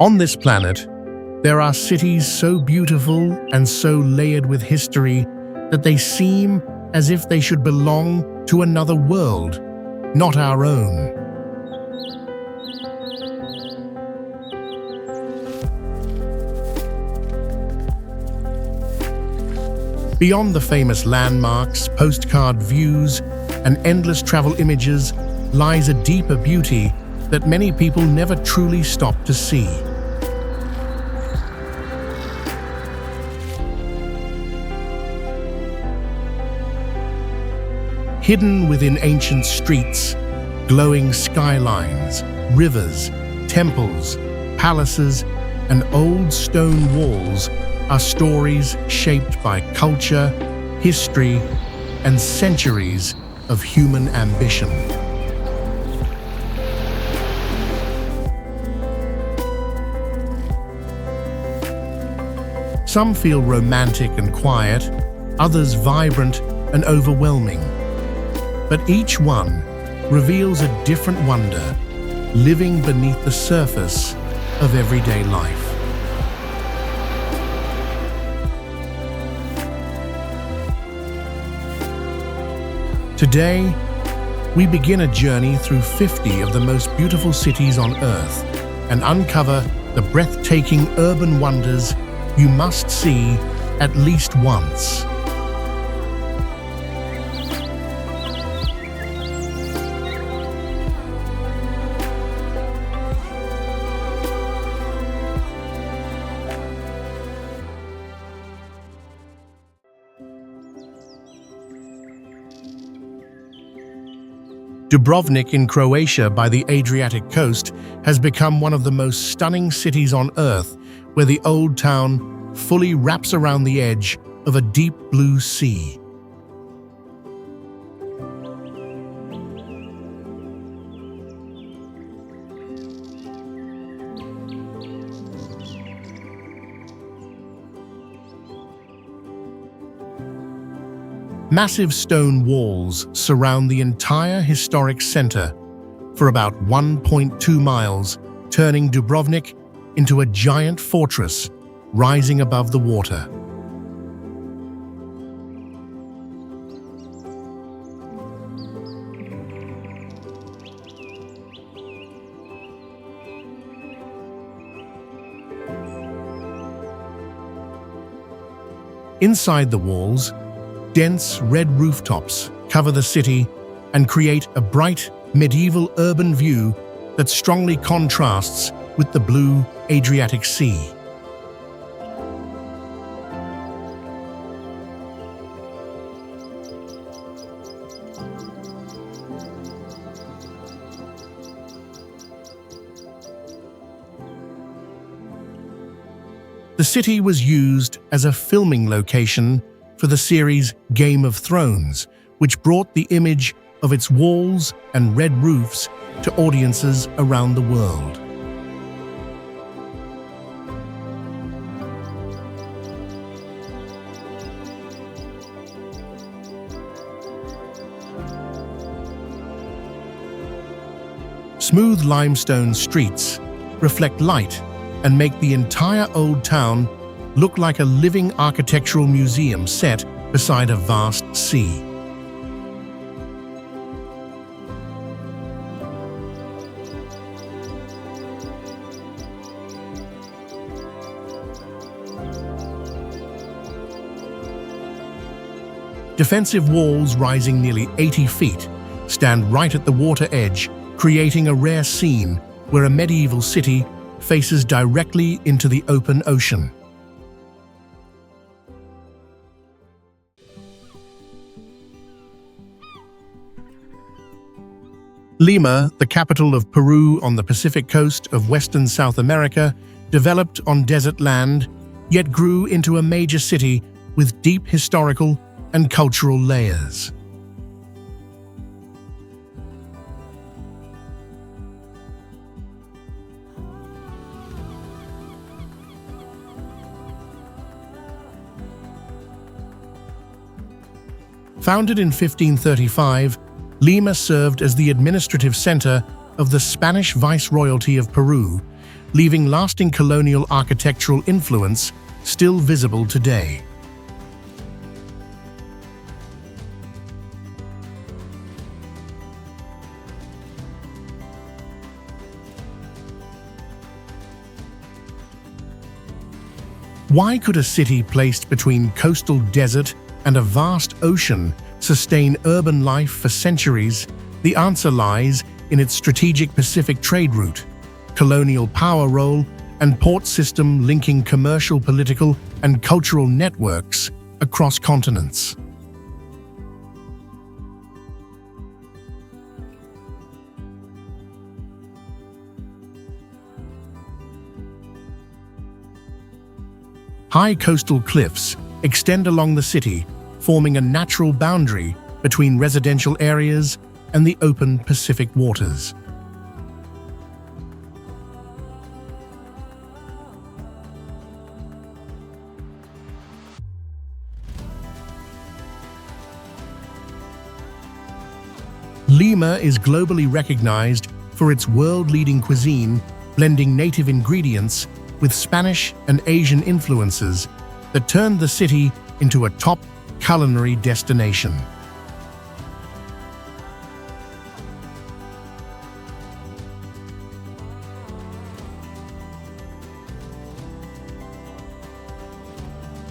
On this planet, there are cities so beautiful and so layered with history that they seem as if they should belong to another world, not our own. Beyond the famous landmarks, postcard views, and endless travel images lies a deeper beauty that many people never truly stop to see. Hidden within ancient streets, glowing skylines, rivers, temples, palaces, and old stone walls are stories shaped by culture, history, and centuries of human ambition. Some feel romantic and quiet, others vibrant and overwhelming. But each one reveals a different wonder, living beneath the surface of everyday life. Today, we begin a journey through 50 of the most beautiful cities on Earth and uncover the breathtaking urban wonders you must see at least once. Dubrovnik in Croatia by the Adriatic coast has become one of the most stunning cities on Earth, where the old town fully wraps around the edge of a deep blue sea. Massive stone walls surround the entire historic center for about 1.2 miles, turning Dubrovnik into a giant fortress rising above the water. Inside the walls, dense red rooftops cover the city and create a bright, medieval urban view that strongly contrasts with the blue Adriatic Sea. The city was used as a filming location for the series Game of Thrones, which brought the image of its walls and red roofs to audiences around the world. Smooth limestone streets reflect light and make the entire old town look like a living architectural museum set beside a vast sea. Defensive walls rising nearly 80 feet stand right at the water edge, creating a rare scene where a medieval city faces directly into the open ocean. Lima, the capital of Peru on the Pacific coast of western South America, developed on desert land, yet grew into a major city with deep historical and cultural layers. Founded in 1535, Lima served as the administrative center of the Spanish Viceroyalty of Peru, leaving lasting colonial architectural influence still visible today. Why could a city placed between coastal desert and a vast ocean sustain urban life for centuries? The answer lies in its strategic Pacific trade route, colonial power role, and port system linking commercial, political, and cultural networks across continents. High coastal cliffs extend along the city, forming a natural boundary between residential areas and the open Pacific waters. Lima is globally recognized for its world-leading cuisine, blending native ingredients with Spanish and Asian influences that turned the city into a top culinary destination.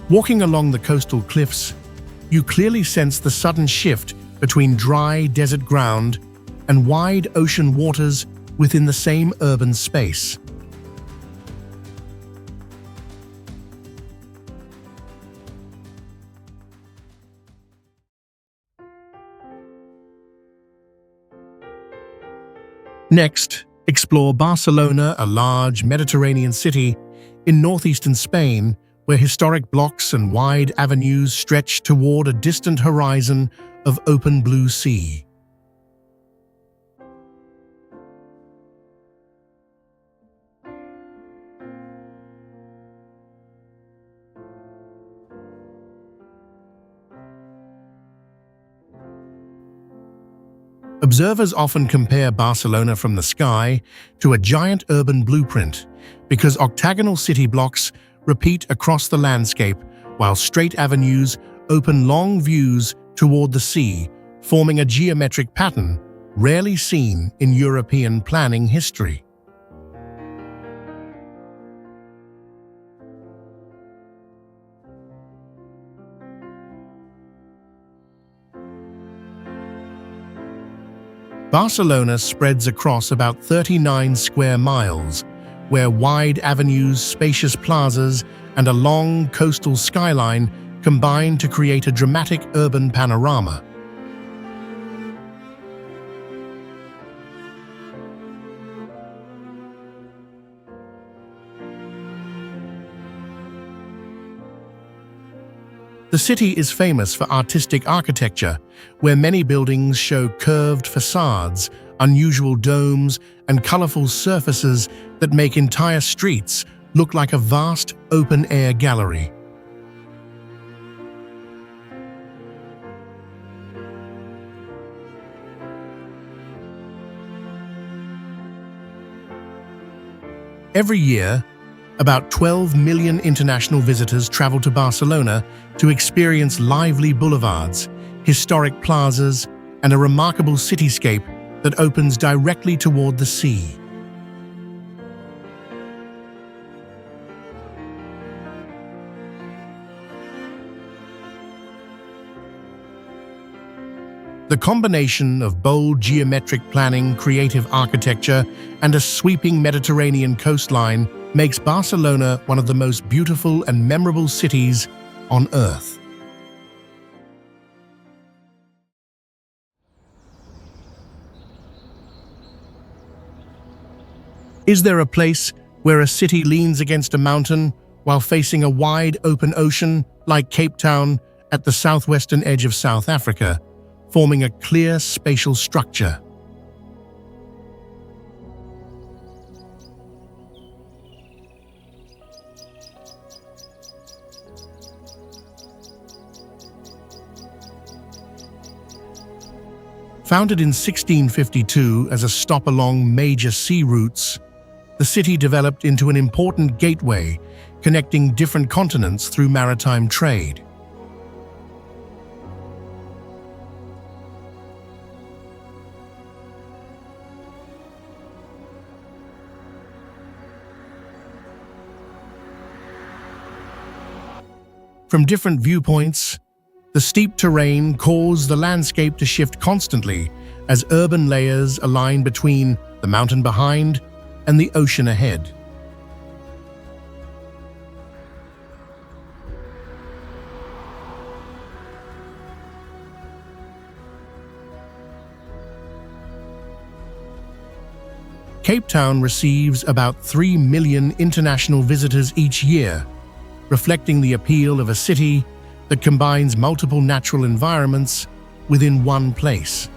Walking along the coastal cliffs, you clearly sense the sudden shift between dry desert ground and wide ocean waters within the same urban space. Next, explore Barcelona, a large Mediterranean city in northeastern Spain, where historic blocks and wide avenues stretch toward a distant horizon of open blue sea. Observers often compare Barcelona from the sky to a giant urban blueprint because octagonal city blocks repeat across the landscape while straight avenues open long views toward the sea, forming a geometric pattern rarely seen in European planning history. Barcelona spreads across about 39 square miles, where wide avenues, spacious plazas, and a long coastal skyline combine to create a dramatic urban panorama. The city is famous for artistic architecture, where many buildings show curved facades, unusual domes, and colorful surfaces that make entire streets look like a vast, open-air gallery. Every year, about 12 million international visitors travel to Barcelona to experience lively boulevards, historic plazas, and a remarkable cityscape that opens directly toward the sea. The combination of bold geometric planning, creative architecture, and a sweeping Mediterranean coastline makes Barcelona one of the most beautiful and memorable cities on Earth. Is there a place where a city leans against a mountain while facing a wide open ocean like Cape Town at the southwestern edge of South Africa, forming a clear spatial structure? Founded in 1652 as a stop along major sea routes, the city developed into an important gateway connecting different continents through maritime trade. From different viewpoints, the steep terrain caused the landscape to shift constantly as urban layers align between the mountain behind and the ocean ahead. Cape Town receives about 3 million international visitors each year, reflecting the appeal of a city that combines multiple natural environments within one place.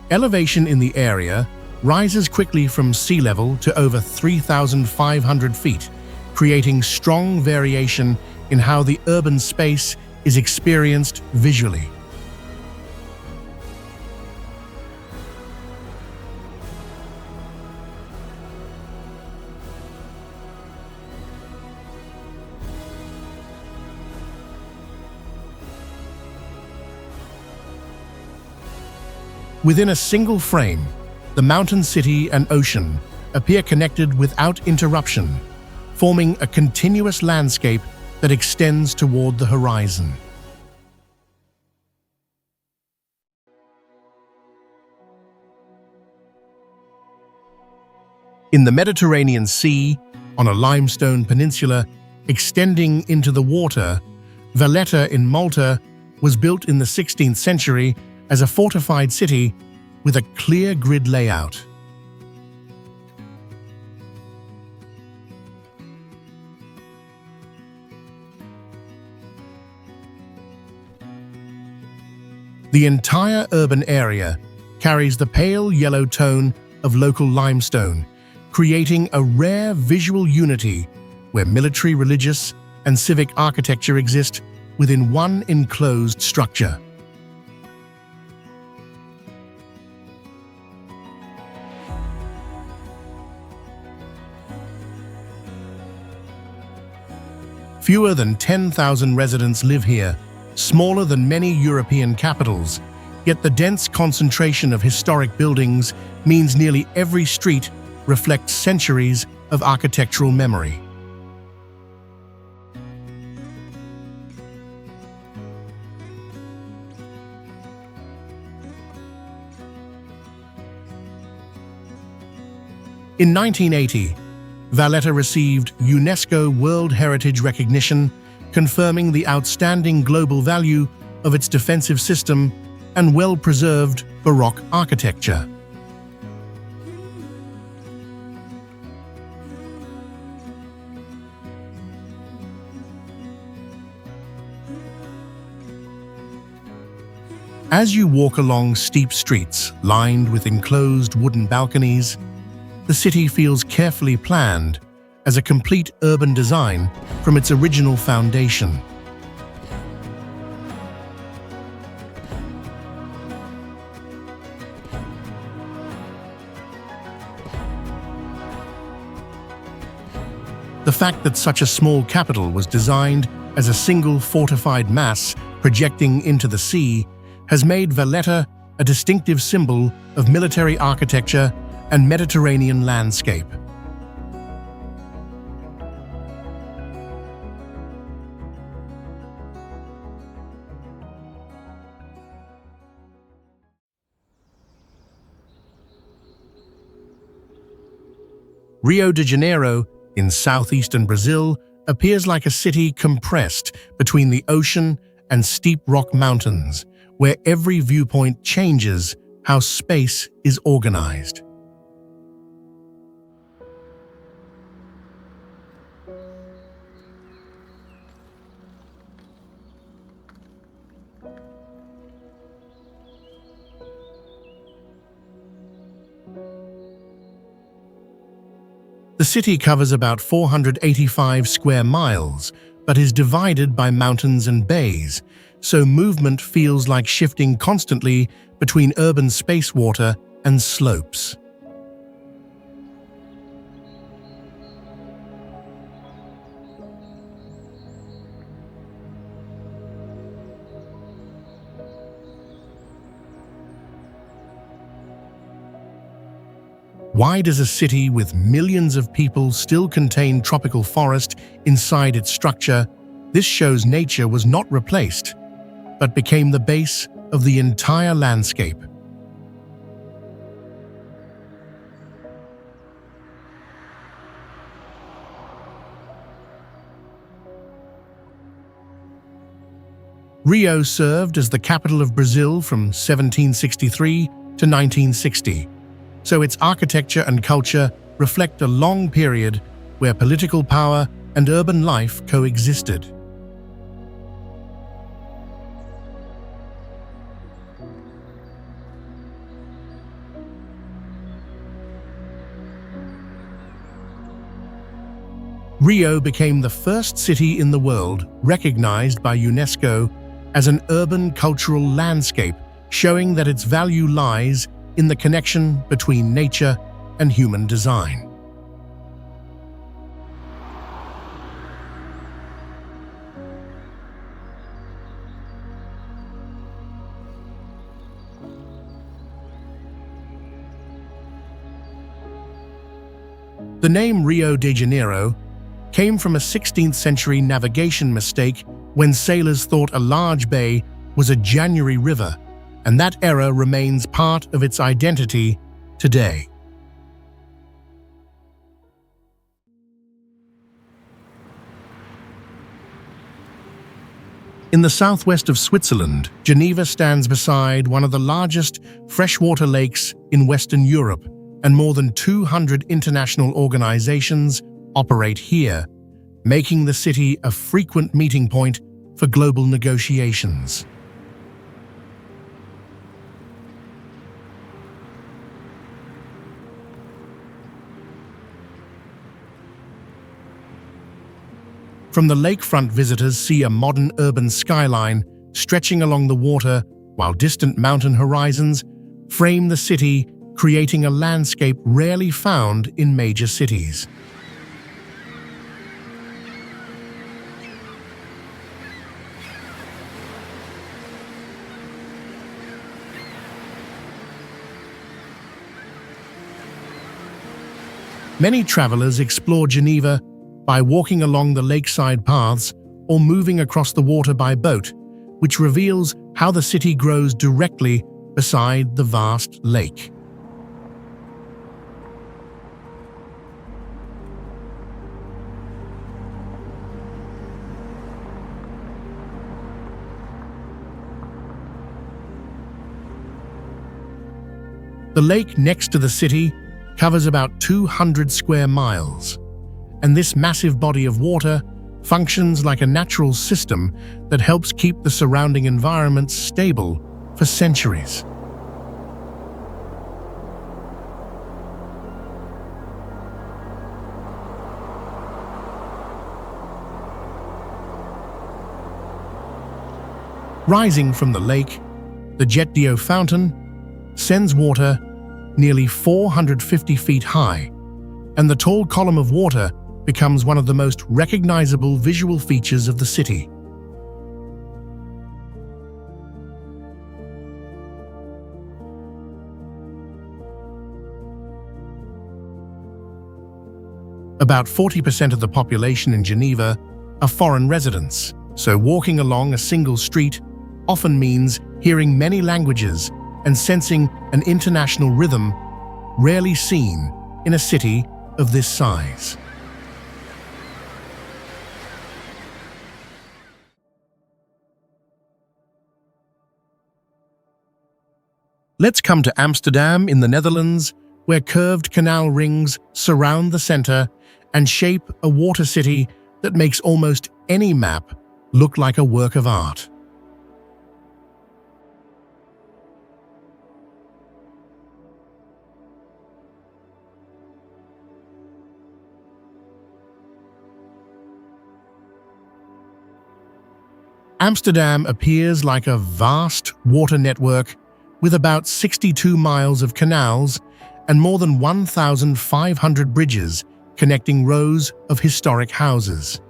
Elevation in the area rises quickly from sea level to over 3,500 feet, creating strong variation in how the urban space is experienced visually. Within a single frame, the mountain city and ocean appear connected without interruption, forming a continuous landscape that extends toward the horizon. In the Mediterranean Sea, on a limestone peninsula extending into the water, Valletta in Malta was built in the 16th century as a fortified city with a clear grid layout. The entire urban area carries the pale yellow tone of local limestone, creating a rare visual unity where military, religious, and civic architecture exist within one enclosed structure. Fewer than 10,000 residents live here, smaller than many European capitals, yet the dense concentration of historic buildings means nearly every street reflects centuries of architectural memory. In 1980, Valletta received UNESCO World Heritage recognition, confirming the outstanding global value of its defensive system and well-preserved Baroque architecture. As you walk along steep streets lined with enclosed wooden balconies, the city feels carefully planned as a complete urban design from its original foundation. The fact that such a small capital was designed as a single fortified mass projecting into the sea has made Valletta a distinctive symbol of military architecture and Mediterranean landscape. Rio de Janeiro, in southeastern Brazil, appears like a city compressed between the ocean and steep rock mountains, where every viewpoint changes how space is organized. The city covers about 485 square miles, but is divided by mountains and bays, so movement feels like shifting constantly between urban spacewater and slopes. Why does a city with millions of people still contain tropical forest inside its structure? This shows nature was not replaced, but became the base of the entire landscape. Rio served as the capital of Brazil from 1763 to 1960. So its architecture and culture reflect a long period where political power and urban life coexisted. Rio became the first city in the world recognized by UNESCO as an urban cultural landscape, showing that its value lies in the connection between nature and human design. The name Rio de Janeiro came from a 16th century navigation mistake when sailors thought a large bay was a January river, and that error remains part of its identity today. In the southwest of Switzerland, Geneva stands beside one of the largest freshwater lakes in Western Europe, and more than 200 international organizations operate here, making the city a frequent meeting point for global negotiations. From the lakefront, visitors see a modern urban skyline stretching along the water, while distant mountain horizons frame the city, creating a landscape rarely found in major cities. Many travelers explore Geneva by walking along the lakeside paths or moving across the water by boat, which reveals how the city grows directly beside the vast lake. The lake next to the city covers about 200 square miles, and this massive body of water functions like a natural system that helps keep the surrounding environment stable for centuries. Rising from the lake, the Jet d'Eau fountain sends water nearly 450 feet high, and the tall column of water becomes one of the most recognizable visual features of the city. About 40% of the population in Geneva are foreign residents, so walking along a single street often means hearing many languages and sensing an international rhythm rarely seen in a city of this size. Let's come to Amsterdam in the Netherlands, where curved canal rings surround the center and shape a water city that makes almost any map look like a work of art. Amsterdam appears like a vast water network with about 62 miles of canals and more than 1,500 bridges connecting rows of historic houses.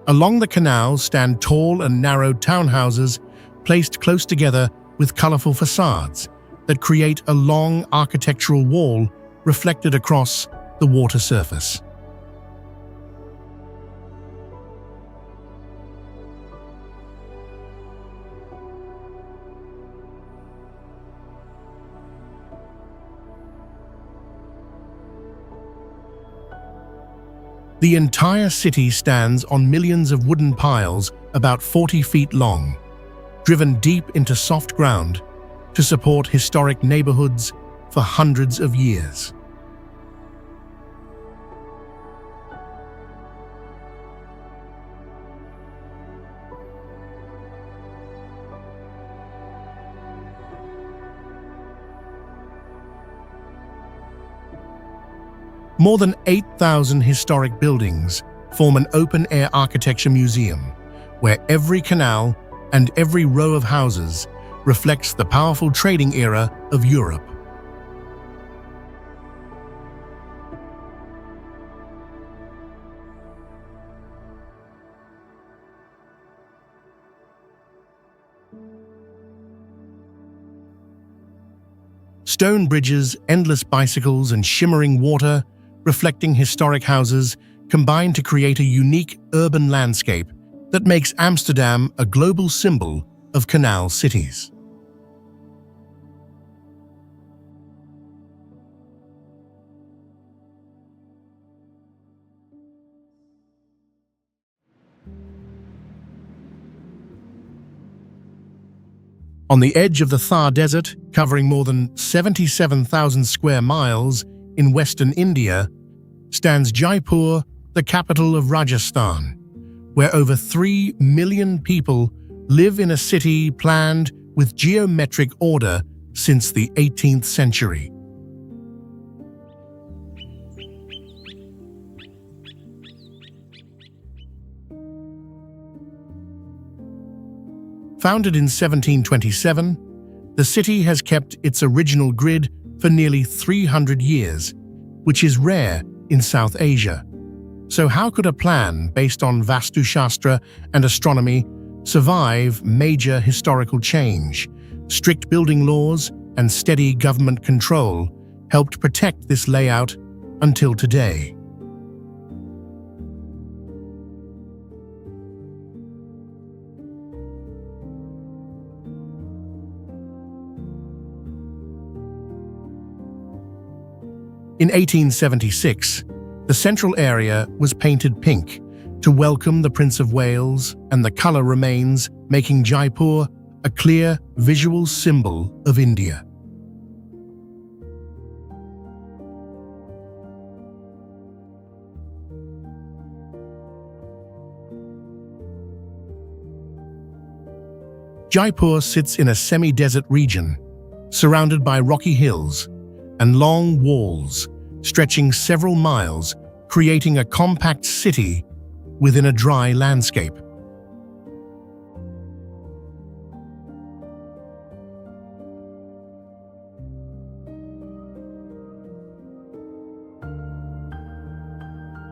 Along the canal stand tall and narrow townhouses placed close together with colorful facades that create a long architectural wall reflected across the water surface. The entire city stands on millions of wooden piles about 40 feet long, driven deep into soft ground to support historic neighborhoods for hundreds of years. More than 8,000 historic buildings form an open-air architecture museum, where every canal and every row of houses reflects the powerful trading era of Europe. Stone bridges, endless bicycles, and shimmering water reflecting historic houses combine to create a unique urban landscape that makes Amsterdam a global symbol of canal cities. On the edge of the Thar Desert, covering more than 77,000 square miles in western India, stands Jaipur, the capital of Rajasthan, where over 3 million people live in a city planned with geometric order since the 18th century. Founded in 1727, the city has kept its original grid for nearly 300 years, which is rare in South Asia. So how could a plan based on Vastu Shastra and astronomy survive major historical change? Strict building laws and steady government control helped protect this layout until today. In 1876, the central area was painted pink to welcome the Prince of Wales, and the color remains, making Jaipur a clear visual symbol of India. Jaipur sits in a semi-desert region, surrounded by rocky hills and long walls stretching several miles, creating a compact city within a dry landscape.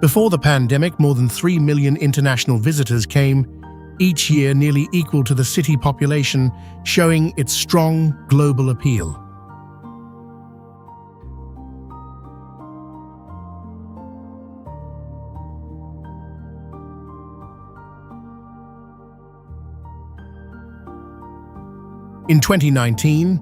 Before the pandemic, more than 3 million international visitors came each year, nearly equal to the city population, showing its strong global appeal. In 2019,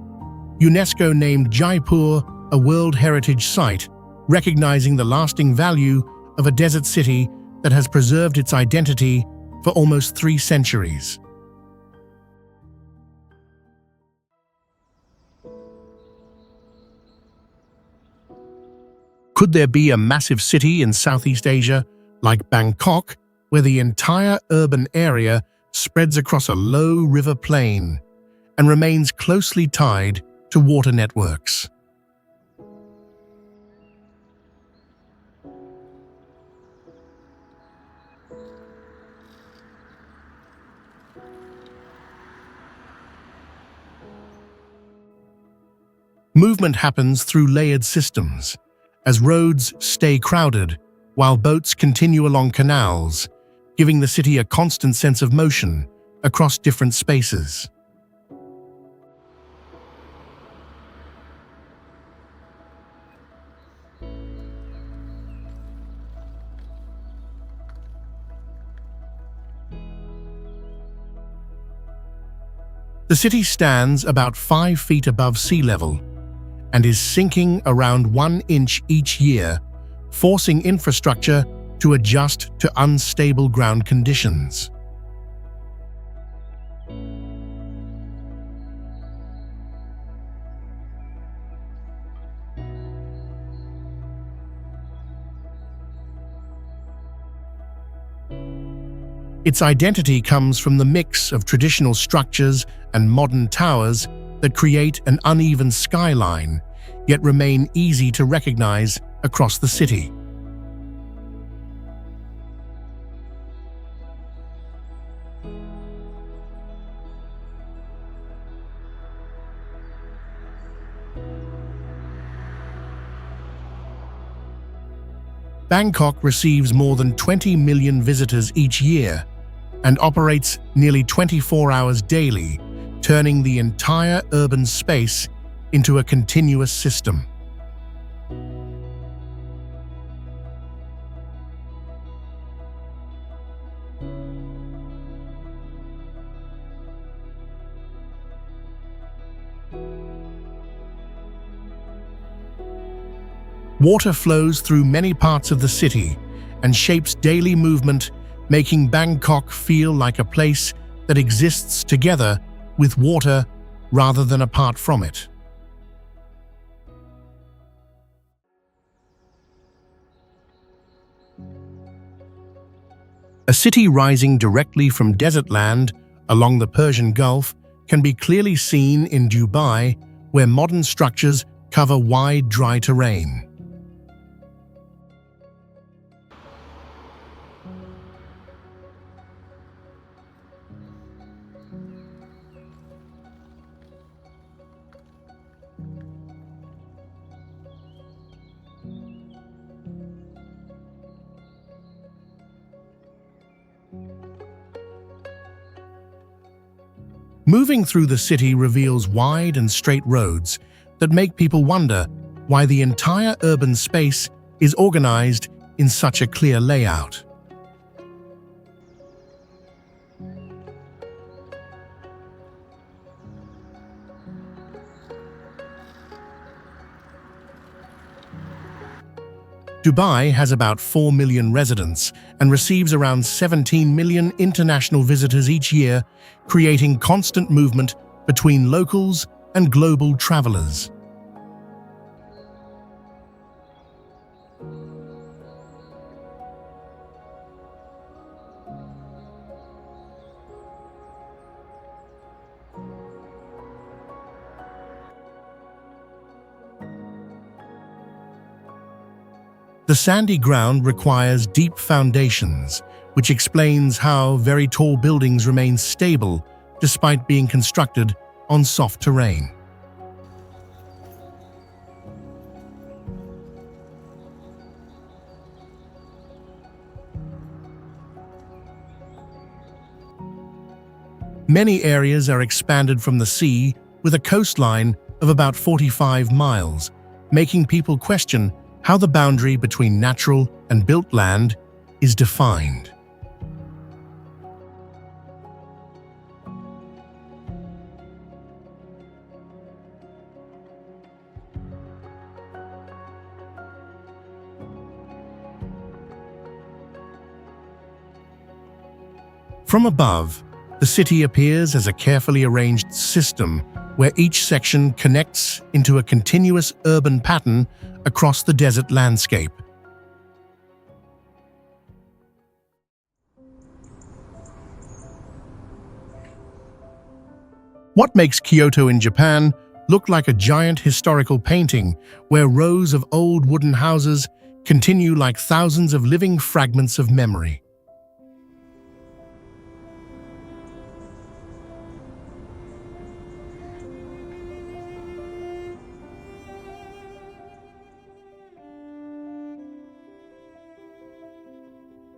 UNESCO named Jaipur a World Heritage Site, recognizing the lasting value of a desert city that has preserved its identity for almost 3 centuries. Could there be a massive city in Southeast Asia, like Bangkok, where the entire urban area spreads across a low river plain and remains closely tied to water networks. Movement happens through layered systems, as roads stay crowded while boats continue along canals, giving the city a constant sense of motion across different spaces. The city stands about 5 feet above sea level and is sinking around 1 inch each year, forcing infrastructure to adjust to unstable ground conditions. Its identity comes from the mix of traditional structures and modern towers that create an uneven skyline, yet remain easy to recognize across the city. Bangkok receives more than 20 million visitors each year and operates nearly 24 hours daily, turning the entire urban space into a continuous system. Water flows through many parts of the city and shapes daily movement, making Bangkok feel like a place that exists together with water rather than apart from it. A city rising directly from desert land along the Persian Gulf can be clearly seen in Dubai, where modern structures cover wide, dry terrain. Moving through the city reveals wide and straight roads that make people wonder why the entire urban space is organized in such a clear layout. Dubai has about 4 million residents and receives around 17 million international visitors each year, creating constant movement between locals and global travelers. The sandy ground requires deep foundations, which explains how very tall buildings remain stable despite being constructed on soft terrain. Many areas are expanded from the sea with a coastline of about 45 miles, making people question how the boundary between natural and built land is defined. From above, the city appears as a carefully arranged system where each section connects into a continuous urban pattern across the desert landscape. What makes Kyoto in Japan look like a giant historical painting where rows of old wooden houses continue like thousands of living fragments of memory?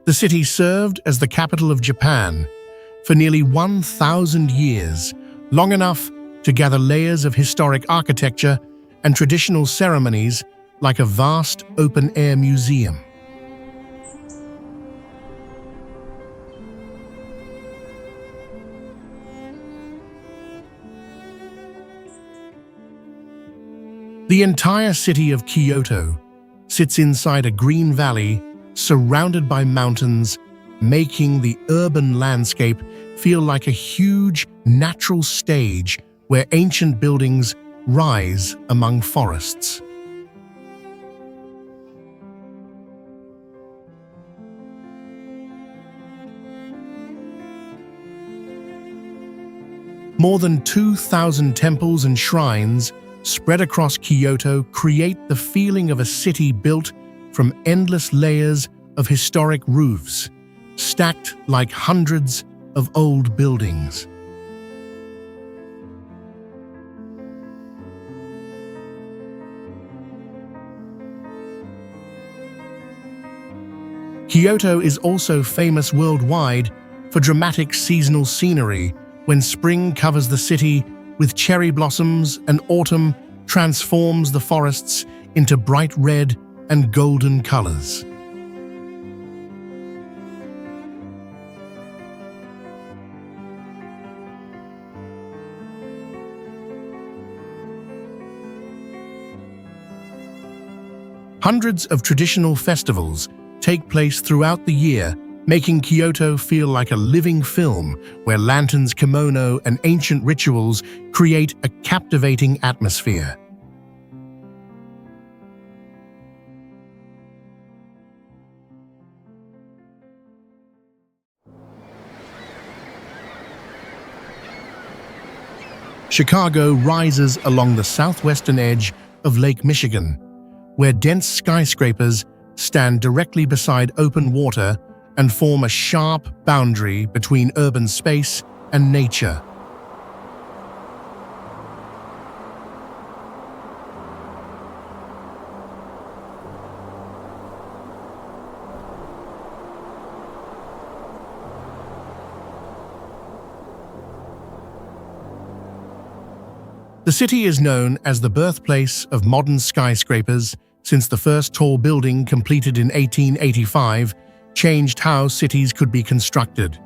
The city served as the capital of Japan for nearly 1,000 years, long enough to gather layers of historic architecture and traditional ceremonies like a vast open-air museum. The entire city of Kyoto sits inside a green valley surrounded by mountains, making the urban landscape feel like a huge natural stage where ancient buildings rise among forests. More than 2,000 temples and shrines spread across Kyoto create the feeling of a city built from endless layers of historic roofs, stacked like hundreds of old buildings. Kyoto is also famous worldwide for dramatic seasonal scenery when spring covers the city with cherry blossoms and autumn transforms the forests into bright red and golden colors. Hundreds of traditional festivals take place throughout the year, making Kyoto feel like a living film where lanterns, kimono, and ancient rituals create a captivating atmosphere. Chicago rises along the southwestern edge of Lake Michigan, where dense skyscrapers stand directly beside open water and form a sharp boundary between urban space and nature. The city is known as the birthplace of modern skyscrapers since the first tall building, completed in 1885, changed how cities could be constructed.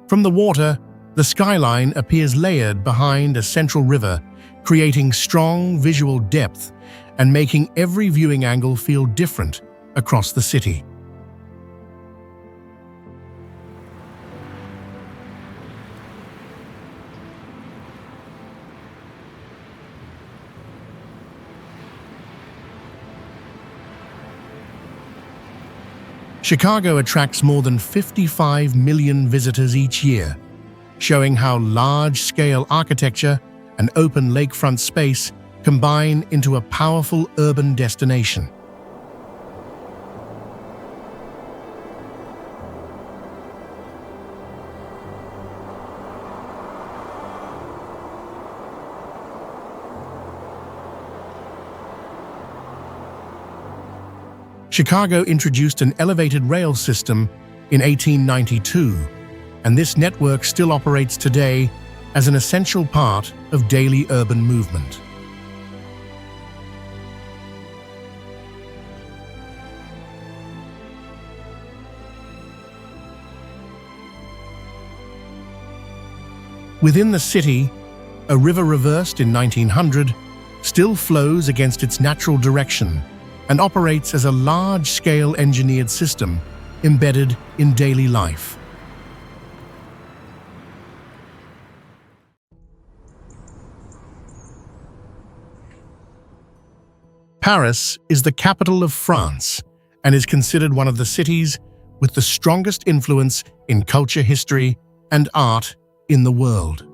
From the water, the skyline appears layered behind a central river, creating strong visual depth and making every viewing angle feel different across the city. Chicago attracts more than 55 million visitors each year, showing how large-scale architecture and open lakefront space combine into a powerful urban destination. Chicago introduced an elevated rail system in 1892, and this network still operates today as an essential part of daily urban movement. Within the city, a river reversed in 1900 still flows against its natural direction and operates as a large-scale engineered system embedded in daily life. Paris is the capital of France and is considered one of the cities with the strongest influence in culture, history, and art in the world.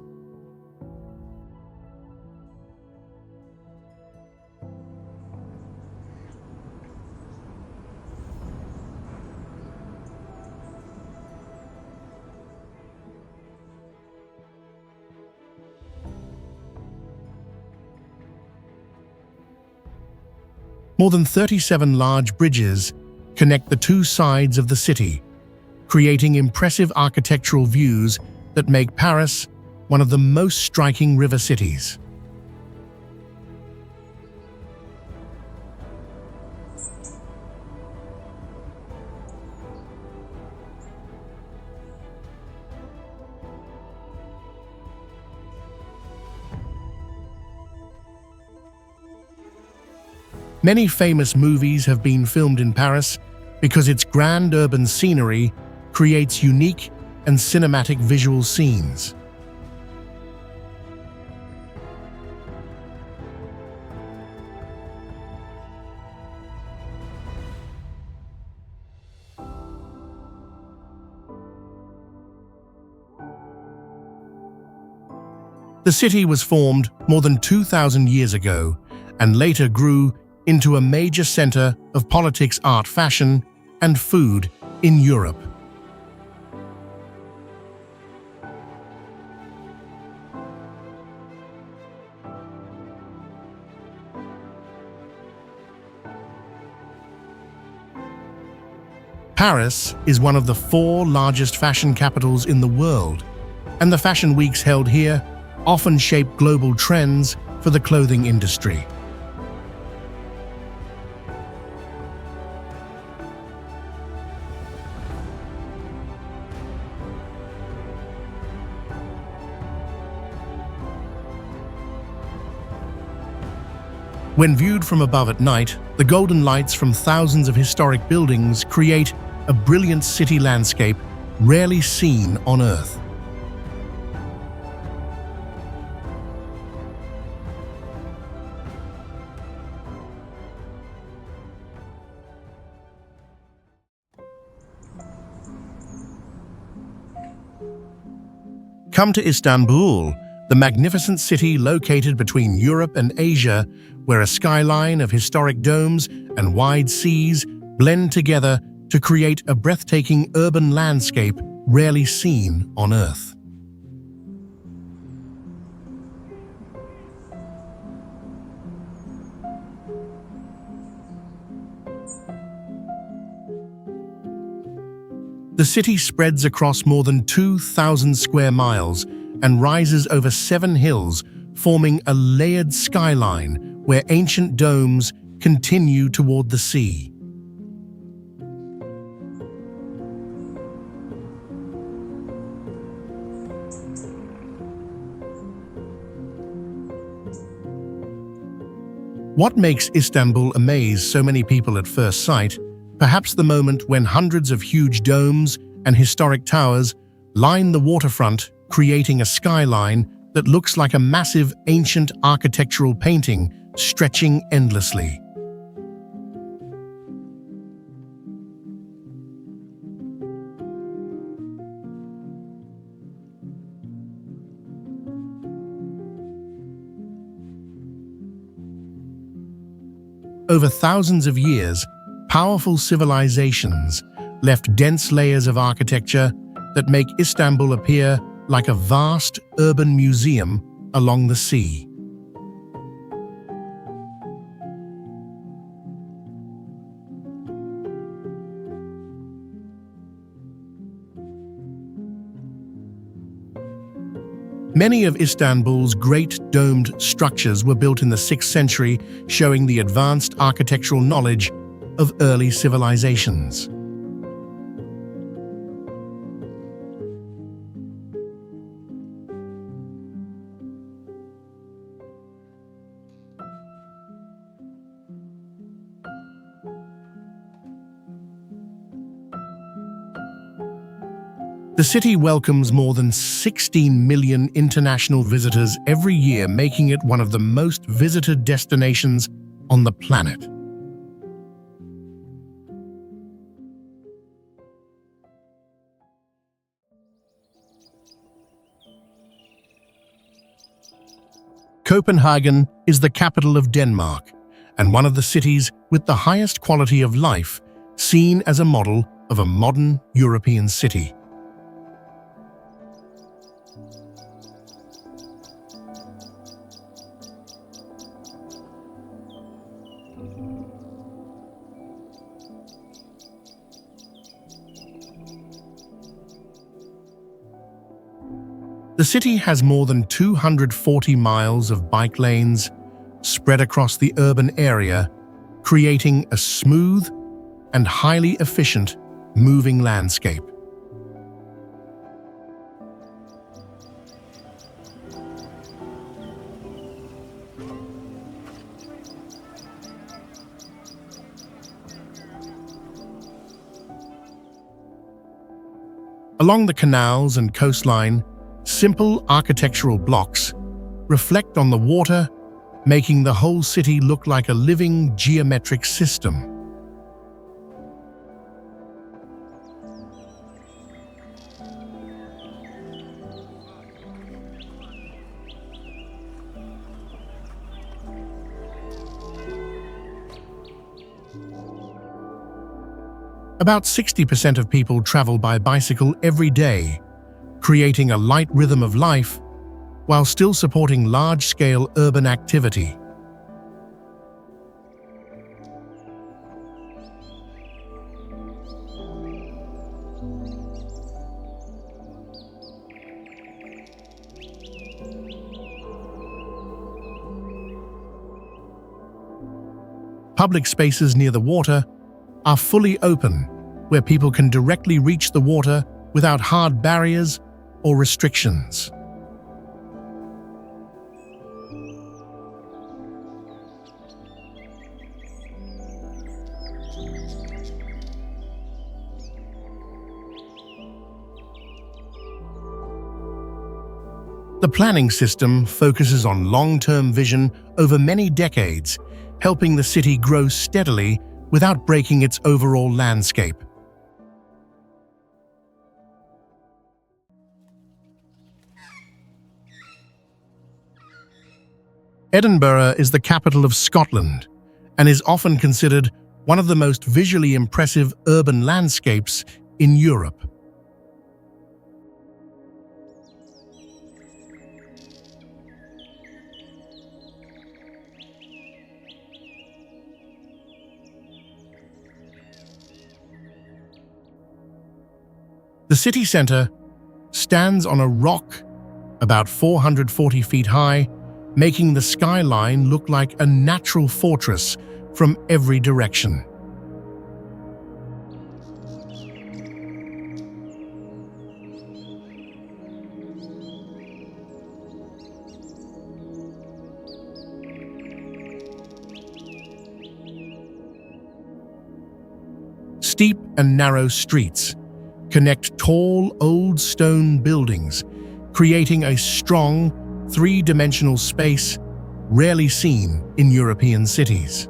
More than 37 large bridges connect the two sides of the city, creating impressive architectural views that make Paris one of the most striking river cities. Many famous movies have been filmed in Paris because its grand urban scenery creates unique and cinematic visual scenes. The city was formed more than 2,000 years ago and later grew into a major center of politics, art, fashion, and food in Europe. Paris is one of the 4 largest fashion capitals in the world, and the fashion weeks held here often shape global trends for the clothing industry. When viewed from above at night, the golden lights from thousands of historic buildings create a brilliant city landscape rarely seen on Earth. Come to Istanbul, the magnificent city located between Europe and Asia, where a skyline of historic domes and wide seas blend together to create a breathtaking urban landscape rarely seen on Earth. The city spreads across more than 2,000 square miles and rises over 7 hills, forming a layered skyline where ancient domes continue toward the sea. What makes Istanbul amaze so many people at first sight? Perhaps the moment when hundreds of huge domes and historic towers line the waterfront, creating a skyline that looks like a massive ancient architectural painting stretching endlessly. Over thousands of years, powerful civilizations left dense layers of architecture that make Istanbul appear like a vast urban museum along the sea. Many of Istanbul's great domed structures were built in the 6th century, showing the advanced architectural knowledge of early civilizations. The city welcomes more than 16 million international visitors every year, making it one of the most visited destinations on the planet. Copenhagen is the capital of Denmark and one of the cities with the highest quality of life, seen as a model of a modern European city. The city has more than 240 miles of bike lanes spread across the urban area, creating a smooth and highly efficient moving landscape. Along the canals and coastline, simple architectural blocks reflect on the water, making the whole city look like a living geometric system. About 60% of people travel by bicycle every day, creating a light rhythm of life while still supporting large-scale urban activity. Public spaces near the water are fully open, where people can directly reach the water without hard barriers or restrictions. The planning system focuses on long-term vision over many decades, helping the city grow steadily without breaking its overall landscape. Edinburgh is the capital of Scotland and is often considered one of the most visually impressive urban landscapes in Europe. The city centre stands on a rock about 440 feet high, making the skyline look like a natural fortress from every direction. Steep and narrow streets connect tall, old stone buildings, creating a strong, three-dimensional space rarely seen in European cities.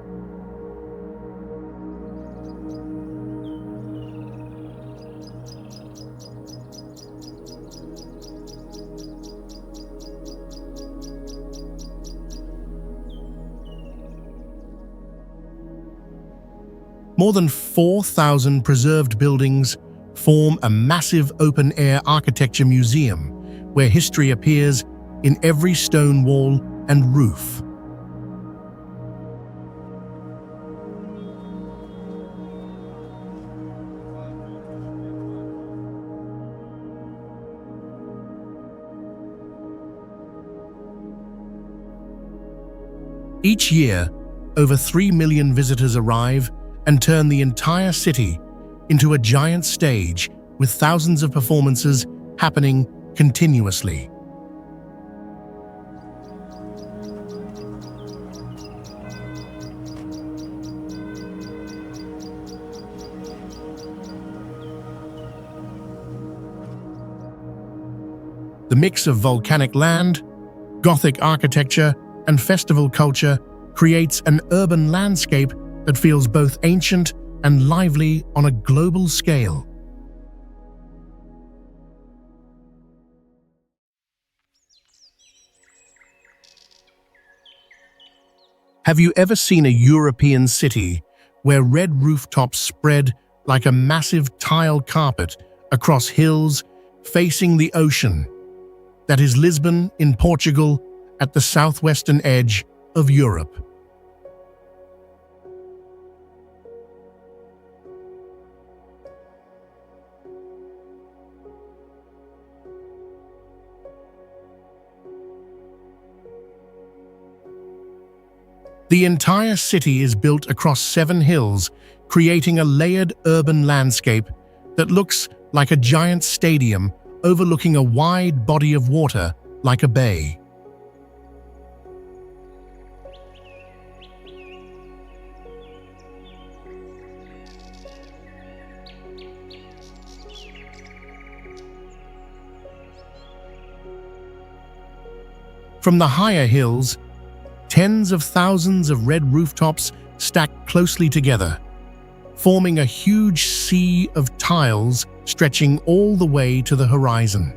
More than 4,000 preserved buildings form a massive open-air architecture museum where history appears in every stone wall and roof. Each year, over 3 million visitors arrive and turn the entire city into a giant stage with thousands of performances happening continuously. The mix of volcanic land, Gothic architecture, and festival culture creates an urban landscape that feels both ancient and lively on a global scale. Have you ever seen a European city where red rooftops spread like a massive tile carpet across hills facing the ocean? That is Lisbon in Portugal, at the southwestern edge of Europe. The entire city is built across 7 hills, creating a layered urban landscape that looks like a giant stadium overlooking a wide body of water like a bay. From the higher hills, tens of thousands of red rooftops stack closely together, forming a huge sea of tiles stretching all the way to the horizon.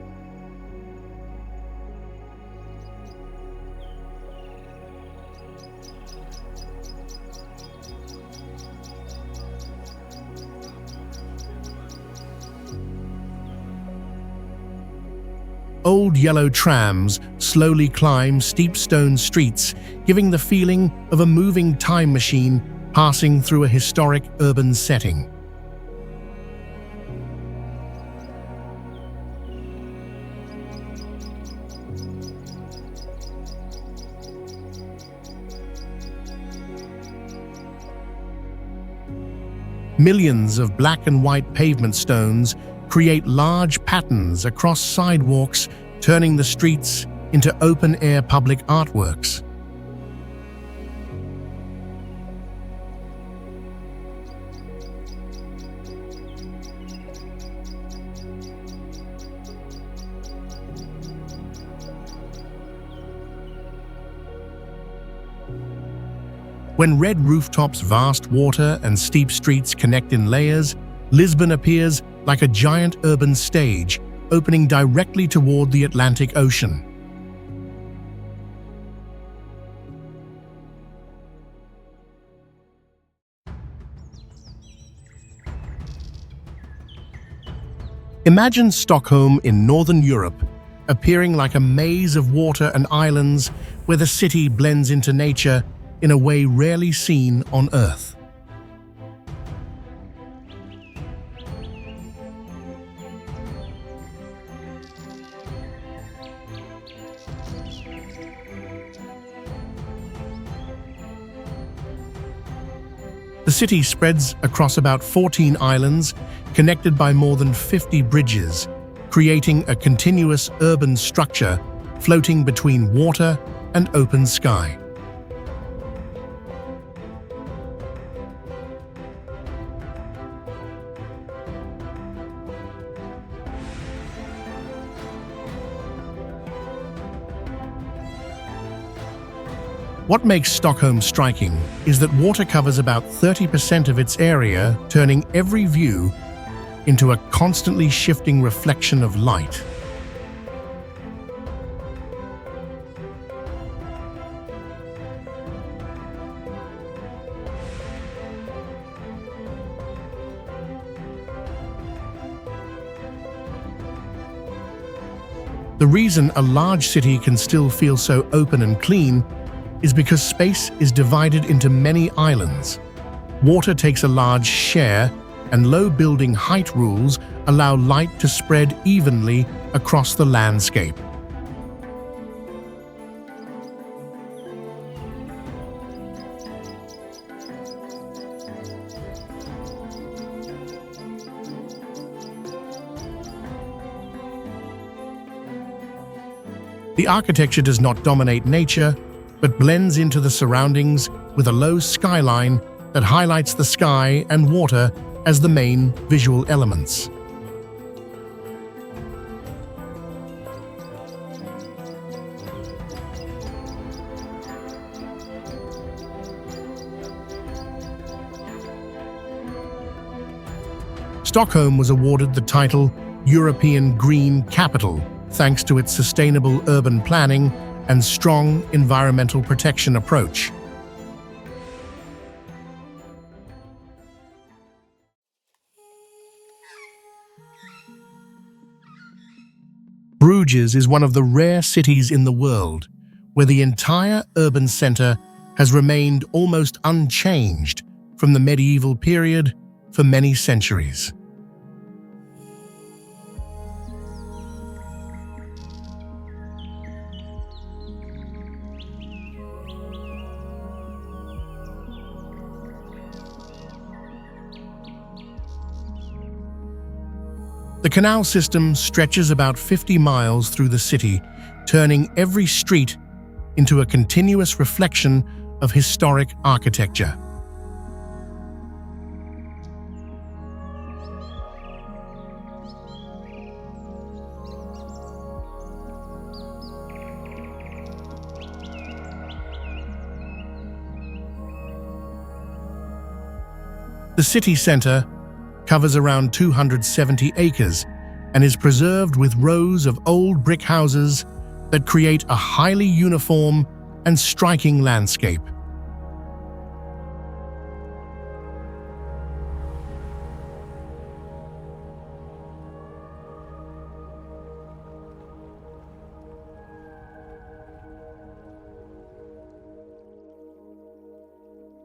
Old yellow trams slowly climb steep stone streets, giving the feeling of a moving time machine passing through a historic urban setting. Millions of black and white pavement stones create large patterns across sidewalks, turning the streets into open-air public artworks. When red rooftops, vast water, and steep streets connect in layers, Lisbon appears like a giant urban stage, opening directly toward the Atlantic Ocean. Imagine Stockholm in Northern Europe, appearing like a maze of water and islands where the city blends into nature in a way rarely seen on Earth. The city spreads across about 14 islands, connected by more than 50 bridges, creating a continuous urban structure floating between water and open sky. What makes Stockholm striking is that water covers about 30% of its area, turning every view into a constantly shifting reflection of light. The reason a large city can still feel so open and clean is because space is divided into many islands. Water takes a large share, and low building height rules allow light to spread evenly across the landscape. The architecture does not dominate nature, but blends into the surroundings with a low skyline that highlights the sky and water as the main visual elements. Stockholm was awarded the title European Green Capital thanks to its sustainable urban planning and strong environmental protection approach. Bruges is one of the rare cities in the world where the entire urban centre has remained almost unchanged from the medieval period for many centuries. The canal system stretches about 50 miles through the city, turning every street into a continuous reflection of historic architecture. The city centre covers around 270 acres and is preserved with rows of old brick houses that create a highly uniform and striking landscape.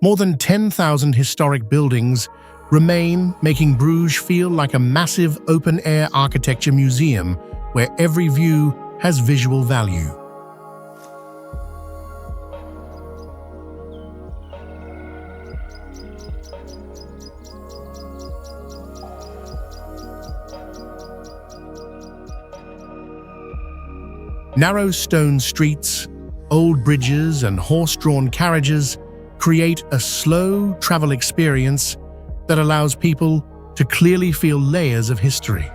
More than 10,000 historic buildings remain, making Bruges feel like a massive open-air architecture museum where every view has visual value. Narrow stone streets, old bridges, and horse-drawn carriages create a slow travel experience that allows people to clearly feel layers of history.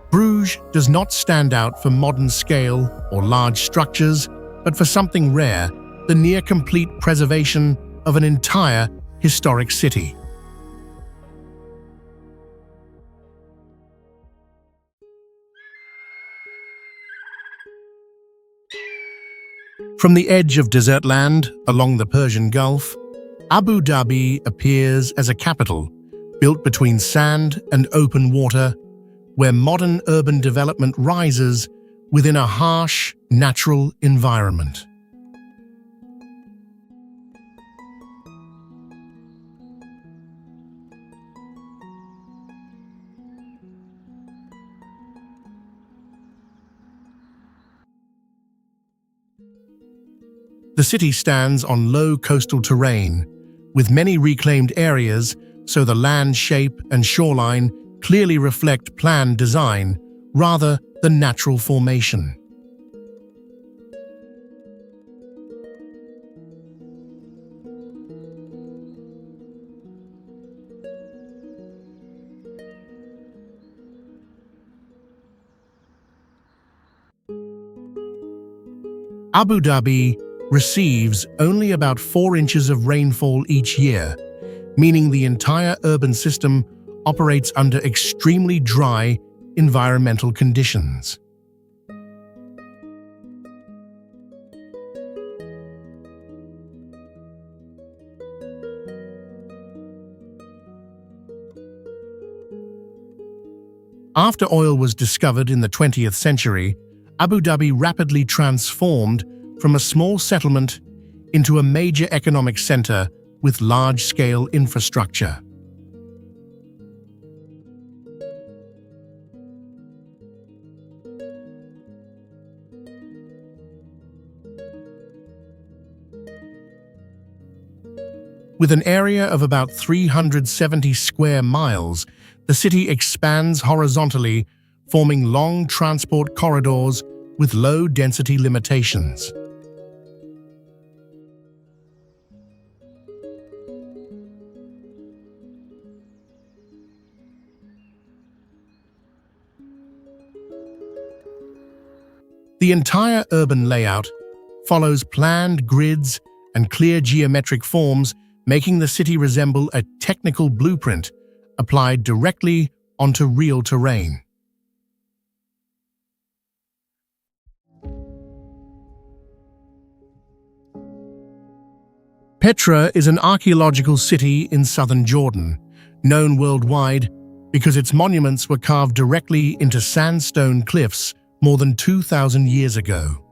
Bruges does not stand out for modern scale or large structures, but for something rare, the near-complete preservation of an entire historic city. From the edge of desert land along the Persian Gulf, Abu Dhabi appears as a capital built between sand and open water, where modern urban development rises within a harsh, natural environment. The city stands on low coastal terrain, with many reclaimed areas, so the land shape and shoreline clearly reflect planned design rather than natural formation. Abu Dhabi receives only about 4 inches of rainfall each year, meaning the entire urban system operates under extremely dry environmental conditions. After oil was discovered in the 20th century, Abu Dhabi rapidly transformed from a small settlement into a major economic center with large-scale infrastructure. With an area of about 370 square miles, the city expands horizontally, forming long transport corridors with low density limitations. The entire urban layout follows planned grids and clear geometric forms, making the city resemble a technical blueprint applied directly onto real terrain. Petra is an archaeological city in southern Jordan, known worldwide because its monuments were carved directly into sandstone cliffs more than 2,000 years ago.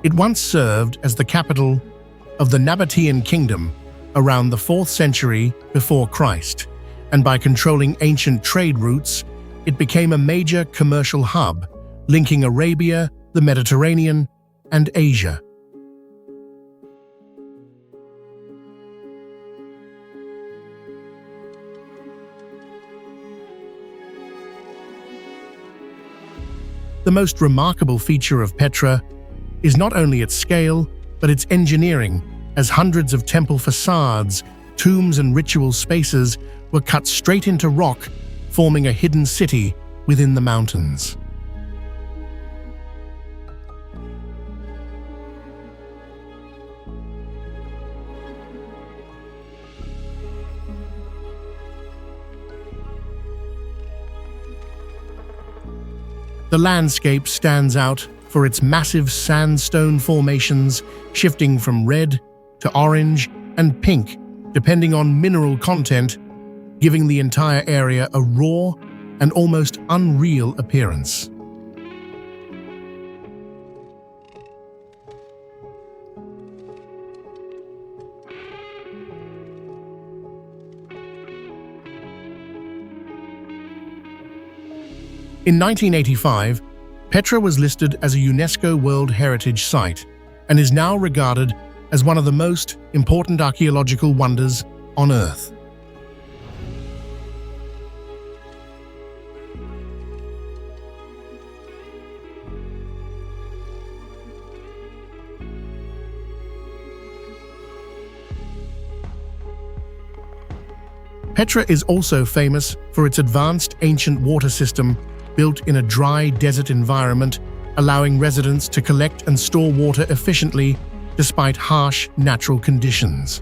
It once served as the capital of the Nabatean kingdom around the 4th century before Christ, and by controlling ancient trade routes, it became a major commercial hub, linking Arabia, the Mediterranean, and Asia. The most remarkable feature of Petra is not only its scale, but its engineering, as hundreds of temple facades, tombs and ritual spaces were cut straight into rock, forming a hidden city within the mountains. The landscape stands out for its massive sandstone formations, shifting from red to orange and pink, depending on mineral content, giving the entire area a raw and almost unreal appearance. In 1985, Petra was listed as a UNESCO World Heritage Site and is now regarded as one of the most important archaeological wonders on Earth. Petra is also famous for its advanced ancient water system built in a dry desert environment, allowing residents to collect and store water efficiently despite harsh natural conditions.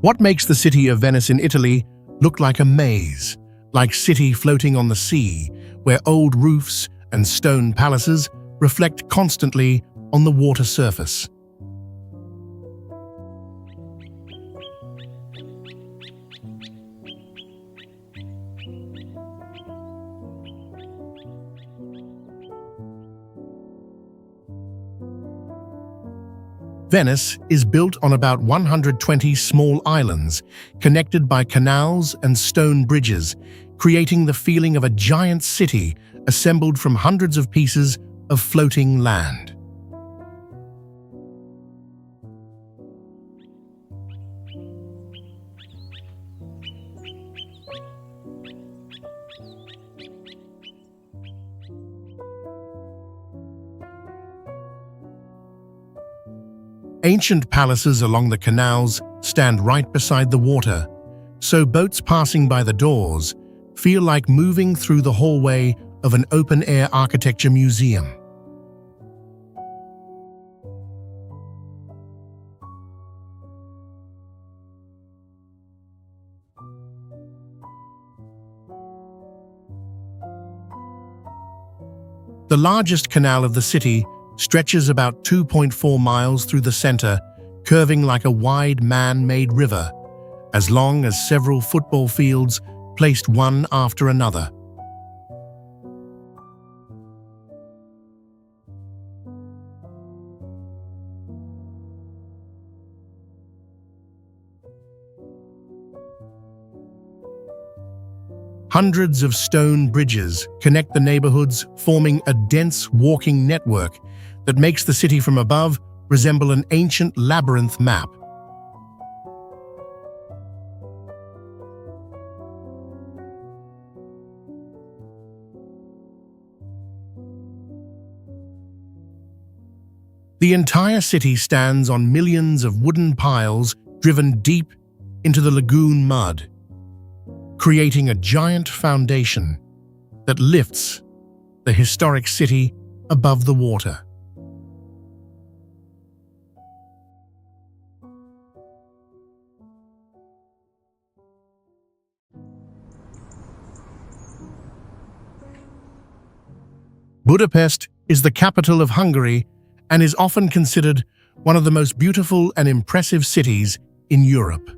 What makes the city of Venice in Italy look like a maze, like city floating on the sea, where old roofs and stone palaces reflect constantly on the water surface? Venice is built on about 120 small islands, connected by canals and stone bridges, creating the feeling of a giant city assembled from hundreds of pieces of floating land. Ancient palaces along the canals stand right beside the water, so boats passing by the doors feel like moving through the hallway of an open-air architecture museum. The largest canal of the city stretches about 2.4 miles through the center, curving like a wide man-made river, as long as several football fields placed one after another. Hundreds of stone bridges connect the neighborhoods, forming a dense walking network that makes the city from above resemble an ancient labyrinth map. The entire city stands on millions of wooden piles driven deep into the lagoon mud, creating a giant foundation that lifts the historic city above the water. Budapest is the capital of Hungary and is often considered one of the most beautiful and impressive cities in Europe.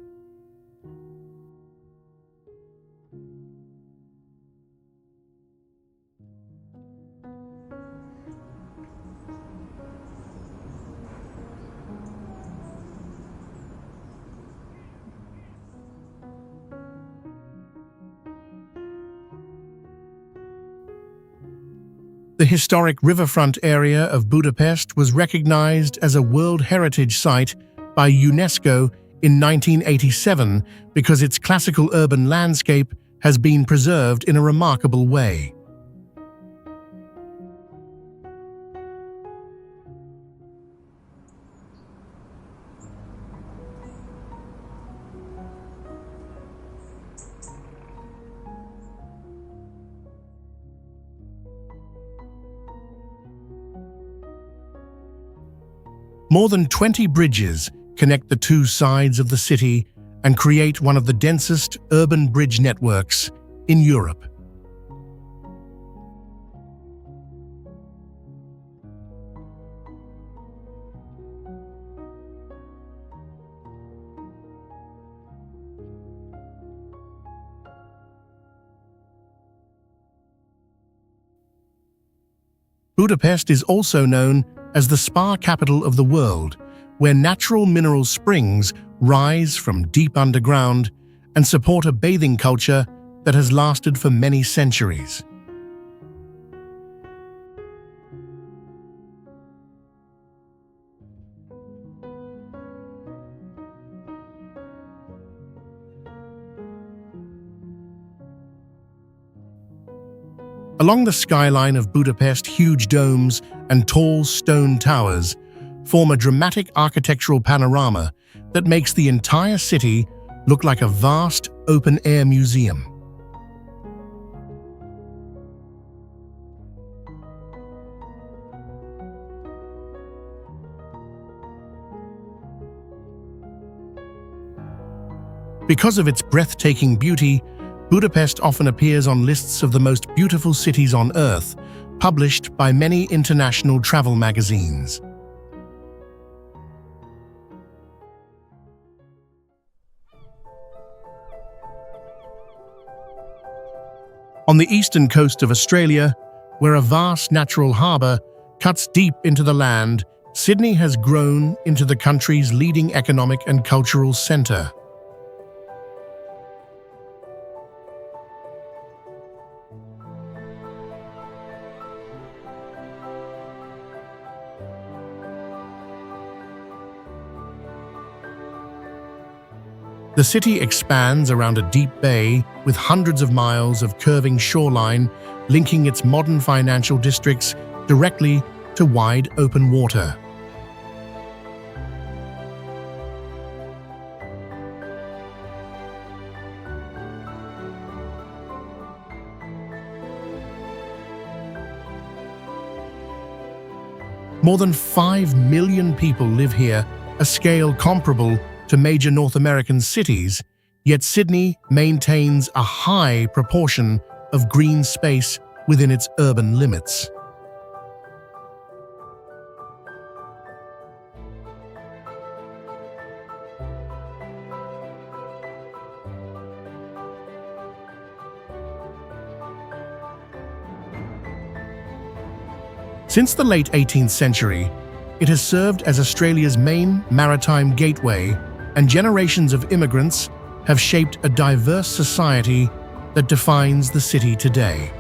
The historic riverfront area of Budapest was recognized as a World Heritage Site by UNESCO in 1987 because its classical urban landscape has been preserved in a remarkable way. More than 20 bridges connect the two sides of the city and create one of the densest urban bridge networks in Europe. Budapest is also known as the spa capital of the world, where natural mineral springs rise from deep underground and support a bathing culture that has lasted for many centuries. Along the skyline of Budapest, huge domes and tall stone towers form a dramatic architectural panorama that makes the entire city look like a vast, open-air museum. Because of its breathtaking beauty, Budapest often appears on lists of the most beautiful cities on Earth, published by many international travel magazines. On the eastern coast of Australia, where a vast natural harbour cuts deep into the land, Sydney has grown into the country's leading economic and cultural centre. The city expands around a deep bay with hundreds of miles of curving shoreline, linking its modern financial districts directly to wide open water. More than 5 million people live here, a scale comparable to major North American cities, yet Sydney maintains a high proportion of green space within its urban limits. Since the late 18th century, it has served as Australia's main maritime gateway, and generations of immigrants have shaped a diverse society that defines the city today.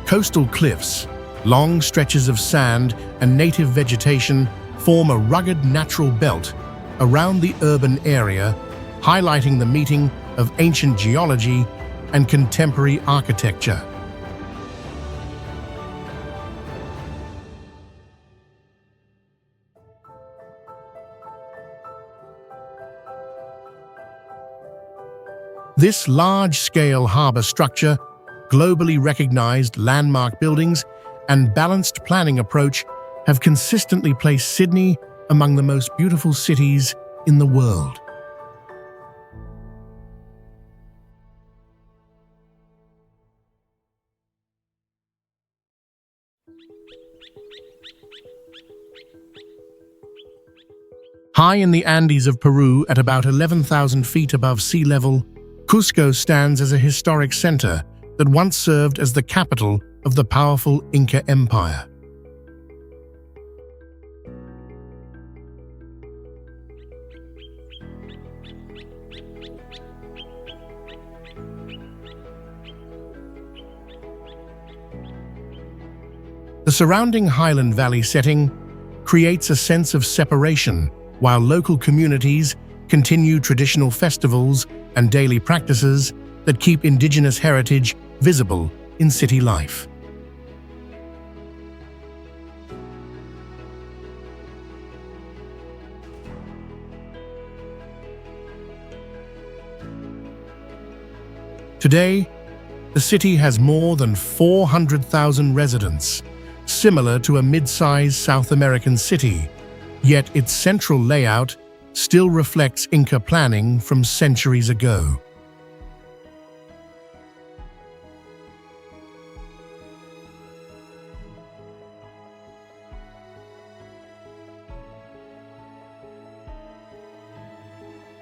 Coastal cliffs, long stretches of sand, and native vegetation form a rugged natural belt around the urban area, highlighting the meeting of ancient geology and contemporary architecture. This large-scale harbor structure, globally recognized landmark buildings, and balanced planning approach have consistently placed Sydney among the most beautiful cities in the world. High in the Andes of Peru at about 11,000 feet above sea level, Cusco stands as a historic center that once served as the capital of the powerful Inca Empire. The surrounding highland valley setting creates a sense of separation, while local communities continue traditional festivals and daily practices that keep indigenous heritage visible in city life. Today, the city has more than 400,000 residents, similar to a mid-sized South American city, yet its central layout still reflects Inca planning from centuries ago.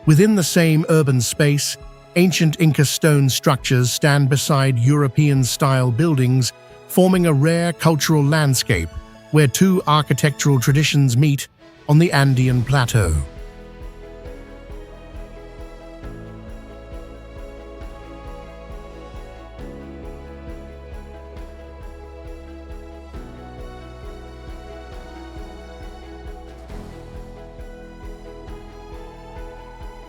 Within the same urban space, ancient Inca stone structures stand beside European-style buildings, forming a rare cultural landscape where two architectural traditions meet on the Andean plateau.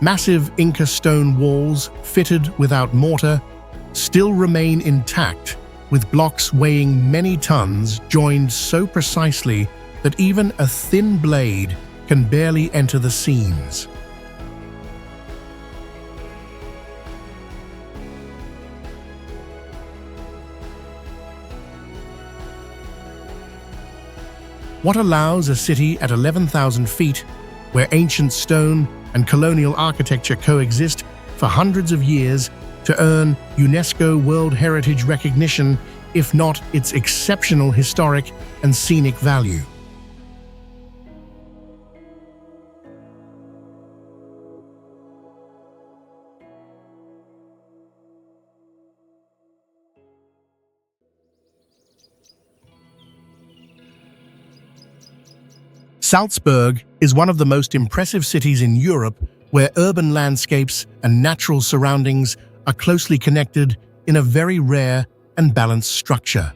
Massive Inca stone walls, fitted without mortar, still remain intact, with blocks weighing many tons joined so precisely that even a thin blade can barely enter the seams. What allows a city at 11,000 feet, where ancient stone and colonial architecture coexist for hundreds of years, to earn UNESCO World Heritage recognition, if not its exceptional historic and scenic value? Salzburg is one of the most impressive cities in Europe, where urban landscapes and natural surroundings are closely connected in a very rare and balanced structure.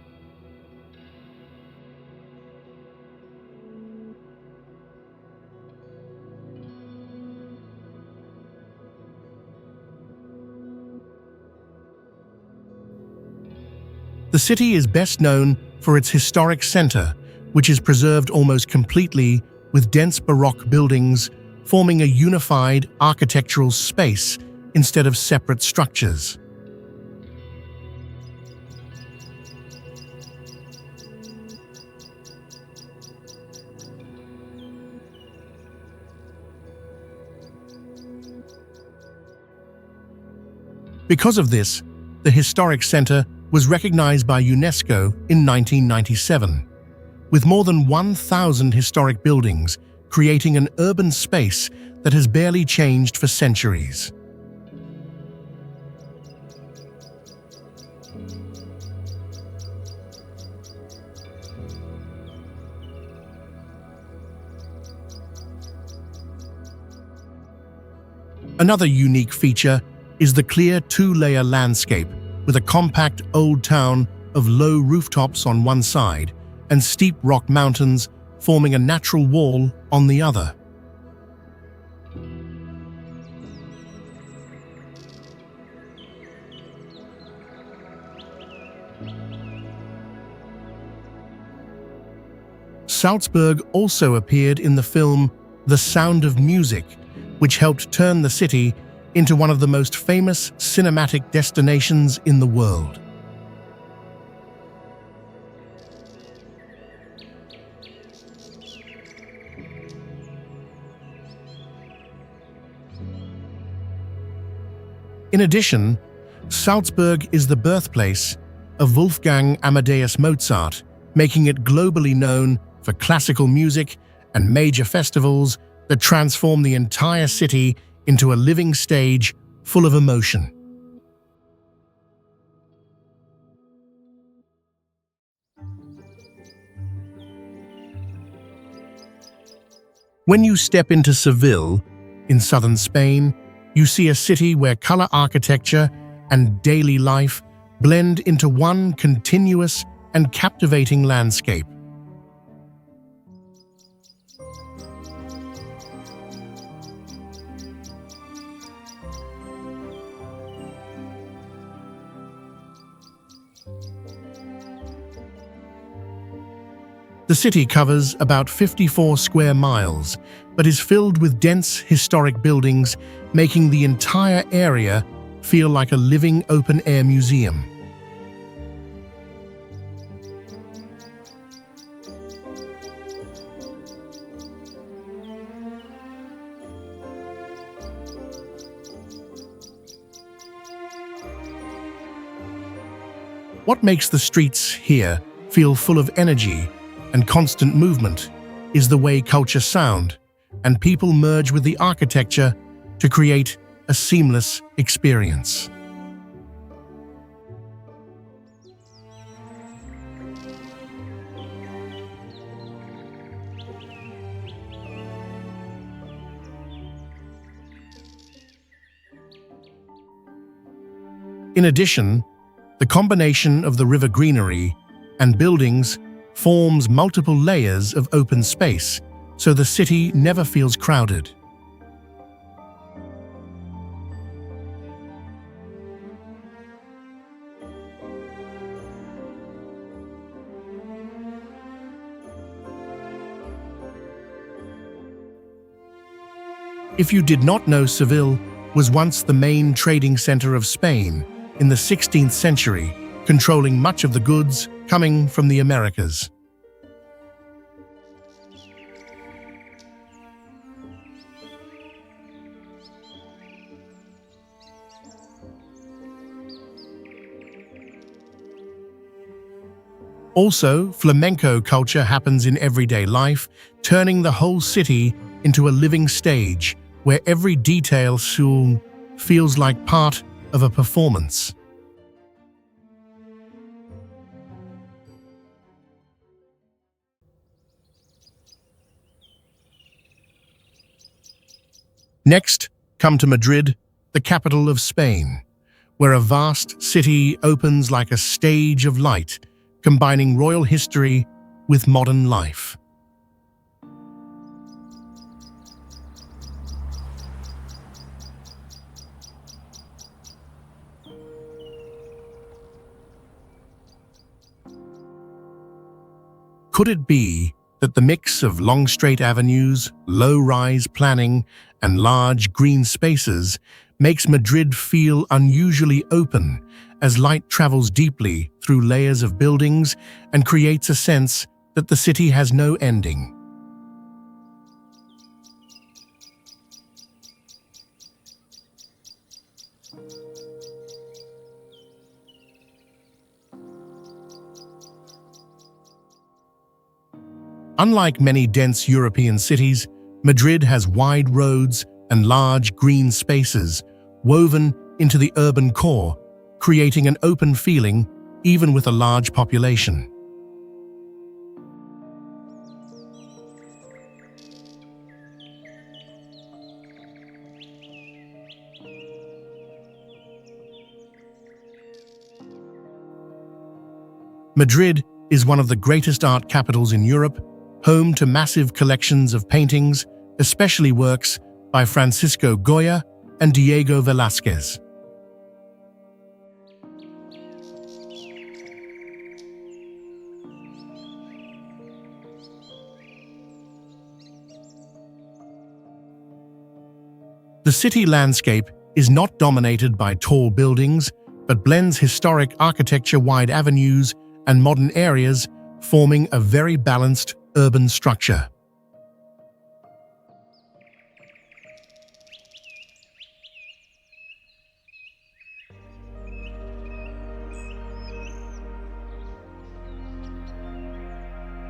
The city is best known for its historic center, which is preserved almost completely with dense Baroque buildings, forming a unified architectural space instead of separate structures. Because of this, the historic center was recognized by UNESCO in 1997, with more than 1,000 historic buildings, creating an urban space that has barely changed for centuries. Another unique feature is the clear two-layer landscape, with a compact old town of low rooftops on one side and steep rock mountains forming a natural wall on the other. Salzburg also appeared in the film The Sound of Music, which helped turn the city into one of the most famous cinematic destinations in the world. In addition, Salzburg is the birthplace of Wolfgang Amadeus Mozart, making it globally known for classical music and major festivals that transform the entire city into a living stage full of emotion. When you step into Seville, in southern Spain, you see a city where color architecture and daily life blend into one continuous and captivating landscape. The city covers about 54 square miles, but is filled with dense historic buildings, making the entire area feel like a living open-air museum. What makes the streets here feel full of energy and constant movement is the way culture sound and people merge with the architecture to create a seamless experience. In addition, the combination of the river greenery and buildings forms multiple layers of open space, so the city never feels crowded. If you did not know, Seville was once the main trading center of Spain in the 16th century, controlling much of the goods coming from the Americas. Also, flamenco culture happens in everyday life, turning the whole city into a living stage where every detail soon feels like part of a performance. Next, come to Madrid, the capital of Spain, where a vast city opens like a stage of light, combining royal history with modern life. Could it be that the mix of long straight avenues, low-rise planning, and large green spaces makes Madrid feel unusually open as light travels deeply through layers of buildings and creates a sense that the city has no ending? Unlike many dense European cities, Madrid has wide roads and large green spaces woven into the urban core, creating an open feeling even with a large population. Madrid is one of the greatest art capitals in Europe, home to massive collections of paintings, especially works by Francisco Goya and Diego Velázquez. The city landscape is not dominated by tall buildings, but blends historic architecture-wide avenues and modern areas, forming a very balanced urban structure.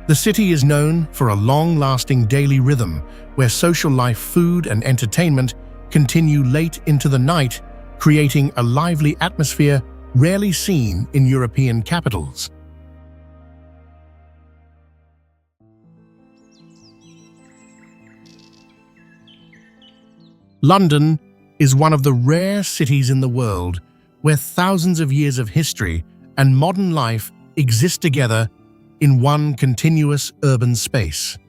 The city is known for a long-lasting daily rhythm where social life, food, and entertainment continue late into the night, creating a lively atmosphere rarely seen in European capitals. London is one of the rare cities in the world where thousands of years of history and modern life exist together in one continuous urban space.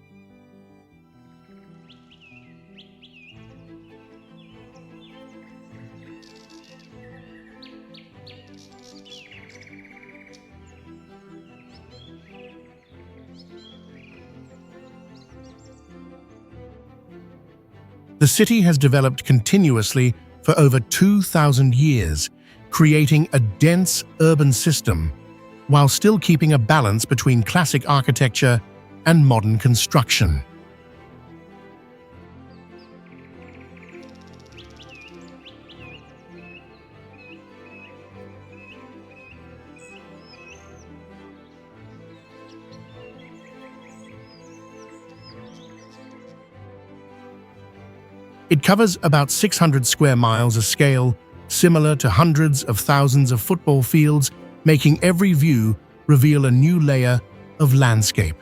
The city has developed continuously for over 2,000 years, creating a dense urban system while still keeping a balance between classic architecture and modern construction. It covers about 600 square miles, a scale similar to hundreds of thousands of football fields, making every view reveal a new layer of landscape.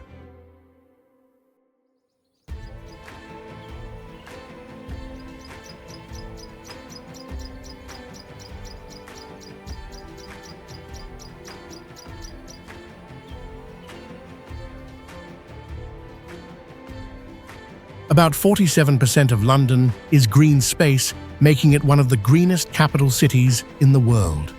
About 47% of London is green space, making it one of the greenest capital cities in the world.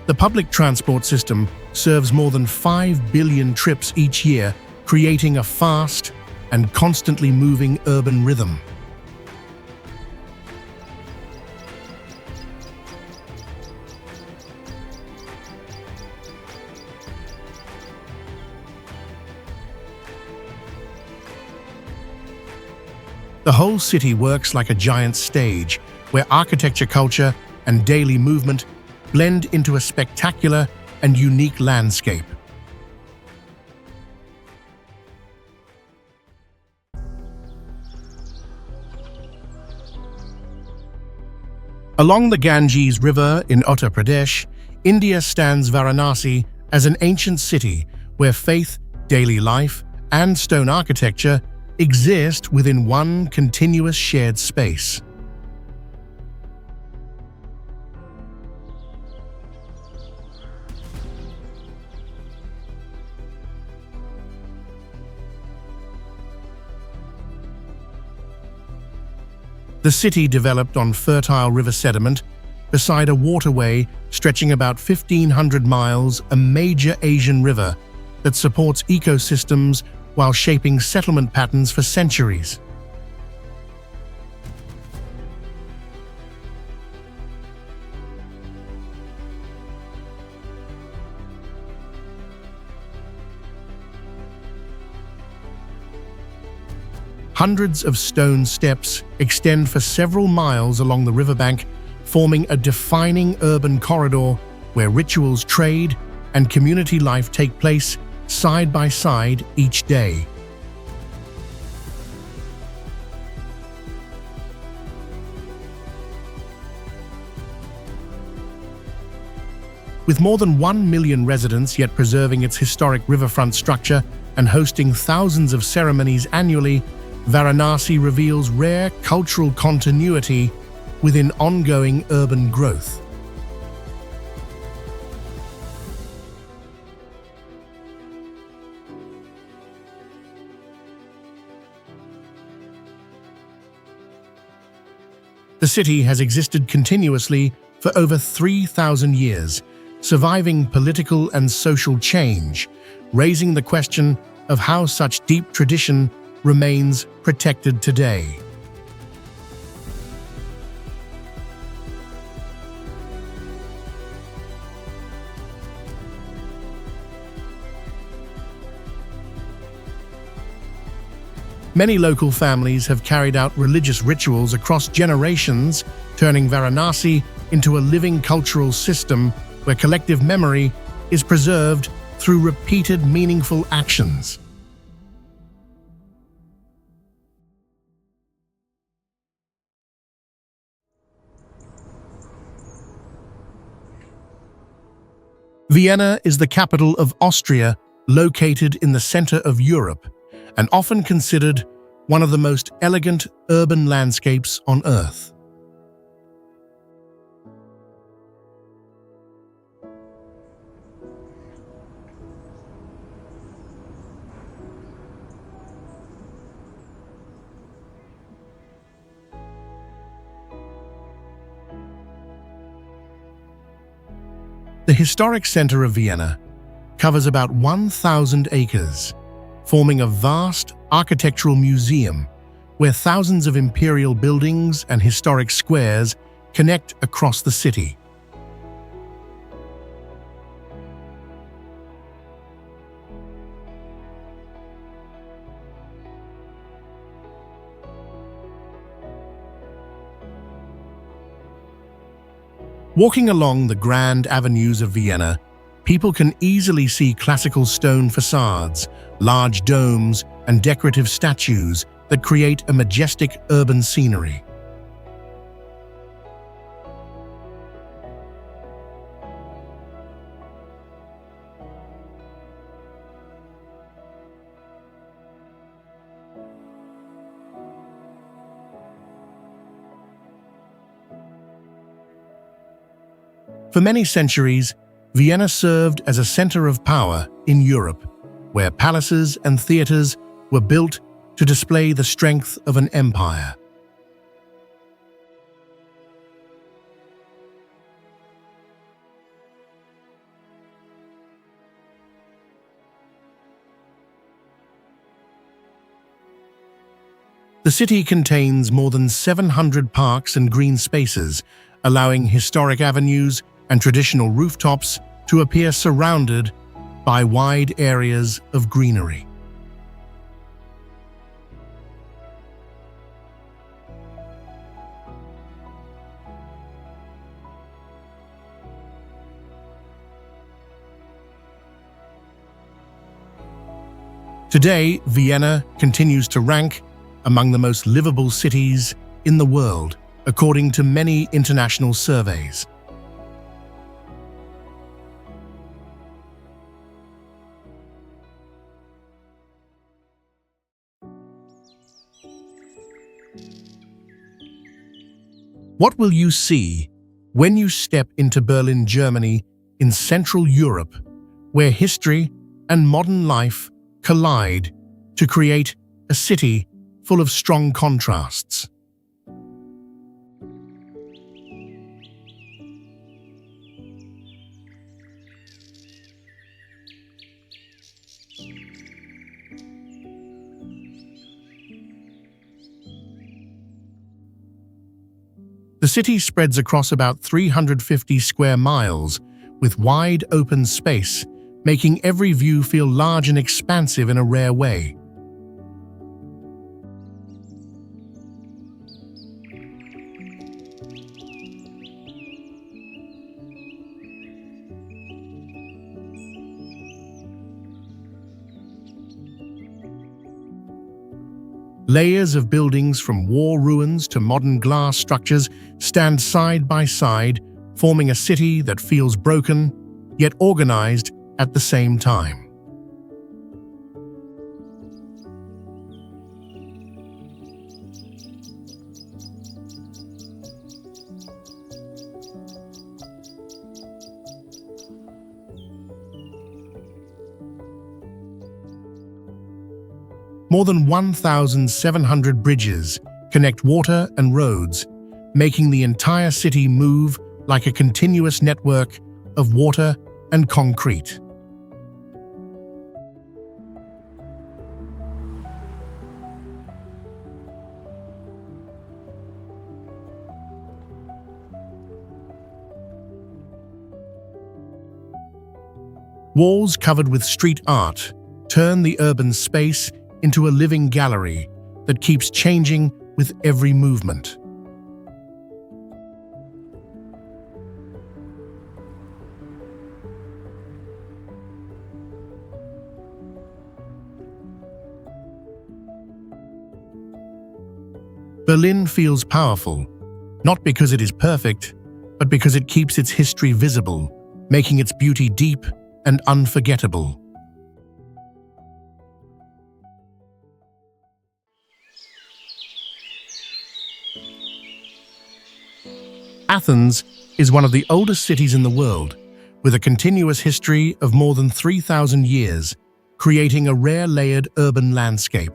The public transport system serves more than 5 billion trips each year, creating a fast and constantly moving urban rhythm. The whole city works like a giant stage, where architecture, culture, and daily movement blend into a spectacular and unique landscape. Along the Ganges River in Uttar Pradesh, India stands Varanasi as an ancient city where faith, daily life, and stone architecture exist within one continuous shared space. The city developed on fertile river sediment beside a waterway stretching about 1,500 miles, a major Asian river that supports ecosystems while shaping settlement patterns for centuries. Hundreds of stone steps extend for several miles along the riverbank, forming a defining urban corridor where rituals, trade, and community life take place side by side each day. With more than 1 million residents yet preserving its historic riverfront structure and hosting thousands of ceremonies annually, Varanasi reveals rare cultural continuity within ongoing urban growth. The city has existed continuously for over 3,000 years, surviving political and social change, raising the question of how such deep tradition remains protected today. Many local families have carried out religious rituals across generations, turning Varanasi into a living cultural system where collective memory is preserved through repeated meaningful actions. Vienna is the capital of Austria, located in the center of Europe, and often considered one of the most elegant urban landscapes on Earth. The historic center of Vienna covers about 1,000 acres, forming a vast architectural museum where thousands of imperial buildings and historic squares connect across the city. Walking along the grand avenues of Vienna, people can easily see classical stone facades, large domes, and decorative statues that create a majestic urban scenery. For many centuries, Vienna served as a center of power in Europe, where palaces and theaters were built to display the strength of an empire. The city contains more than 700 parks and green spaces, allowing historic avenues and traditional rooftops to appear surrounded by wide areas of greenery. Today, Vienna continues to rank among the most livable cities in the world, according to many international surveys. What will you see when you step into Berlin, Germany, in Central Europe, where history and modern life collide to create a city full of strong contrasts? The city spreads across about 350 square miles, with wide open space, making every view feel large and expansive in a rare way. Layers of buildings from war ruins to modern glass structures stand side by side, forming a city that feels broken yet organized at the same time. More than 1,700 bridges connect water and roads, making the entire city move like a continuous network of water and concrete. Walls covered with street art turn the urban space into a living gallery that keeps changing with every movement. Berlin feels powerful, not because it is perfect, but because it keeps its history visible, making its beauty deep and unforgettable. Athens is one of the oldest cities in the world, with a continuous history of more than 3,000 years, creating a rare layered urban landscape.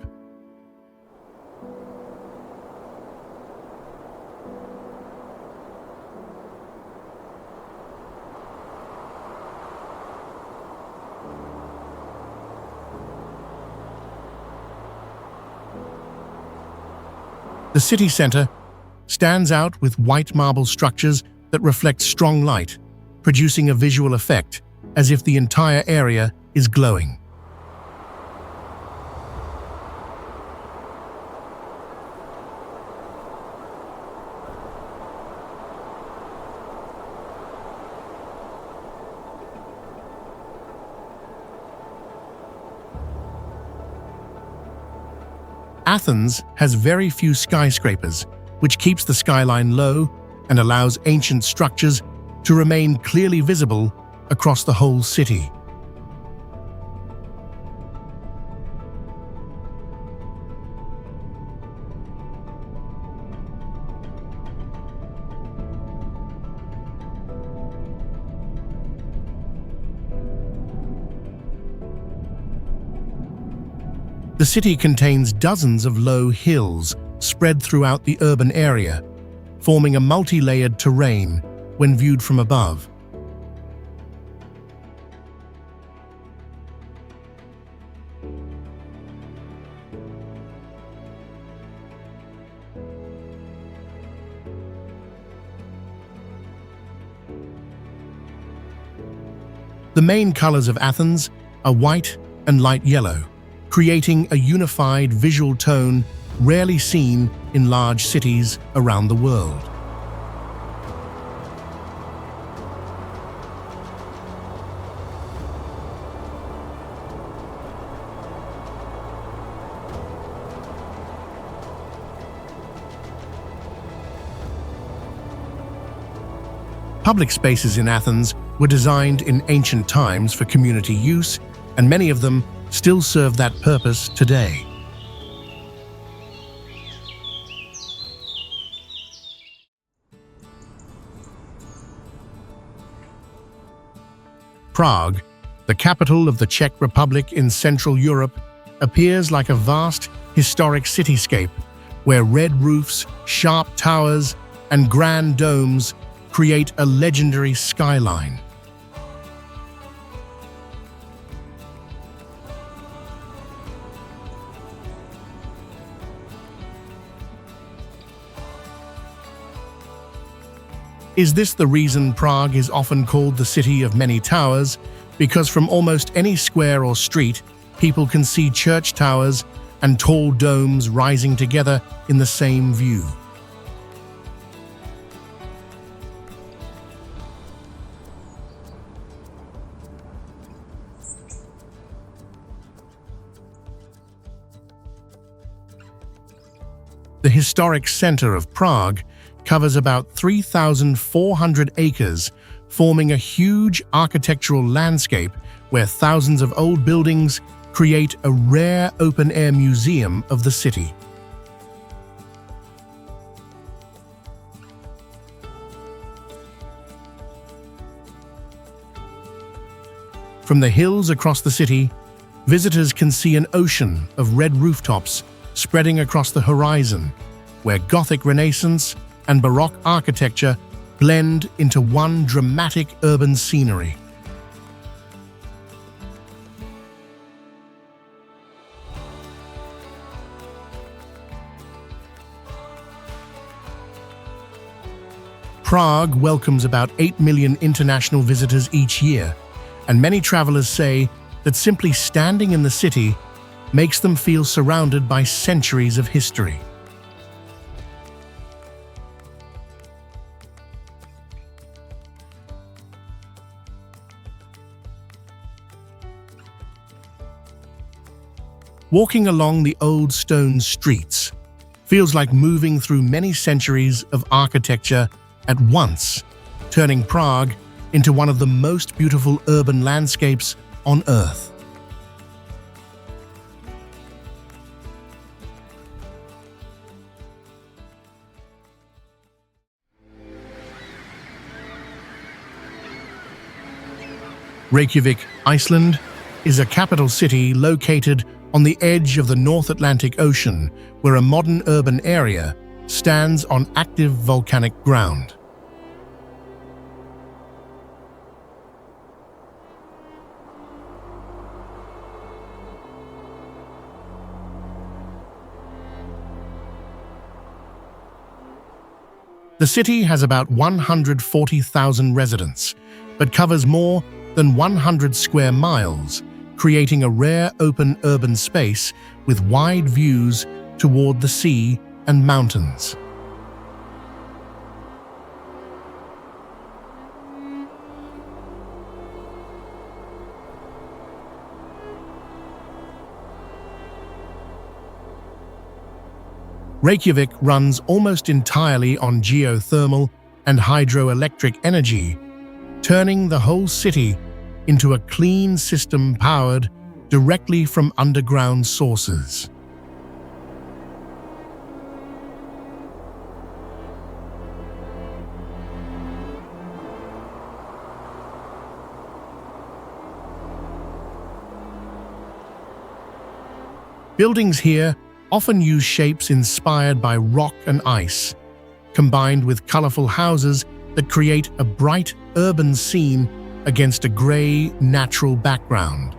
The city center stands out with white marble structures that reflect strong light, producing a visual effect as if the entire area is glowing. Athens has very few skyscrapers, which keeps the skyline low and allows ancient structures to remain clearly visible across the whole city. The city contains dozens of low hills spread throughout the urban area, forming a multi-layered terrain when viewed from above. The main colors of Athens are white and light yellow, creating a unified visual tone rarely seen in large cities around the world. Public spaces in Athens were designed in ancient times for community use, and many of them still serve that purpose today. Prague, the capital of the Czech Republic in Central Europe, appears like a vast, historic cityscape where red roofs, sharp towers, and grand domes create a legendary skyline. Is this the reason Prague is often called the city of many towers? Because from almost any square or street, people can see church towers and tall domes rising together in the same view. The historic center of Prague covers about 3,400 acres, forming a huge architectural landscape where thousands of old buildings create a rare open-air museum of the city. From the hills across the city, visitors can see an ocean of red rooftops spreading across the horizon, where Gothic Renaissance and Baroque architecture blend into one dramatic urban scenery. Prague welcomes about 8 million international visitors each year, and many travelers say that simply standing in the city makes them feel surrounded by centuries of history. Walking along the old stone streets feels like moving through many centuries of architecture at once, turning Prague into one of the most beautiful urban landscapes on Earth. Reykjavik, Iceland, is a capital city located on the edge of the North Atlantic Ocean, where a modern urban area stands on active volcanic ground. The city has about 140,000 residents, but covers more than 100 square miles, creating a rare open urban space with wide views toward the sea and mountains. Reykjavik runs almost entirely on geothermal and hydroelectric energy, turning the whole city into a clean system powered directly from underground sources. Buildings here often use shapes inspired by rock and ice, combined with colorful houses that create a bright urban scene against a gray, natural background.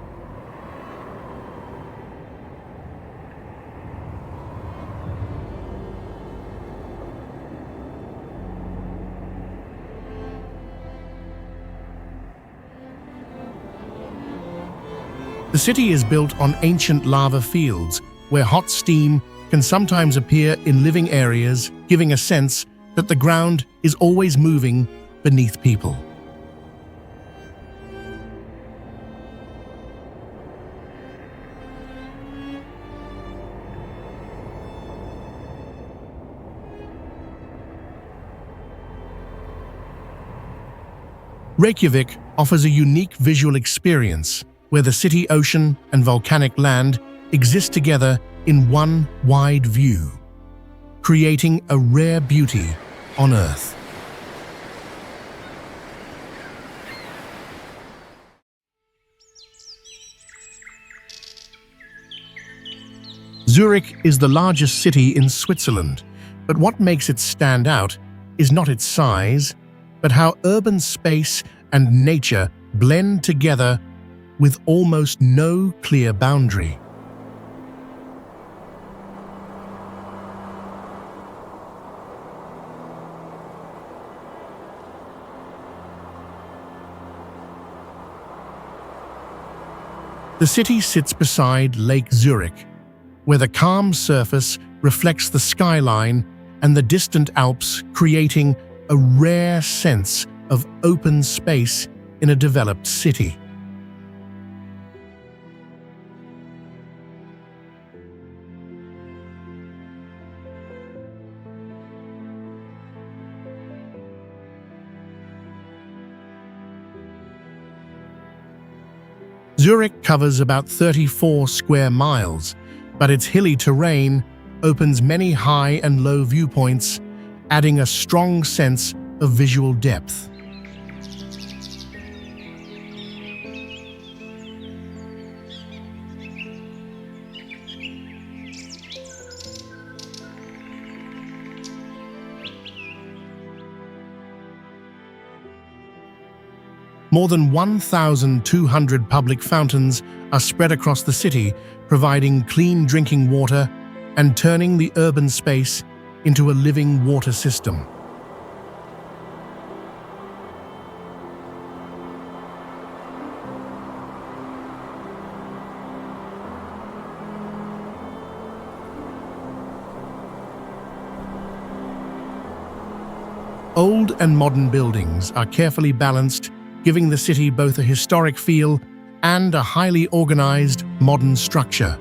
The city is built on ancient lava fields, where hot steam can sometimes appear in living areas, giving a sense that the ground is always moving beneath people. Reykjavik offers a unique visual experience where the city, ocean, and volcanic land exist together in one wide view, creating a rare beauty on Earth. Zurich is the largest city in Switzerland, but what makes it stand out is not its size, but how urban space and nature blend together with almost no clear boundary. The city sits beside Lake Zurich, where the calm surface reflects the skyline and the distant Alps, creating a rare sense of open space in a developed city. Zurich covers about 34 square miles, but its hilly terrain opens many high and low viewpoints, adding a strong sense of visual depth. More than 1,200 public fountains are spread across the city, providing clean drinking water and turning the urban space into a living water system. Old and modern buildings are carefully balanced, giving the city both a historic feel and a highly organized modern structure.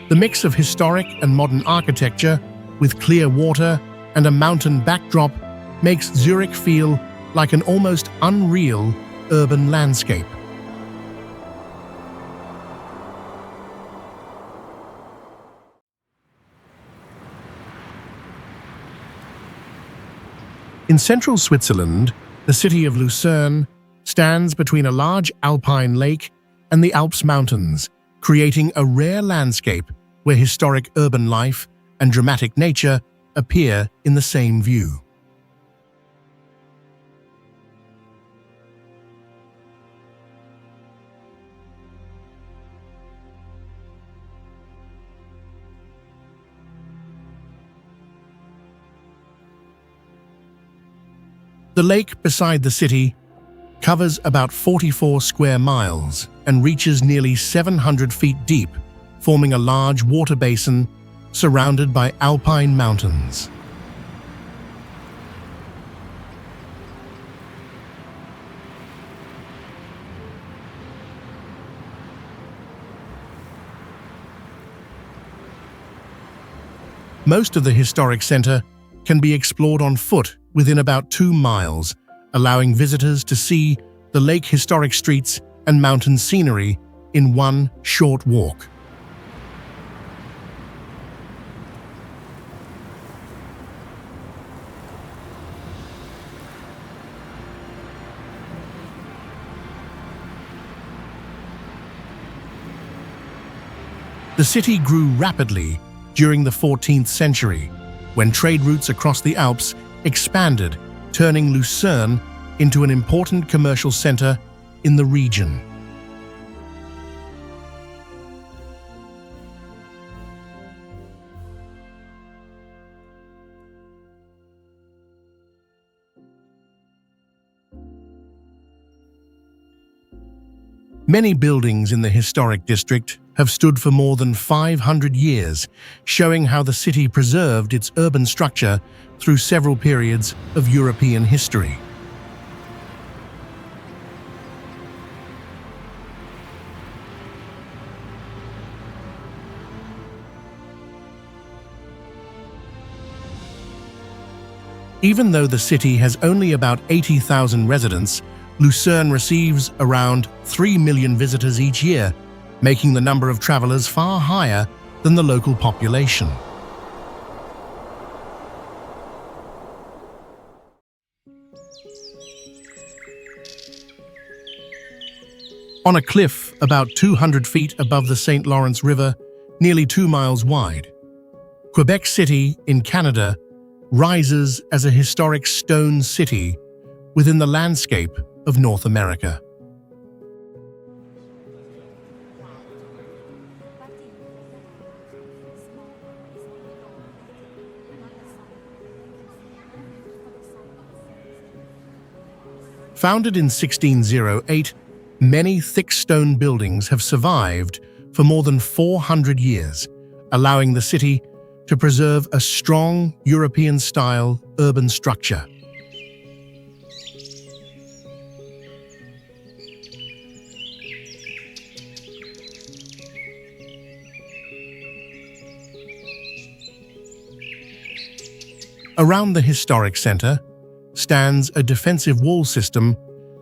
The mix of historic and modern architecture, with clear water and a mountain backdrop, makes Zurich feel like an almost unreal urban landscape. In central Switzerland, the city of Lucerne stands between a large alpine lake and the Alps mountains, creating a rare landscape where historic urban life and dramatic nature appear in the same view. The lake beside the city covers about 44 square miles and reaches nearly 700 feet deep, forming a large water basin surrounded by alpine mountains. Most of the historic center can be explored on foot within about 2 miles, allowing visitors to see the lake historic streets and mountain scenery in one short walk. The city grew rapidly during the 14th century, when trade routes across the Alps expanded, turning Lucerne into an important commercial center in the region. Many buildings in the historic district have stood for more than 500 years, showing how the city preserved its urban structure through several periods of European history. Even though the city has only about 80,000 residents, Lucerne receives around 3 million visitors each year, making the number of travelers far higher than the local population. On a cliff about 200 feet above the St. Lawrence River, nearly 2 miles wide, Quebec City in Canada rises as a historic stone city within the landscape of North America. Founded in 1608, many thick stone buildings have survived for more than 400 years, allowing the city to preserve a strong European-style urban structure. Around the historic center stands a defensive wall system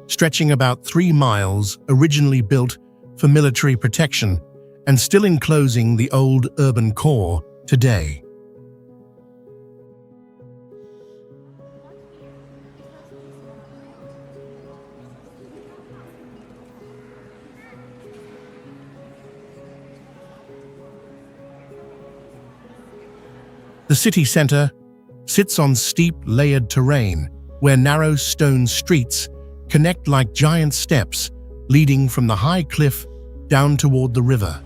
stretching about 3 miles, originally built for military protection and still enclosing the old urban core today. The city center sits on steep, layered terrain where narrow stone streets connect like giant steps leading from the high cliff down toward the river.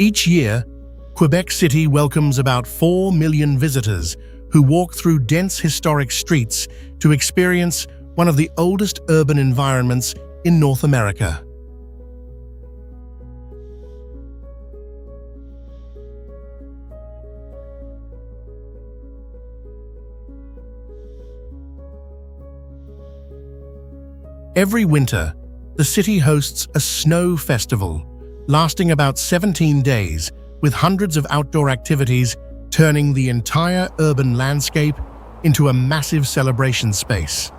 Each year, Quebec City welcomes about 4 million visitors who walk through dense historic streets to experience one of the oldest urban environments in North America. Every winter, the city hosts a snow festival lasting about 17 days with hundreds of outdoor activities, turning the entire urban landscape into a massive celebration space.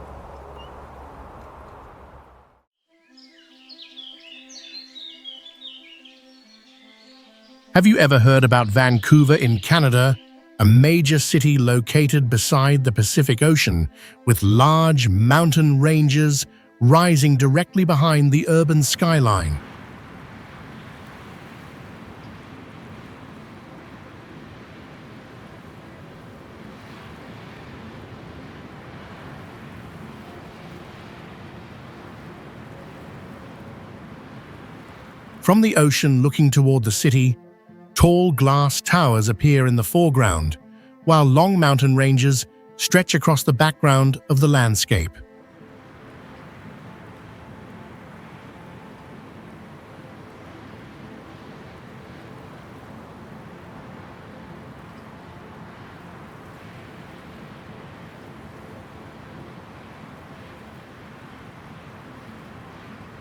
Have you ever heard about Vancouver in Canada, a major city located beside the Pacific Ocean with large mountain ranges rising directly behind the urban skyline? From the ocean looking toward the city, tall glass towers appear in the foreground, while long mountain ranges stretch across the background of the landscape.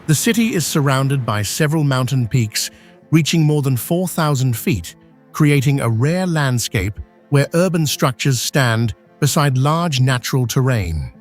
The city is surrounded by several mountain peaks reaching more than 4,000 feet, creating a rare landscape where urban structures stand beside large natural terrain.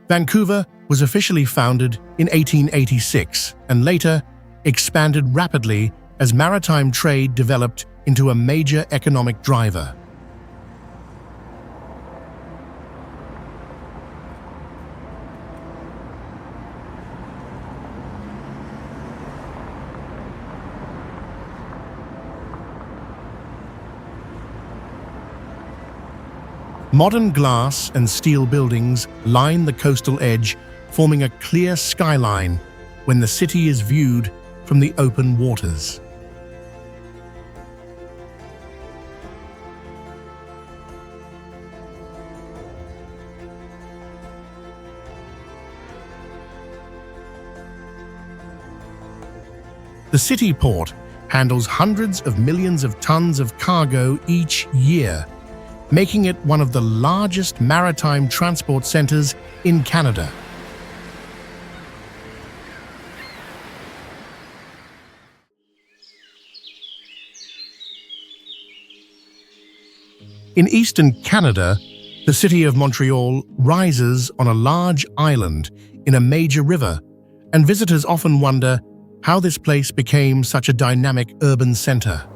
Vancouver was officially founded in 1886 and later expanded rapidly as maritime trade developed into a major economic driver. Modern glass and steel buildings line the coastal edge, forming a clear skyline when the city is viewed from the open waters. The city port handles hundreds of millions of tons of cargo each year, making it one of the largest maritime transport centers in Canada. In eastern Canada, the city of Montreal rises on a large island in a major river, and visitors often wonder how this place became such a dynamic urban center.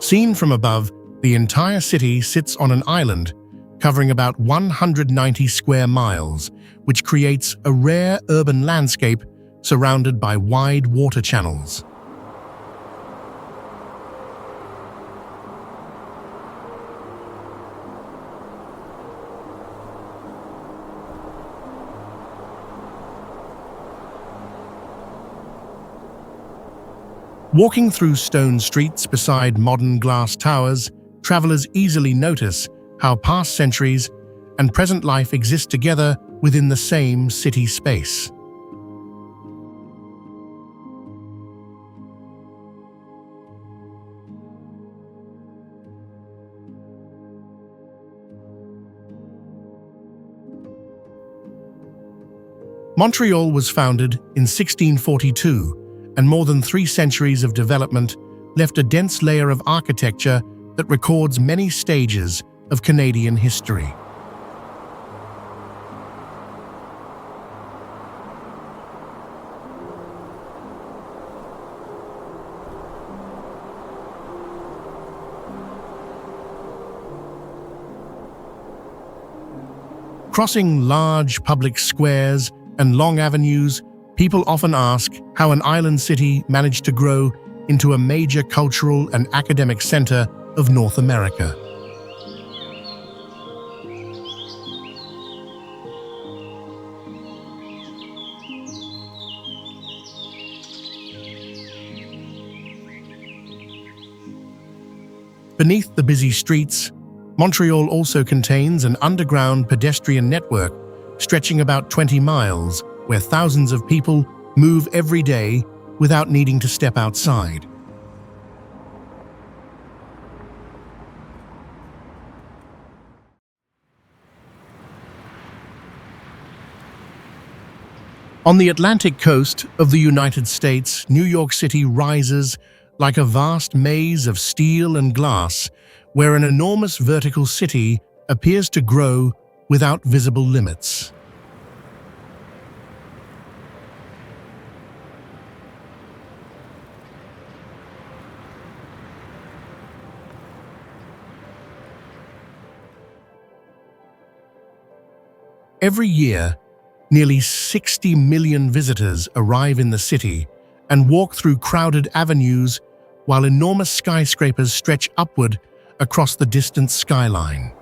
Seen from above, the entire city sits on an island covering about 190 square miles, which creates a rare urban landscape surrounded by wide water channels. Walking through stone streets beside modern glass towers, travelers easily notice how past centuries and present life exist together within the same city space. Montreal was founded in 1642, and more than 3 centuries of development left a dense layer of architecture that records many stages of Canadian history. Crossing large public squares and long avenues, people often ask how an island city managed to grow into a major cultural and academic center of North America. Beneath the busy streets, Montreal also contains an underground pedestrian network stretching about 20 miles, where thousands of people move every day without needing to step outside. On the Atlantic coast of the United States, New York City rises like a vast maze of steel and glass, where an enormous vertical city appears to grow without visible limits. Every year, nearly 60 million visitors arrive in the city and walk through crowded avenues while enormous skyscrapers stretch upward across the distant skyline.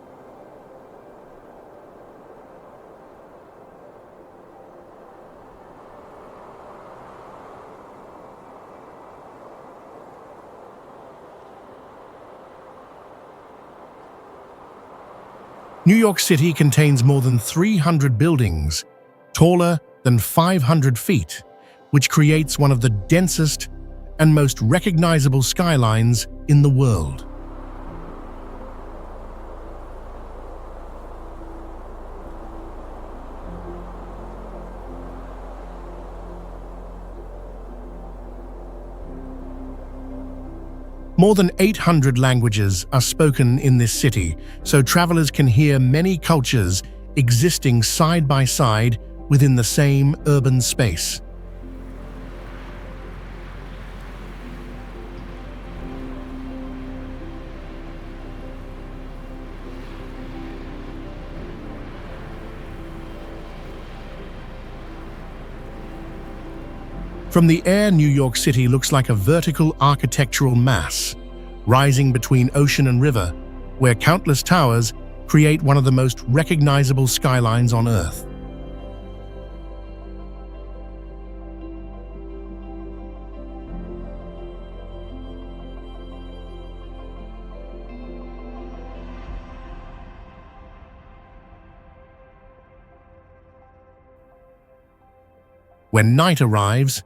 New York City contains more than 300 buildings, taller than 500 feet, which creates one of the densest and most recognizable skylines in the world. More than 800 languages are spoken in this city, so travelers can hear many cultures existing side by side within the same urban space. From the air, New York City looks like a vertical architectural mass, rising between ocean and river, where countless towers create one of the most recognizable skylines on Earth. When night arrives,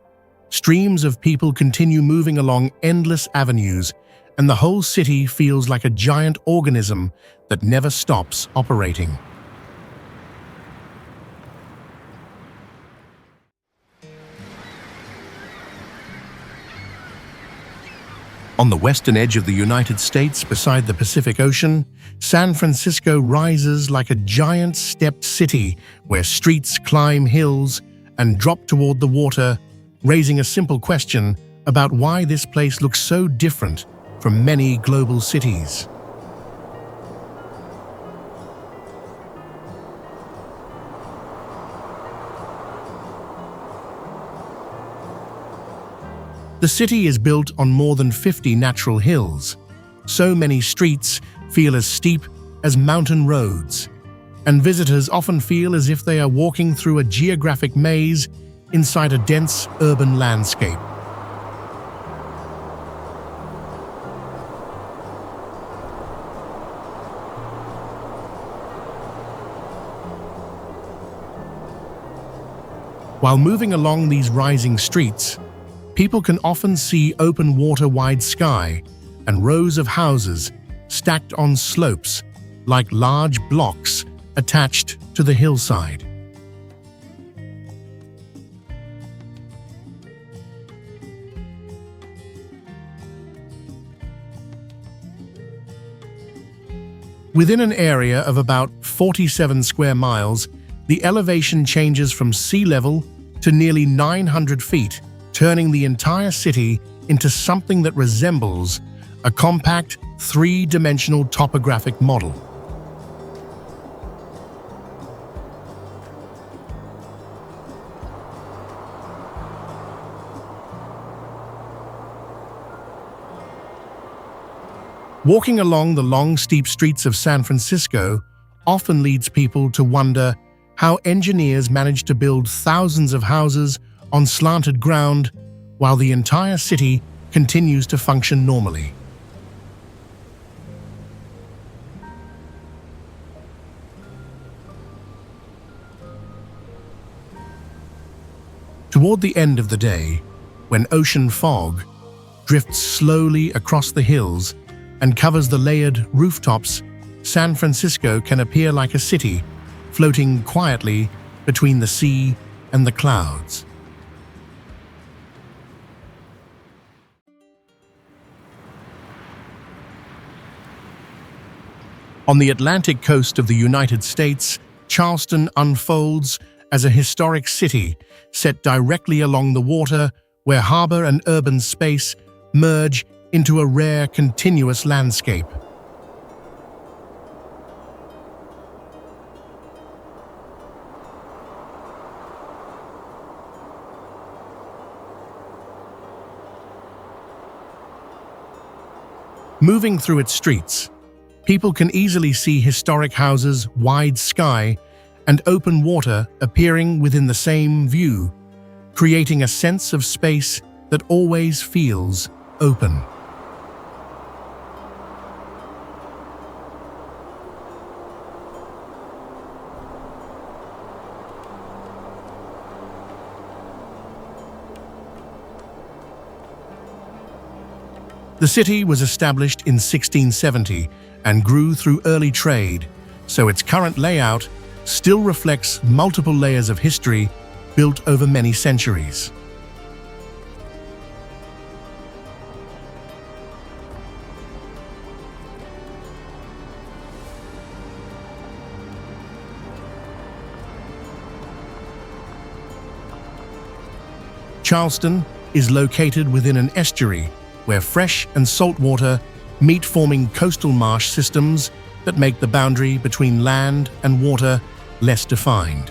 streams of people continue moving along endless avenues, and the whole city feels like a giant organism that never stops operating. On the western edge of the United States, beside the Pacific Ocean, San Francisco rises like a giant stepped city where streets climb hills and drop toward the water, raising a simple question about why this place looks so different from many global cities. The city is built on more than 50 natural hills. So many streets feel as steep as mountain roads, and visitors often feel as if they are walking through a geographic maze inside a dense urban landscape. While moving along these rising streets, people can often see open water, wide sky, and rows of houses stacked on slopes like large blocks attached to the hillside. Within an area of about 47 square miles, the elevation changes from sea level to nearly 900 feet, turning the entire city into something that resembles a compact, three-dimensional topographic model. Walking along the long, steep streets of San Francisco often leads people to wonder how engineers managed to build thousands of houses on slanted ground while the entire city continues to function normally. Toward the end of the day, when ocean fog drifts slowly across the hills and covers the layered rooftops, San Francisco can appear like a city floating quietly between the sea and the clouds. On the Atlantic coast of the United States, Charleston unfolds as a historic city set directly along the water, where harbor and urban space merge into a rare, continuous landscape. Moving through its streets, people can easily see historic houses, wide sky, and open water appearing within the same view, creating a sense of space that always feels open. The city was established in 1670 and grew through early trade, so its current layout still reflects multiple layers of history built over many centuries. Charleston is located within an estuary where fresh and salt water meet, forming coastal marsh systems that make the boundary between land and water less defined.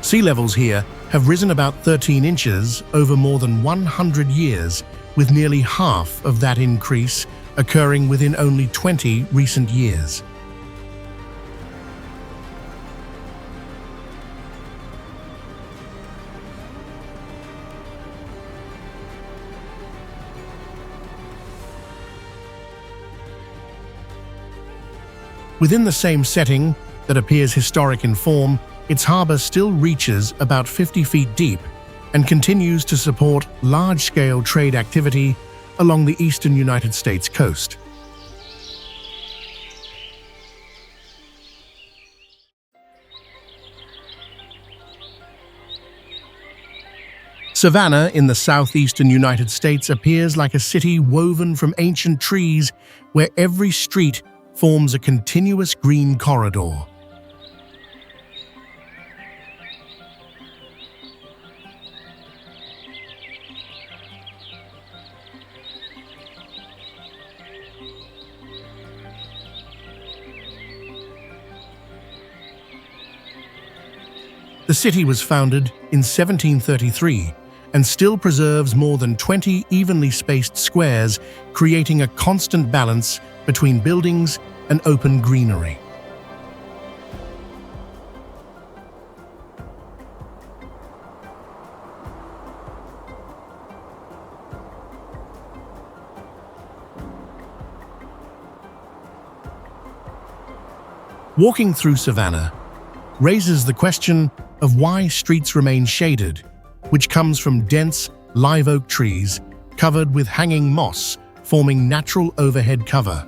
Sea levels here have risen about 13 inches over more than 100 years, with nearly half of that increase occurring within only 20 recent years. Within the same setting that appears historic in form, its harbor still reaches about 50 feet deep and continues to support large-scale trade activity along the eastern United States coast. Savannah in the southeastern United States appears like a city woven from ancient trees, where every street forms a continuous green corridor. The city was founded in 1733 and still preserves more than 20 evenly spaced squares, creating a constant balance between buildings and open greenery. Walking through Savannah raises the question of why streets remain shaded, which comes from dense live oak trees covered with hanging moss forming natural overhead cover.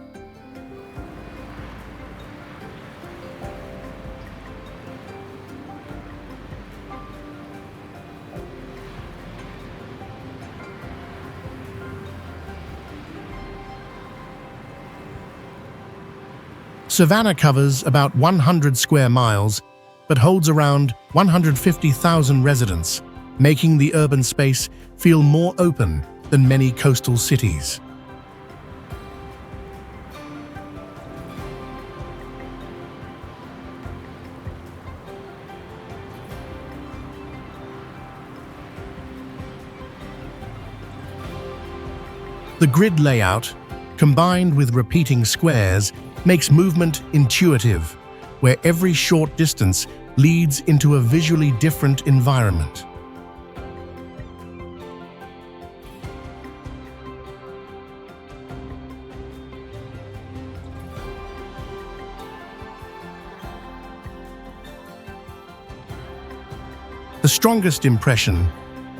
Savannah covers about 100 square miles, but holds around 150,000 residents, making the urban space feel more open than many coastal cities. The grid layout, combined with repeating squares, makes movement intuitive, where every short distance leads into a visually different environment. The strongest impression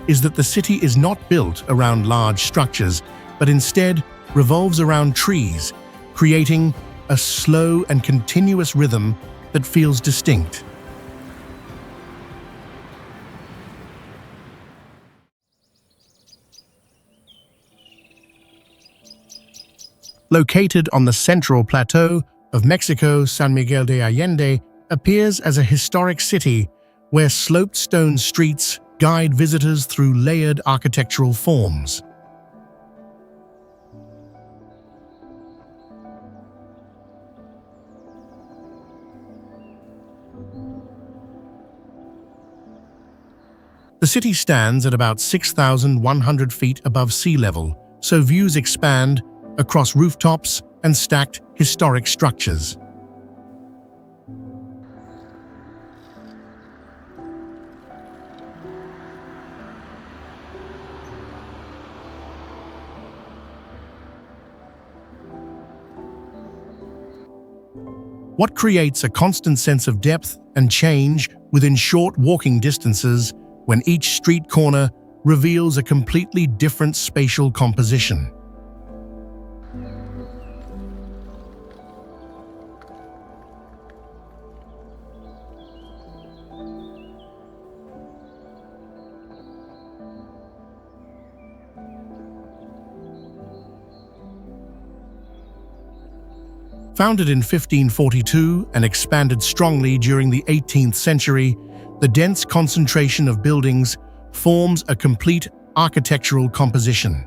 is that the city is not built around large structures, but instead revolves around trees, creating a slow and continuous rhythm that feels distinct. Located on the central plateau of Mexico, San Miguel de Allende appears as a historic city where sloped stone streets guide visitors through layered architectural forms. The city stands at about 6,100 feet above sea level, so views expand across rooftops and stacked historic structures. What creates a constant sense of depth and change within short walking distances when each street corner reveals a completely different spatial composition. Founded in 1542 and expanded strongly during the 18th century, the dense concentration of buildings forms a complete architectural composition.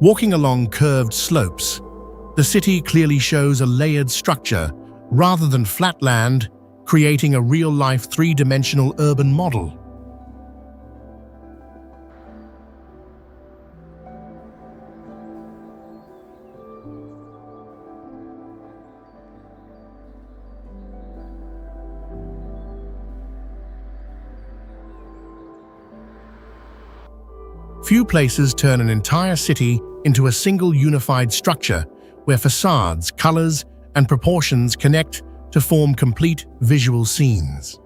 Walking along curved slopes, the city clearly shows a layered structure rather than flat land, creating a real-life three-dimensional urban model. Few places turn an entire city into a single unified structure where facades, colors, and proportions connect to form complete visual scenes.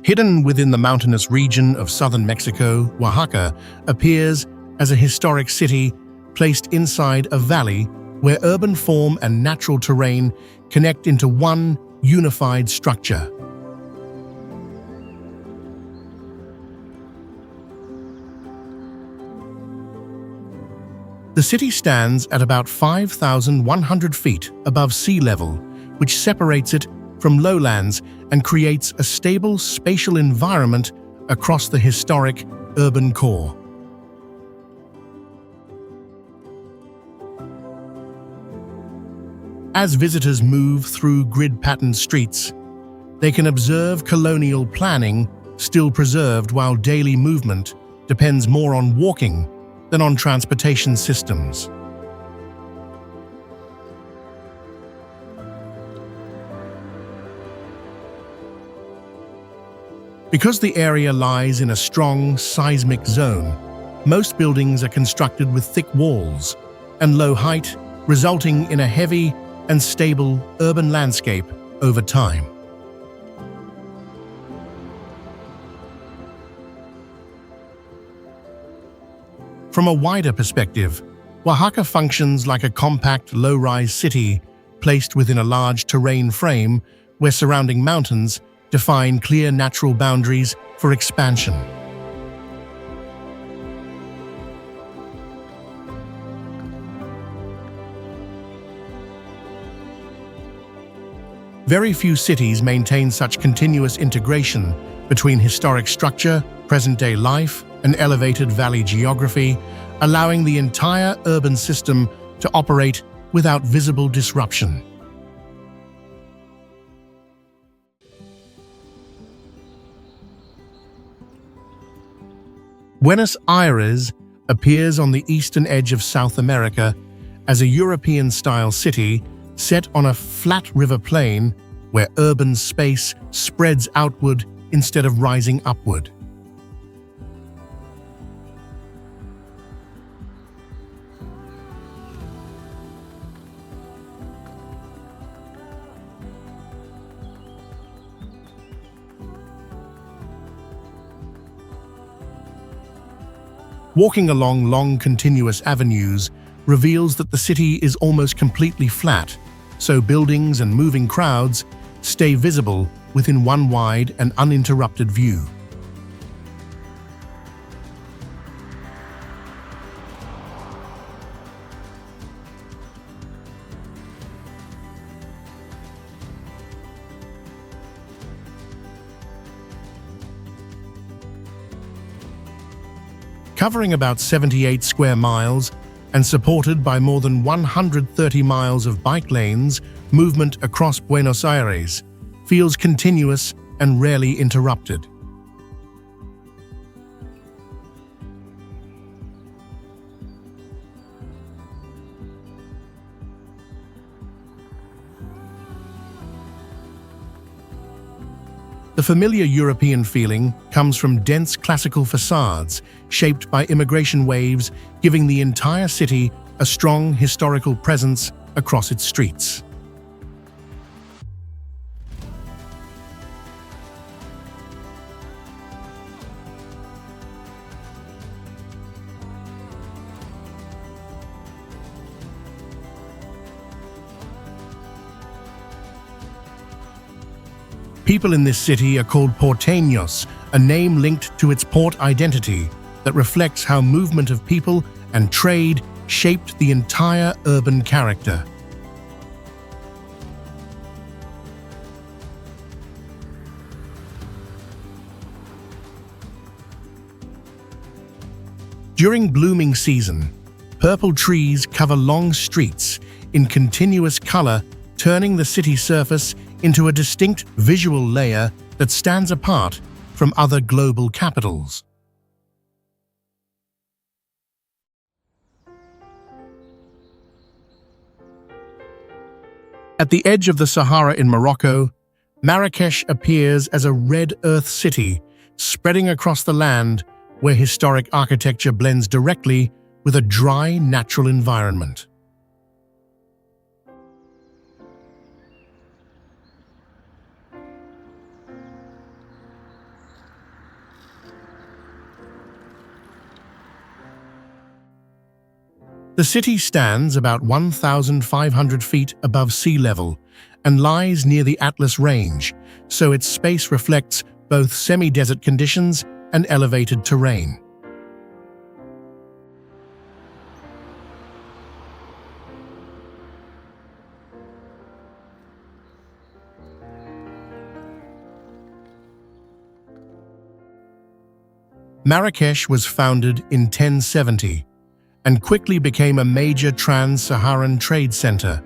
Hidden within the mountainous region of southern Mexico, Oaxaca appears as a historic city placed inside a valley where urban form and natural terrain connect into one unified structure. The city stands at about 5,100 feet above sea level, which separates it from lowlands and creates a stable spatial environment across the historic urban core. As visitors move through grid-patterned streets, they can observe colonial planning still preserved while daily movement depends more on walking than on transportation systems. Because the area lies in a strong seismic zone, most buildings are constructed with thick walls and low height, resulting in a heavy and stable urban landscape over time. From a wider perspective, Oaxaca functions like a compact, low-rise city placed within a large terrain frame where surrounding mountains define clear natural boundaries for expansion. Very few cities maintain such continuous integration between historic structure, present-day life, and elevated valley geography, allowing the entire urban system to operate without visible disruption. Buenos Aires appears on the eastern edge of South America as a European-style city set on a flat river plain where urban space spreads outward instead of rising upward. Walking along long continuous avenues reveals that the city is almost completely flat, so buildings and moving crowds stay visible within one wide and uninterrupted view. Covering about 78 square miles and supported by more than 130 miles of bike lanes, movement across Buenos Aires feels continuous and rarely interrupted. The familiar European feeling comes from dense classical facades shaped by immigration waves, giving the entire city a strong historical presence across its streets. People in this city are called porteños, a name linked to its port identity that reflects how movement of people and trade shaped the entire urban character. During blooming season, purple trees cover long streets in continuous color, turning the city surface into a distinct visual layer that stands apart from other global capitals. At the edge of the Sahara in Morocco, Marrakesh appears as a red earth city spreading across the land where historic architecture blends directly with a dry, natural environment. The city stands about 1,500 feet above sea level and lies near the Atlas Range, so its space reflects both semi-desert conditions and elevated terrain. Marrakesh was founded in 1070 and quickly became a major trans-Saharan trade center,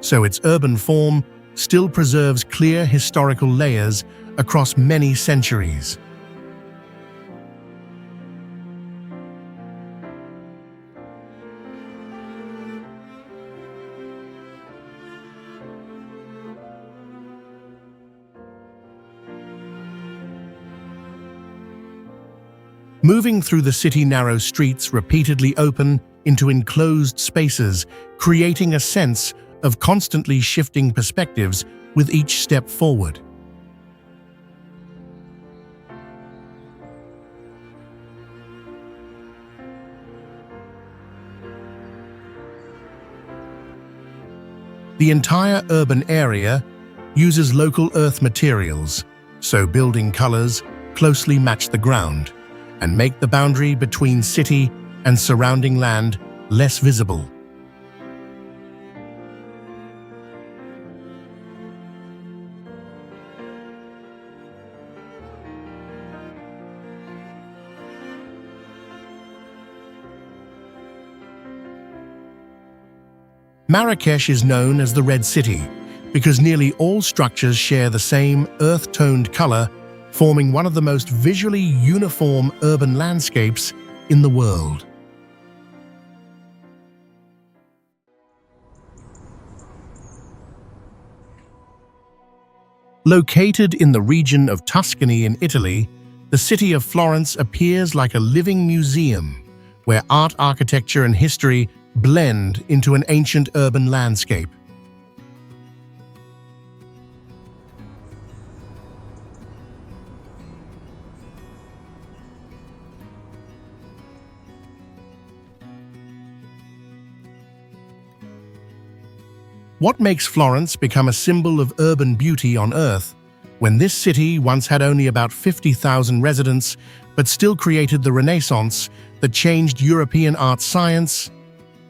so its urban form still preserves clear historical layers across many centuries. Moving through the city, narrow streets repeatedly open into enclosed spaces, creating a sense of constantly shifting perspectives with each step forward. The entire urban area uses local earth materials, so building colors closely match the ground and make the boundary between city and surrounding land less visible. Marrakesh is known as the Red City because nearly all structures share the same earth-toned color, forming one of the most visually uniform urban landscapes in the world. Located in the region of Tuscany in Italy, the city of Florence appears like a living museum where art, architecture, and history blend into an ancient urban landscape. What makes Florence become a symbol of urban beauty on Earth, when this city once had only about 50,000 residents, but still created the Renaissance that changed European art, science,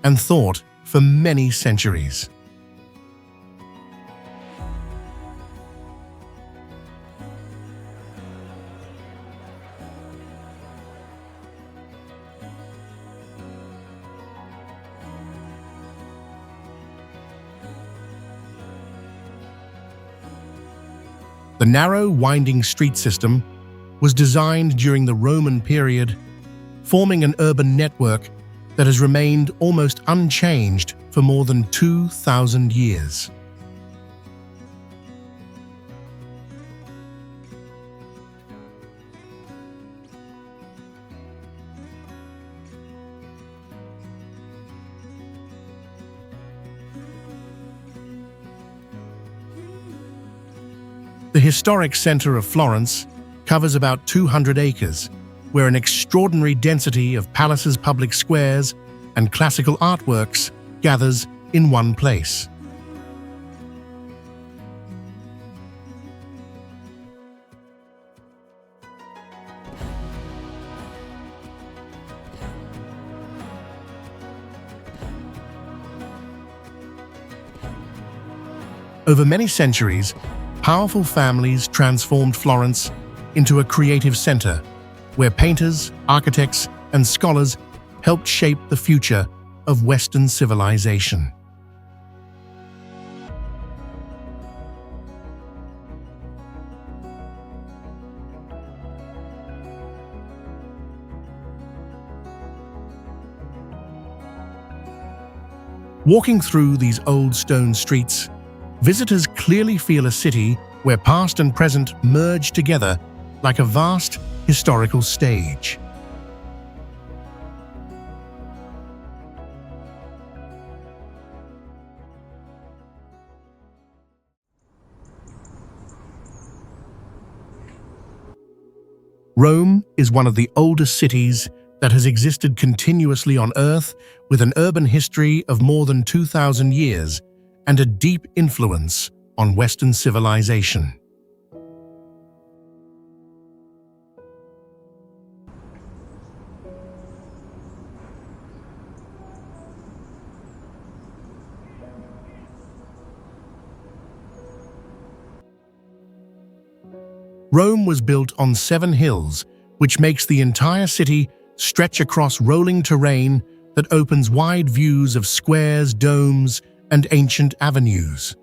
and thought for many centuries? The narrow, winding street system was designed during the Roman period, forming an urban network that has remained almost unchanged for more than 2,000 years. The historic center of Florence covers about 200 acres, where an extraordinary density of palaces, public squares, and classical artworks gathers in one place. Over many centuries, powerful families transformed Florence into a creative center where painters, architects, and scholars helped shape the future of Western civilization. Walking through these old stone streets, visitors clearly feel a city where past and present merge together like a vast historical stage. Rome is one of the oldest cities that has existed continuously on Earth, with an urban history of more than 2,000 years and a deep influence on Western civilization. Rome was built on 7 hills, which makes the entire city stretch across rolling terrain that opens wide views of squares, domes, and ancient avenues.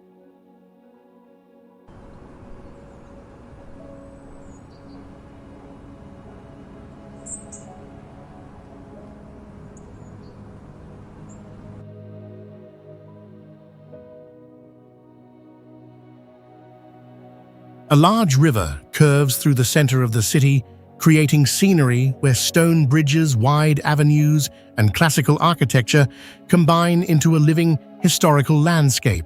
A large river curves through the center of the city, creating scenery where stone bridges, wide avenues, and classical architecture combine into a living historical landscape.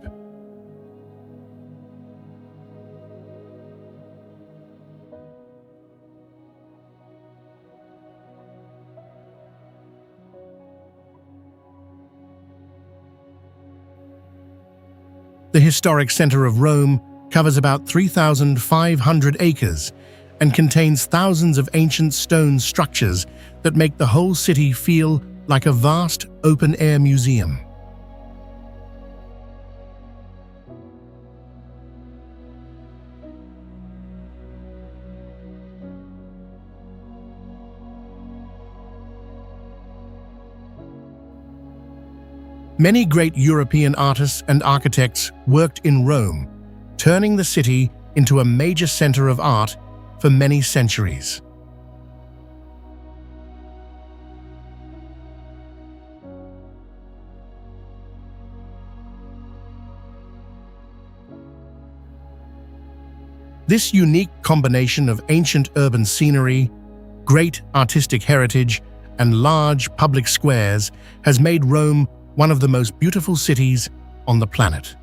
The historic center of Rome covers about 3,500 acres and contains thousands of ancient stone structures that make the whole city feel like a vast open-air museum. Many great European artists and architects worked in Rome, turning the city into a major center of art for many centuries. This unique combination of ancient urban scenery, great artistic heritage, and large public squares has made Rome one of the most beautiful cities on the planet.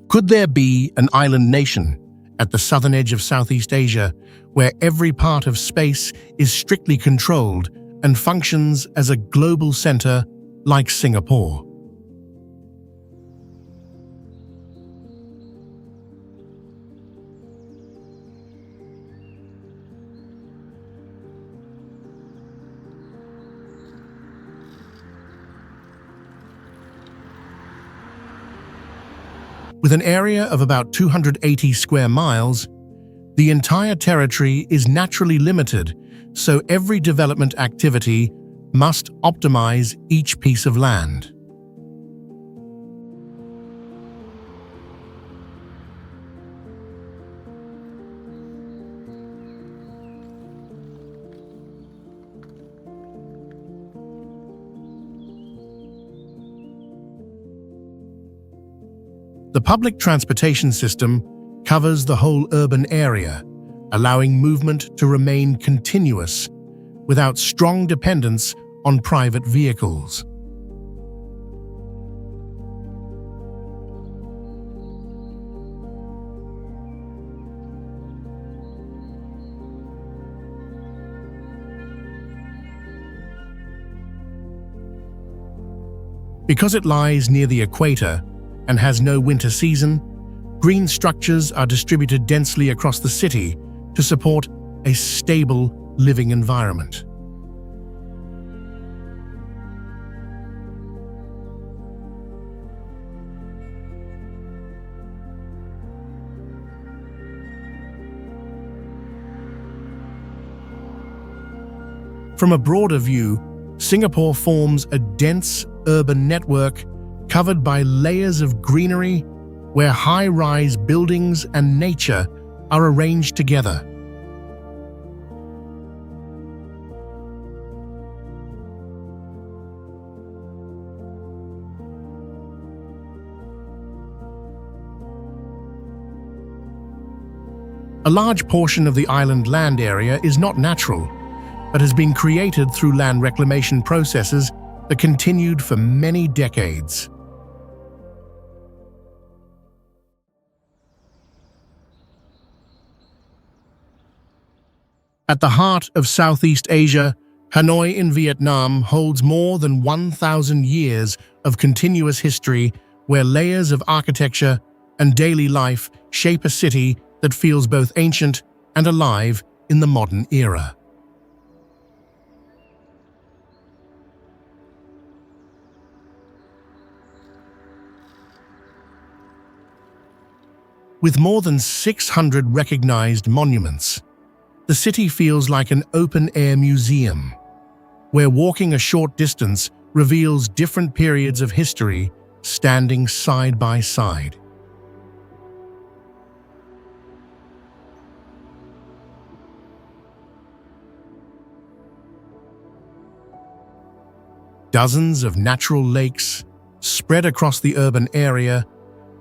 Could there be an island nation at the southern edge of Southeast Asia where every part of space is strictly controlled and functions as a global center like Singapore? With an area of about 280 square miles, the entire territory is naturally limited, so every development activity must optimize each piece of land. The public transportation system covers the whole urban area, allowing movement to remain continuous without strong dependence on private vehicles. Because it lies near the equator and has no winter season, green structures are distributed densely across the city to support a stable living environment. From a broader view, Singapore forms a dense urban network covered by layers of greenery where high-rise buildings and nature are arranged together. A large portion of the island land area is not natural, but has been created through land reclamation processes that continued for many decades. At the heart of Southeast Asia, Hanoi in Vietnam holds more than 1,000 years of continuous history where layers of architecture and daily life shape a city that feels both ancient and alive in the modern era. With more than 600 recognized monuments, the city feels like an open-air museum, where walking a short distance reveals different periods of history standing side by side. Dozens of natural lakes, spread across the urban area,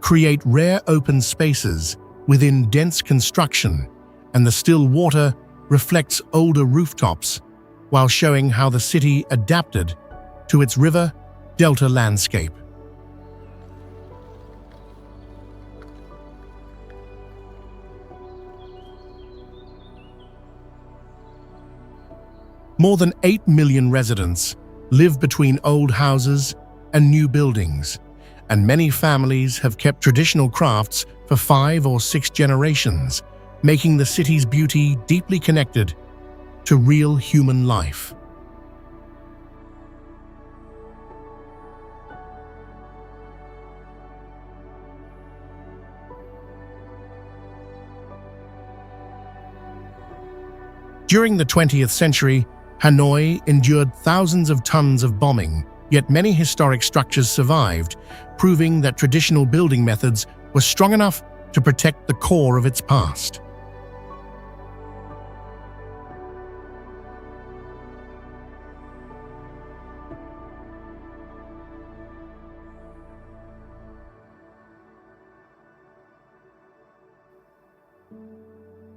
create rare open spaces within dense construction, and the still water reflects older rooftops while showing how the city adapted to its river delta landscape. More than 8 million residents live between old houses and new buildings, and many families have kept traditional crafts for 5 or 6 generations, making the city's beauty deeply connected to real human life. During the 20th century, Hanoi endured thousands of tons of bombing, yet many historic structures survived, proving that traditional building methods were strong enough to protect the core of its past.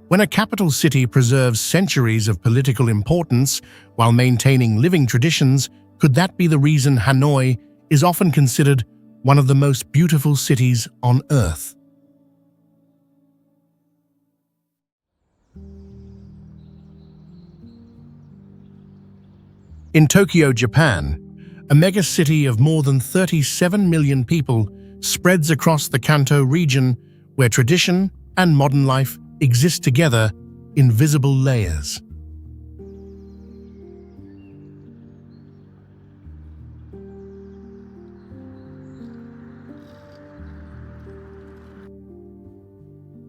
When a capital city preserves centuries of political importance while maintaining living traditions, could that be the reason Hanoi is often considered one of the most beautiful cities on Earth? In Tokyo, Japan, a megacity of more than 37 million people spreads across the Kanto region, where tradition and modern life exist together in visible layers.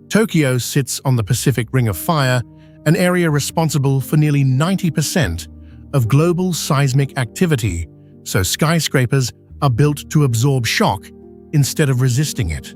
Tokyo sits on the Pacific Ring of Fire, an area responsible for nearly 90% of global seismic activity, so skyscrapers are built to absorb shock instead of resisting it.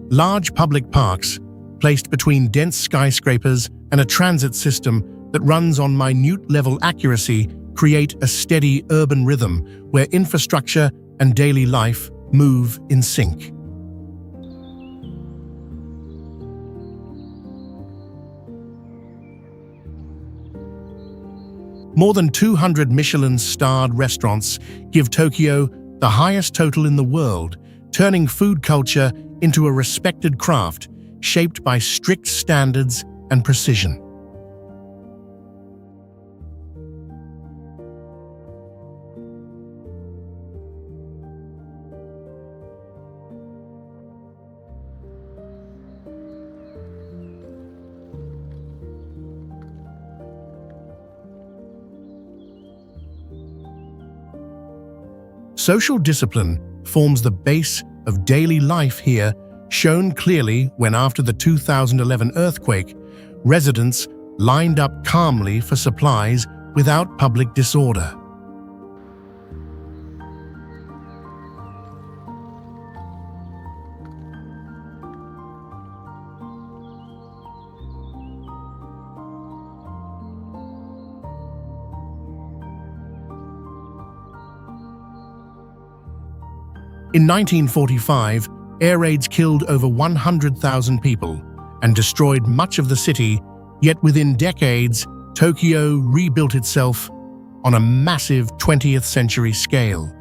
Large public parks, placed between dense skyscrapers and a transit system that runs on minute-level accuracy, create a steady urban rhythm where infrastructure and daily life move in sync. More than 200 Michelin-starred restaurants give Tokyo the highest total in the world, turning food culture into a respected craft shaped by strict standards and precision. Social discipline forms the base of daily life here, shown clearly when, after the 2011 earthquake, residents lined up calmly for supplies without public disorder. In 1945, air raids killed over 100,000 people and destroyed much of the city, yet within decades, Tokyo rebuilt itself on a massive 20th century scale.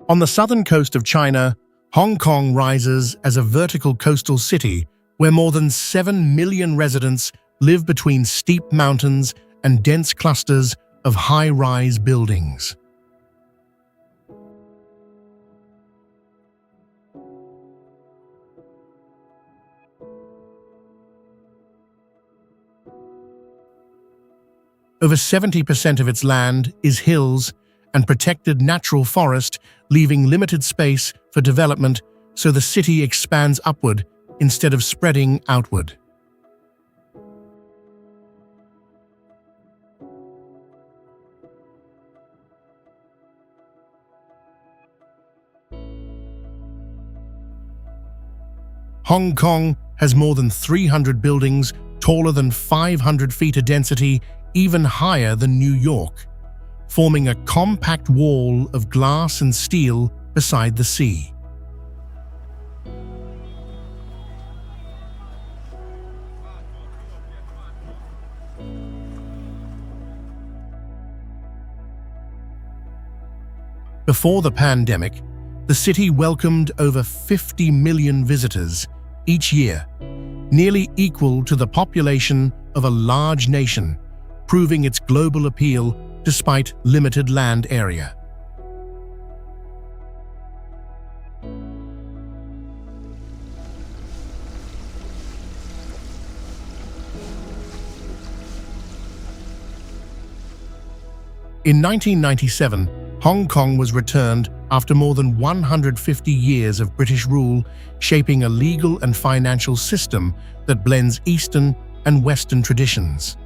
On the southern coast of China, Hong Kong rises as a vertical coastal city where more than 7 million residents live between steep mountains and dense clusters of high-rise buildings. Over 70% of its land is hills and protected natural forest, leaving limited space for development, so the city expands upward instead of spreading outward. Hong Kong has more than 300 buildings taller than 500 feet of density, even higher than New York, forming a compact wall of glass and steel beside the sea. Before the pandemic, the city welcomed over 50 million visitors each year, nearly equal to the population of a large nation, proving its global appeal despite limited land area. In 1997, Hong Kong was returned after more than 150 years of British rule, shaping a legal and financial system that blends Eastern and Western traditions.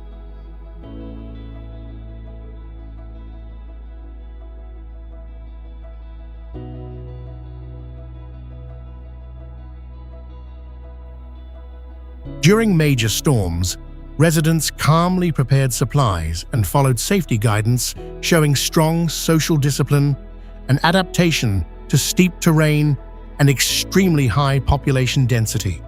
During major storms, residents calmly prepared supplies and followed safety guidance, showing strong social discipline and adaptation to steep terrain and extremely high population density.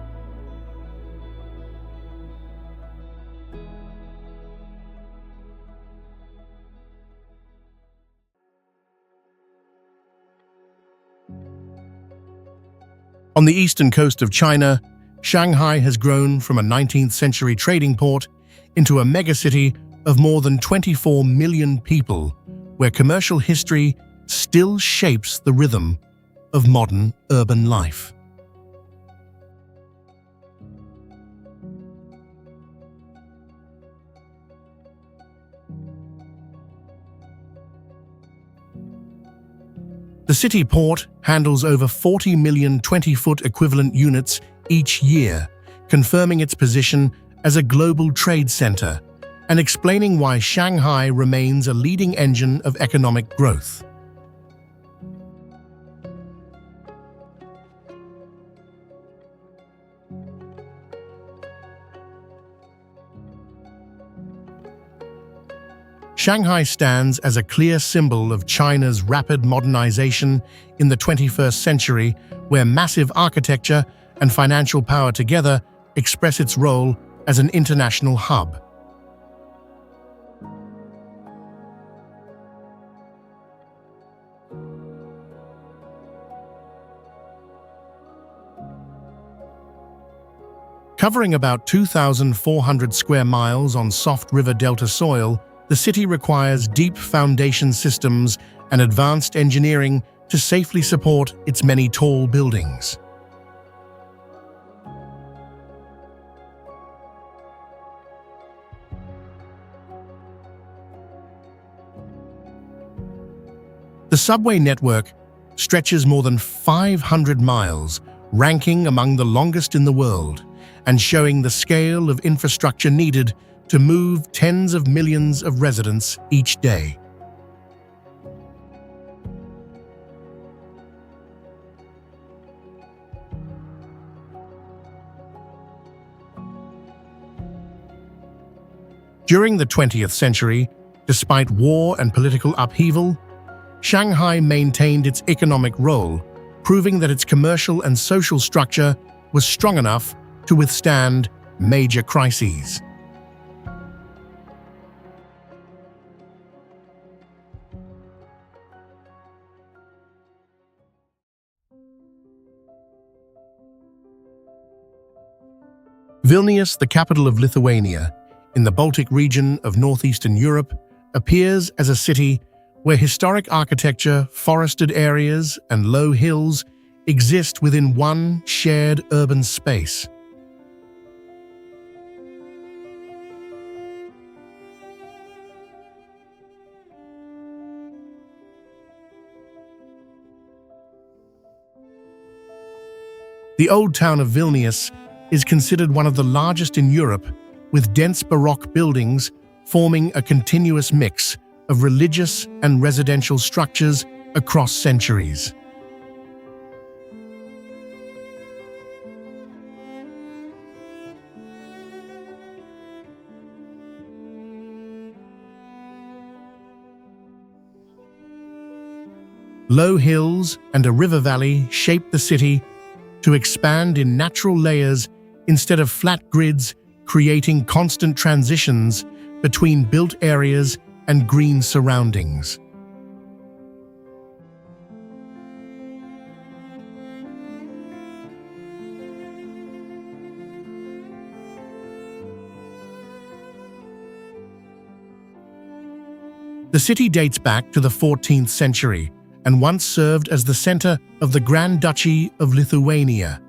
On the eastern coast of China, Shanghai has grown from a 19th-century trading port into a megacity of more than 24 million people, where commercial history still shapes the rhythm of modern urban life. The city port handles over 40 million 20-foot equivalent units each year, confirming its position as a global trade center and explaining why Shanghai remains a leading engine of economic growth. Shanghai stands as a clear symbol of China's rapid modernization in the 21st century, where massive architecture and financial power together express its role as an international hub. Covering about 2,400 square miles on soft river delta soil, the city requires deep foundation systems and advanced engineering to safely support its many tall buildings. The subway network stretches more than 500 miles, ranking among the longest in the world, and showing the scale of infrastructure needed to move tens of millions of residents each day. During the 20th century, despite war and political upheaval, Shanghai maintained its economic role, proving that its commercial and social structure was strong enough to withstand major crises. Vilnius, the capital of Lithuania, in the Baltic region of northeastern Europe, appears as a city where historic architecture, forested areas, and low hills exist within one shared urban space. The old town of Vilnius is considered one of the largest in Europe, with dense Baroque buildings forming a continuous mix of religious and residential structures across centuries. Low hills and a river valley shape the city to expand in natural layers instead of flat grids, creating constant transitions between built areas and green surroundings. The city dates back to the 14th century and once served as the center of the Grand Duchy of Lithuania,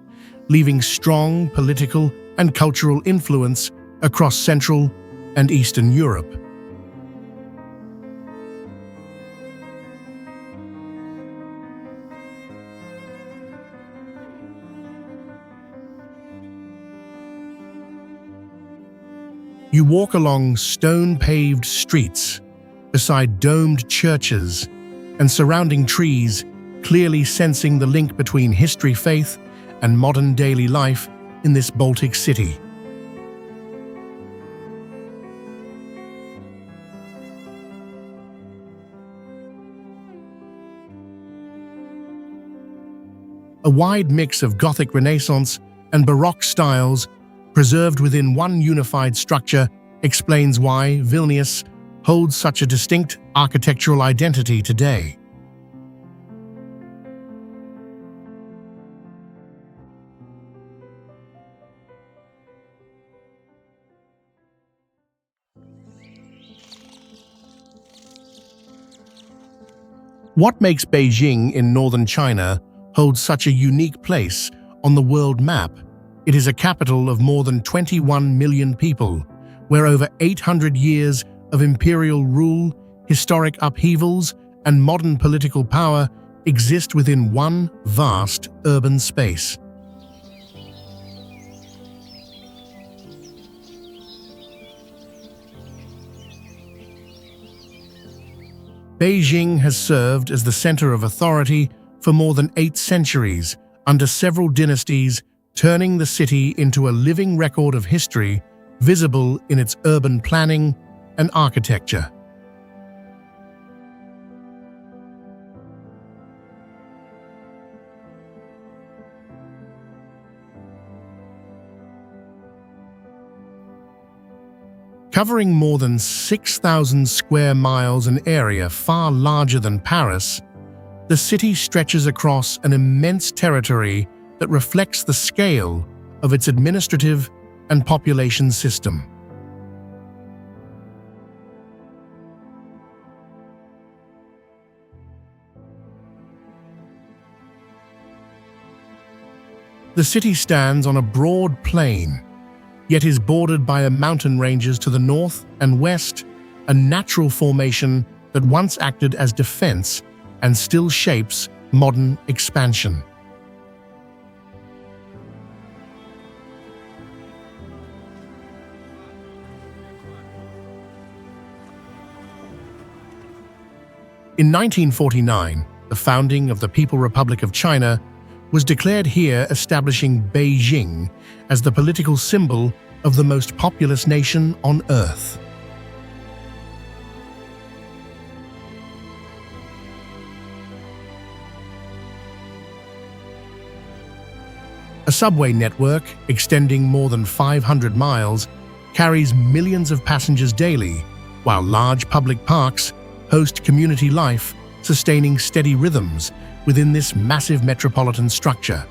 leaving strong political and cultural influence across Central and Eastern Europe. You walk along stone-paved streets, beside domed churches and surrounding trees, clearly sensing the link between history, faith, and modern daily life in this Baltic city. A wide mix of Gothic Renaissance and Baroque styles preserved within one unified structure explains why Vilnius holds such a distinct architectural identity today. What makes Beijing in northern China hold such a unique place on the world map? It is a capital of more than 21 million people, where over 800 years of imperial rule, historic upheavals, and modern political power exist within one vast urban space. Beijing has served as the center of authority for more than 8 centuries, under several dynasties, turning the city into a living record of history, visible in its urban planning and architecture. Covering more than 6,000 square miles, an area far larger than Paris, the city stretches across an immense territory that reflects the scale of its administrative and population system. The city stands on a broad plain, yet is bordered by mountain ranges to the north and west, a natural formation that once acted as defense and still shapes modern expansion. In 1949, the founding of the People's Republic of China was declared here, establishing Beijing as the political symbol of the most populous nation on Earth. A subway network extending more than 500 miles carries millions of passengers daily, while large public parks host community life, sustaining steady rhythms within this massive metropolitan structure.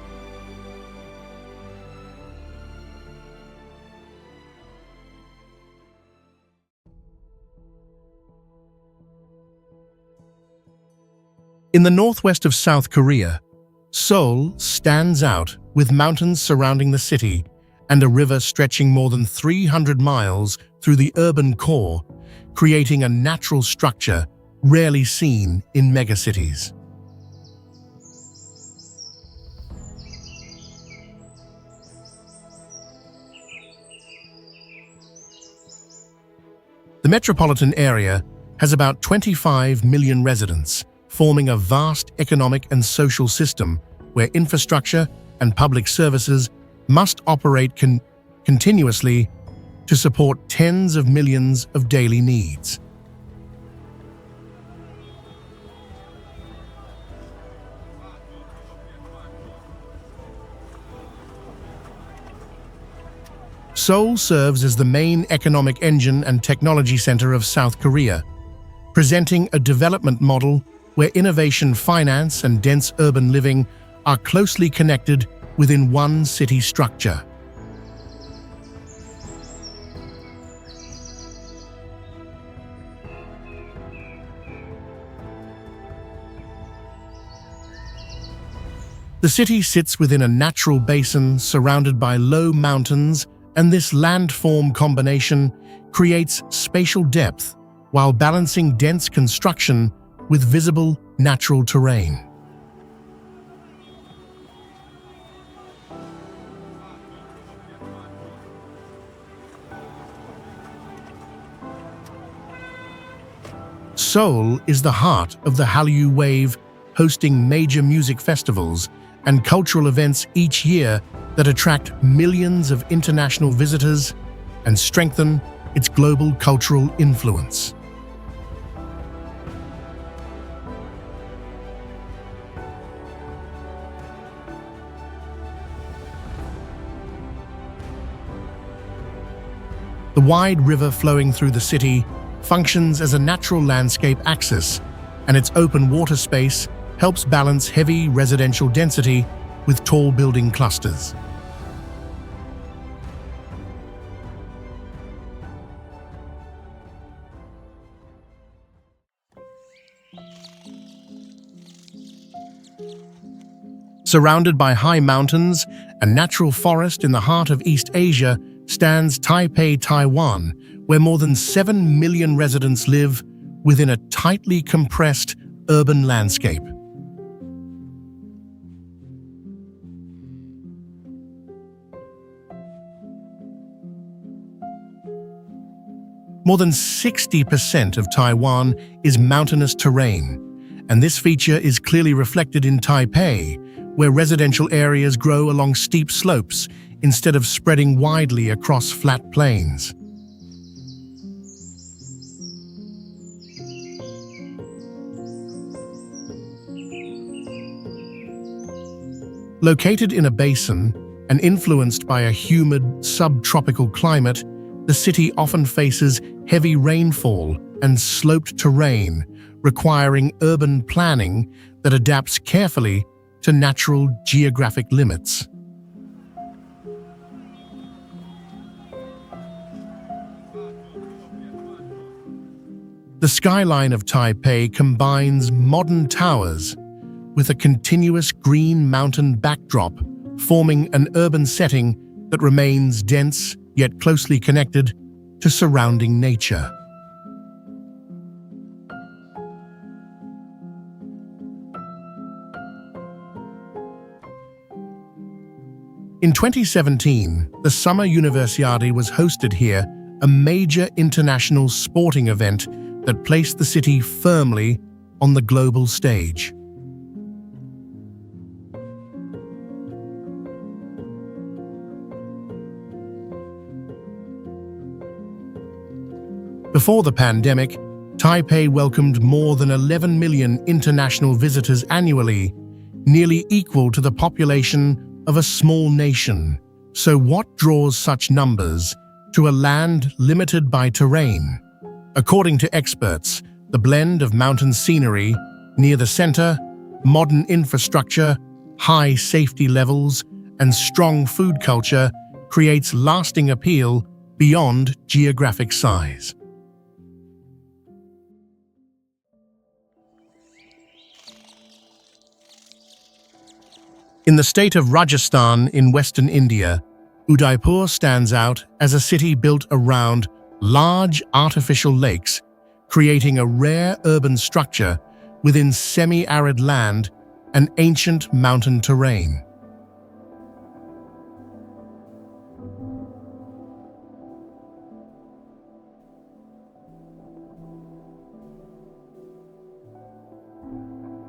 In the northwest of South Korea, Seoul stands out with mountains surrounding the city and a river stretching more than 300 miles through the urban core, creating a natural structure rarely seen in megacities. The metropolitan area has about 25 million residents, forming a vast economic and social system where infrastructure and public services must operate continuously to support tens of millions of daily needs. Seoul serves as the main economic engine and technology center of South Korea, presenting a development model where innovation, finance, and dense urban living are closely connected within one city structure. The city sits within a natural basin surrounded by low mountains, and this landform combination creates spatial depth while balancing dense construction with visible natural terrain. Seoul is the heart of the Hallyu Wave, hosting major music festivals and cultural events each year that attract millions of international visitors and strengthen its global cultural influence. The wide river flowing through the city functions as a natural landscape axis, and its open water space helps balance heavy residential density with tall building clusters. Surrounded by high mountains and natural forest in the heart of East Asia stands Taipei, Taiwan, where more than 7 million residents live within a tightly compressed urban landscape. More than 60% of Taiwan is mountainous terrain, and this feature is clearly reflected in Taipei, where residential areas grow along steep slopes instead of spreading widely across flat plains. Located in a basin and influenced by a humid, subtropical climate, the city often faces heavy rainfall and sloped terrain, requiring urban planning that adapts carefully to natural geographic limits. The skyline of Taipei combines modern towers with a continuous green mountain backdrop, forming an urban setting that remains dense yet closely connected to surrounding nature. In 2017, the Summer Universiade was hosted here, a major international sporting event that placed the city firmly on the global stage. Before the pandemic, Taipei welcomed more than 11 million international visitors annually, nearly equal to the population of a small nation. So what draws such numbers to a land limited by terrain? According to experts, the blend of mountain scenery near the center, modern infrastructure, high safety levels, and strong food culture creates lasting appeal beyond geographic size. In the state of Rajasthan in western India, Udaipur stands out as a city built around large artificial lakes, creating a rare urban structure within semi-arid land and ancient mountain terrain.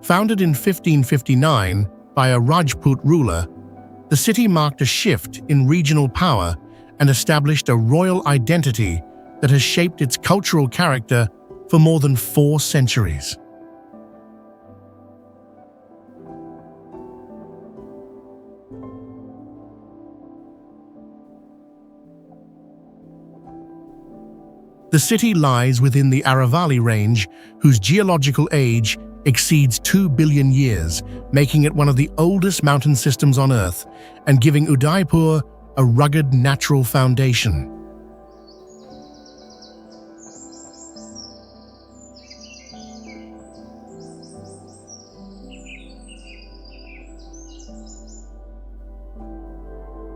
Founded in 1559 by a Rajput ruler, the city marked a shift in regional power and established a royal identity that has shaped its cultural character for more than 4 centuries. The city lies within the Aravalli Range, whose geological age exceeds 2 billion years, making it one of the oldest mountain systems on Earth and giving Udaipur a rugged natural foundation.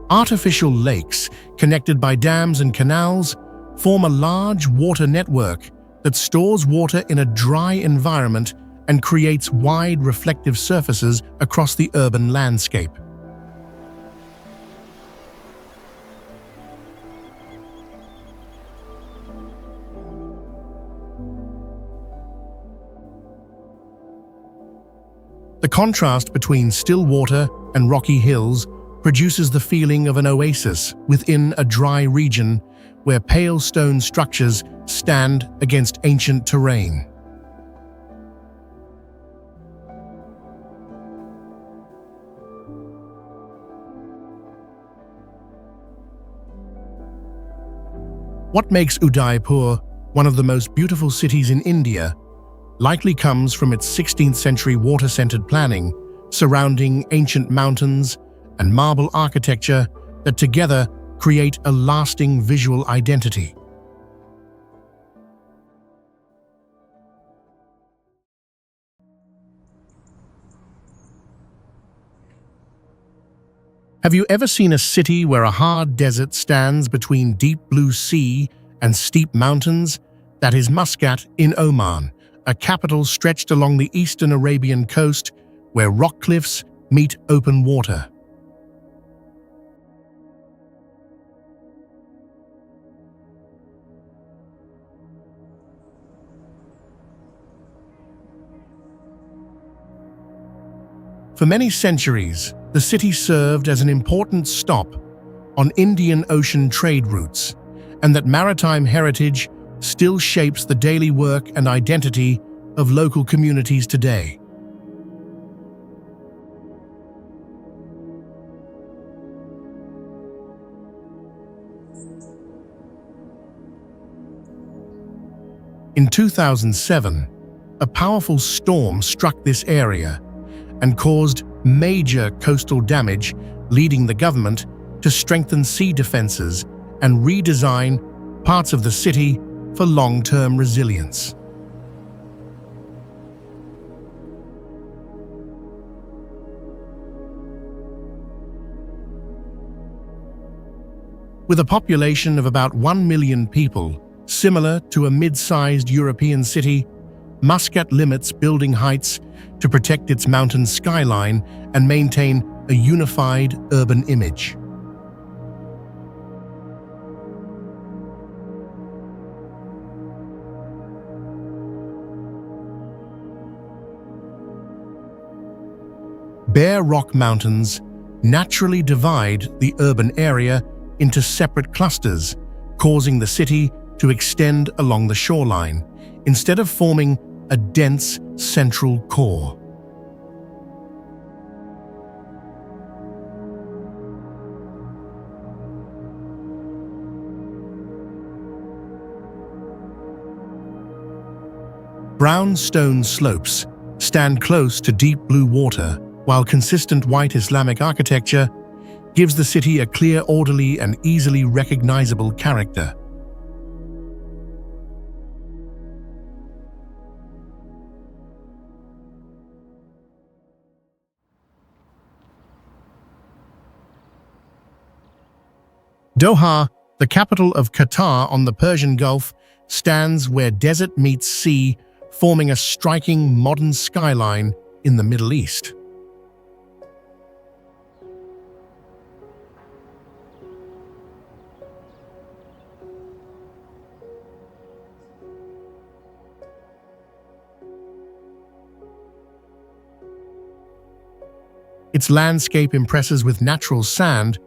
Artificial lakes, connected by dams and canals, form a large water network that stores water in a dry environment and creates wide reflective surfaces across the urban landscape. The contrast between still water and rocky hills produces the feeling of an oasis within a dry region where pale stone structures stand against ancient terrain. What makes Udaipur one of the most beautiful cities in India likely comes from its 16th century water-centered planning surrounding ancient mountains and marble architecture that together create a lasting visual identity. Have you ever seen a city where a hard desert stands between deep blue sea and steep mountains? That is Muscat in Oman, a capital stretched along the eastern Arabian coast where rock cliffs meet open water. For many centuries, the city served as an important stop on Indian Ocean trade routes, and that maritime heritage still shapes the daily work and identity of local communities today. In 2007, a powerful storm struck this area and caused major coastal damage, leading the government to strengthen sea defenses and redesign parts of the city for long-term resilience. With a population of about 1 million people, similar to a mid-sized European city, Muscat limits building heights to protect its mountain skyline and maintain a unified urban image. Bare rock mountains naturally divide the urban area into separate clusters, causing the city to extend along the shoreline, instead of forming a dense central core. Brown stone slopes stand close to deep blue water, while consistent white Islamic architecture gives the city a clear, orderly, and easily recognizable character. Doha, the capital of Qatar on the Persian Gulf, stands where desert meets sea, forming a striking modern skyline in the Middle East. Its landscape impresses with natural sand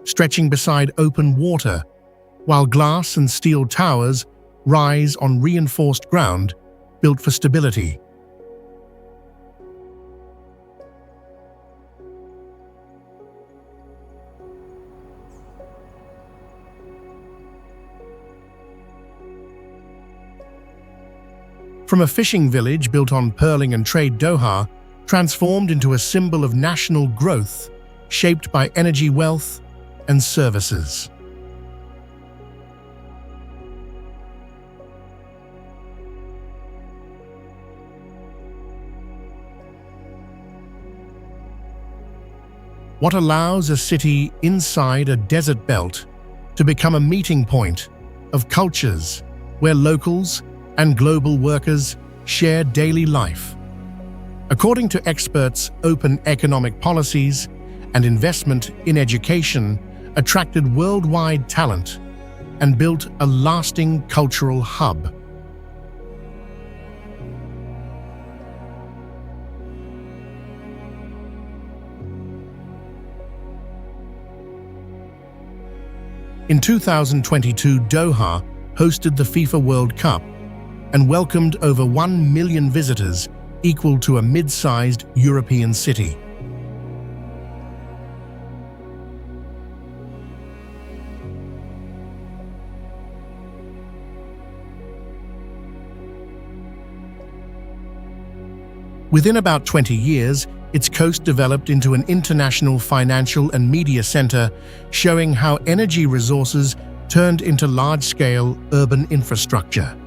stretching beside open water, while glass and steel towers rise on reinforced ground built for stability. From a fishing village built on pearling and trade, Doha transformed into a symbol of national growth, shaped by energy, wealth, and services. What allows a city inside a desert belt to become a meeting point of cultures where locals and global workers share daily life. According to experts, open economic policies and investment in education attracted worldwide talent and built a lasting cultural hub. In 2022, Doha hosted the FIFA World Cup and welcomed over 1 million visitors, equal to a mid-sized European city. Within about 20 years, its coast developed into an international financial and media center, showing how energy resources turned into large-scale urban infrastructure.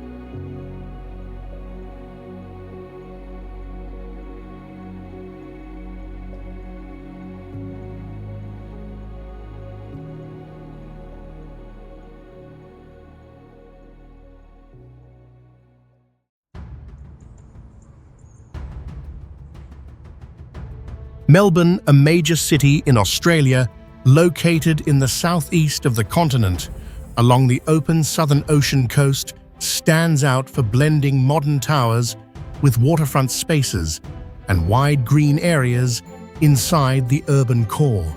Melbourne, a major city in Australia, located in the southeast of the continent, along the open Southern Ocean coast, stands out for blending modern towers with waterfront spaces and wide green areas inside the urban core.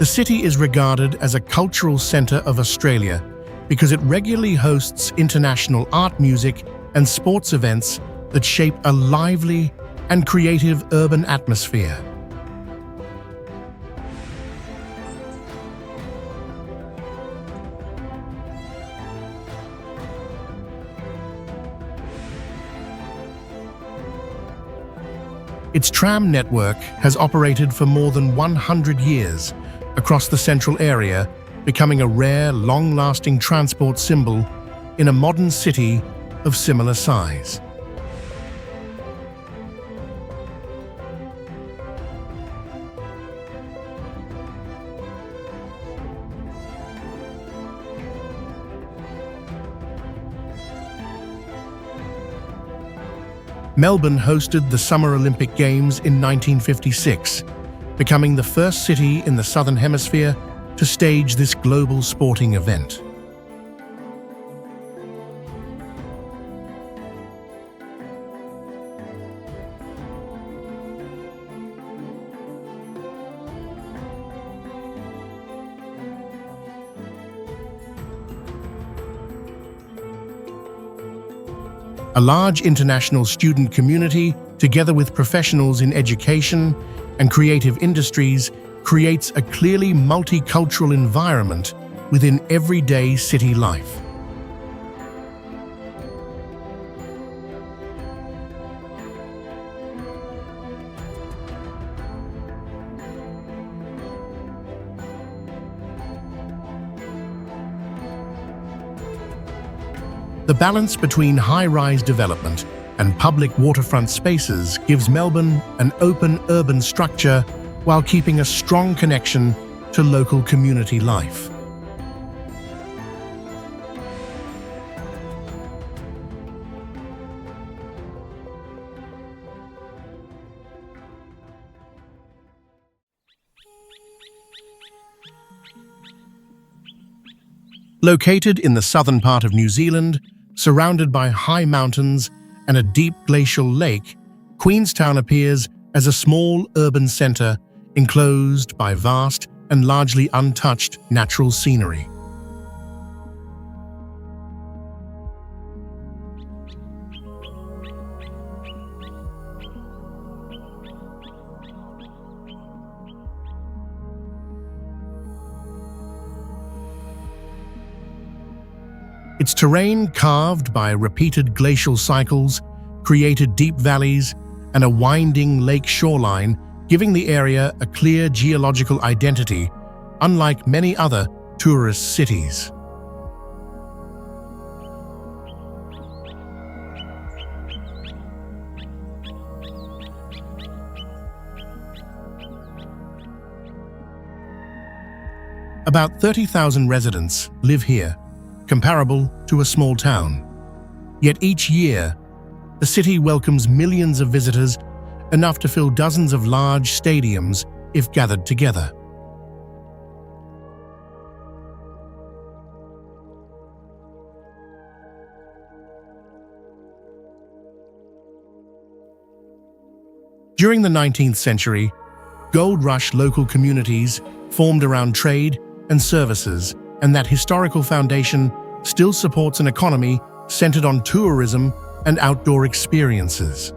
The city is regarded as a cultural centre of Australia because it regularly hosts international art, music, and sports events that shape a lively and creative urban atmosphere. Its tram network has operated for more than 100 years across the central area, becoming a rare, long-lasting transport symbol in a modern city of similar size. Melbourne hosted the Summer Olympic Games in 1956, becoming the first city in the Southern Hemisphere to stage this global sporting event. A large international student community, together with professionals in education and creative industries, creates a clearly multicultural environment within everyday city life. The balance between high-rise development and public waterfront spaces gives Melbourne an open urban structure while keeping a strong connection to local community life. Located in the southern part of New Zealand, surrounded by high mountains and a deep glacial lake, Queenstown appears as a small urban centre enclosed by vast and largely untouched natural scenery. Its terrain, carved by repeated glacial cycles, created deep valleys and a winding lake shoreline, giving the area a clear geological identity, unlike many other tourist cities. About 30,000 residents live here, comparable to a small town. Yet each year, the city welcomes millions of visitors, enough to fill dozens of large stadiums if gathered together. During the 19th century, gold rush local communities formed around trade and services, and that historical foundation still supports an economy centered on tourism and outdoor experiences.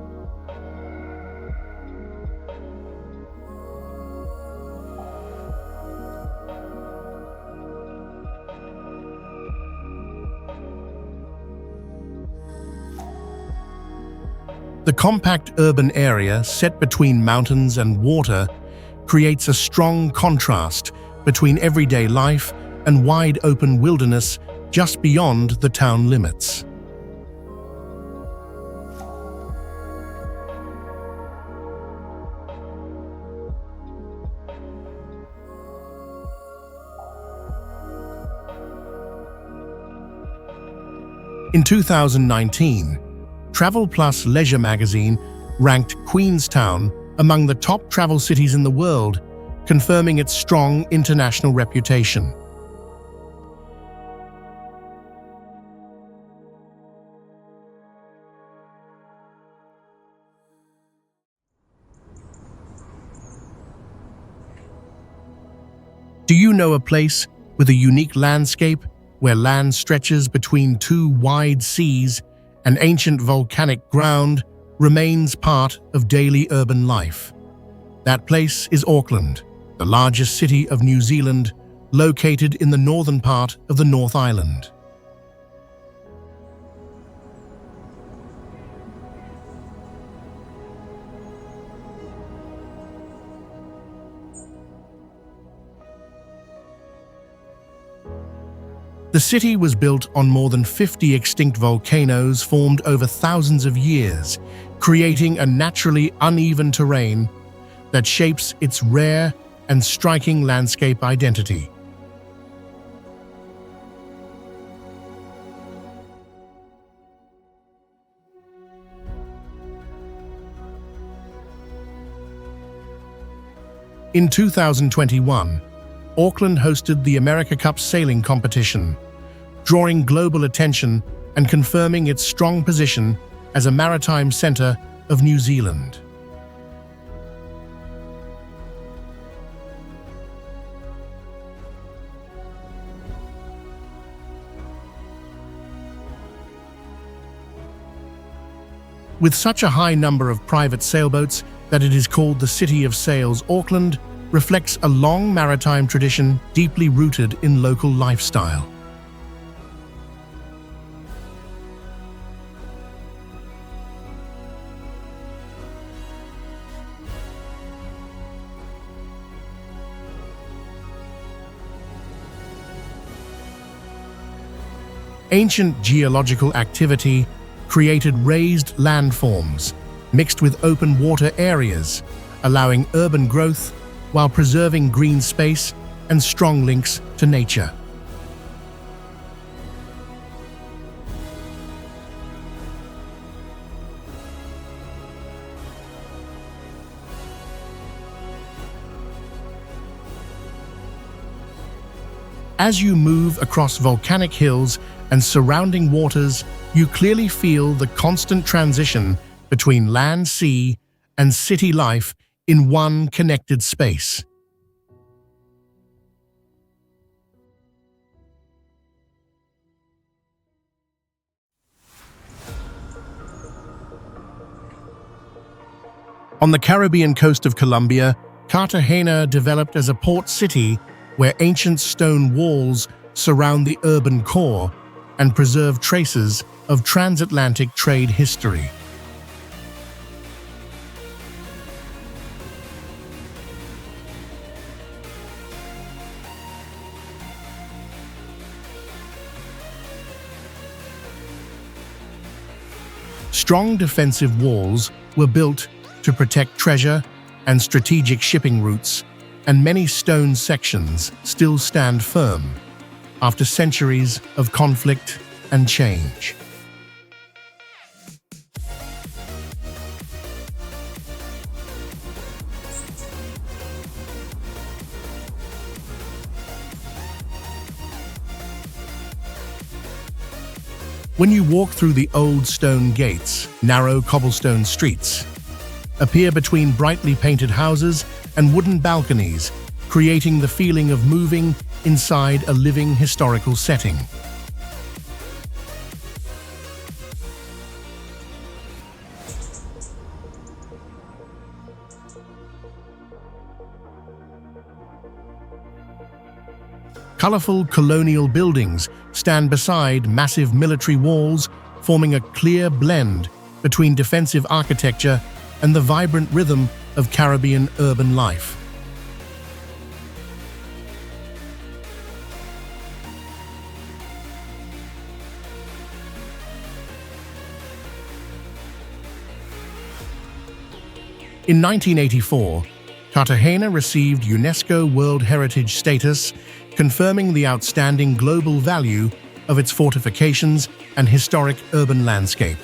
The compact urban area set between mountains and water creates a strong contrast between everyday life and wide-open wilderness just beyond the town limits. In 2019, Travel Plus Leisure magazine ranked Queenstown among the top travel cities in the world, confirming its strong international reputation. Do you know a place with a unique landscape where land stretches between two wide seas and ancient volcanic ground remains part of daily urban life? That place is Auckland, the largest city of New Zealand, located in the northern part of the North Island. The city was built on more than 50 extinct volcanoes formed over thousands of years, creating a naturally uneven terrain that shapes its rare and striking landscape identity. In 2021, Auckland hosted the America Cup sailing competition, drawing global attention and confirming its strong position as a maritime centre of New Zealand. With such a high number of private sailboats that it is called the City of Sails, Auckland reflects a long maritime tradition deeply rooted in local lifestyle. Ancient geological activity created raised landforms mixed with open water areas, allowing urban growth while preserving green space and strong links to nature. As you move across volcanic hills and surrounding waters, you clearly feel the constant transition between land, sea, and city life in one connected space. On the Caribbean coast of Colombia, Cartagena developed as a port city where ancient stone walls surround the urban core, and preserve traces of transatlantic trade history. Strong defensive walls were built to protect treasure and strategic shipping routes, and many stone sections still stand firm after centuries of conflict and change. When you walk through the old stone gates, narrow cobblestone streets appear between brightly painted houses and wooden balconies, creating the feeling of moving inside a living historical setting. Colorful colonial buildings stand beside massive military walls, forming a clear blend between defensive architecture and the vibrant rhythm of Caribbean urban life. In 1984, Cartagena received UNESCO World Heritage status, confirming the outstanding global value of its fortifications and historic urban landscape.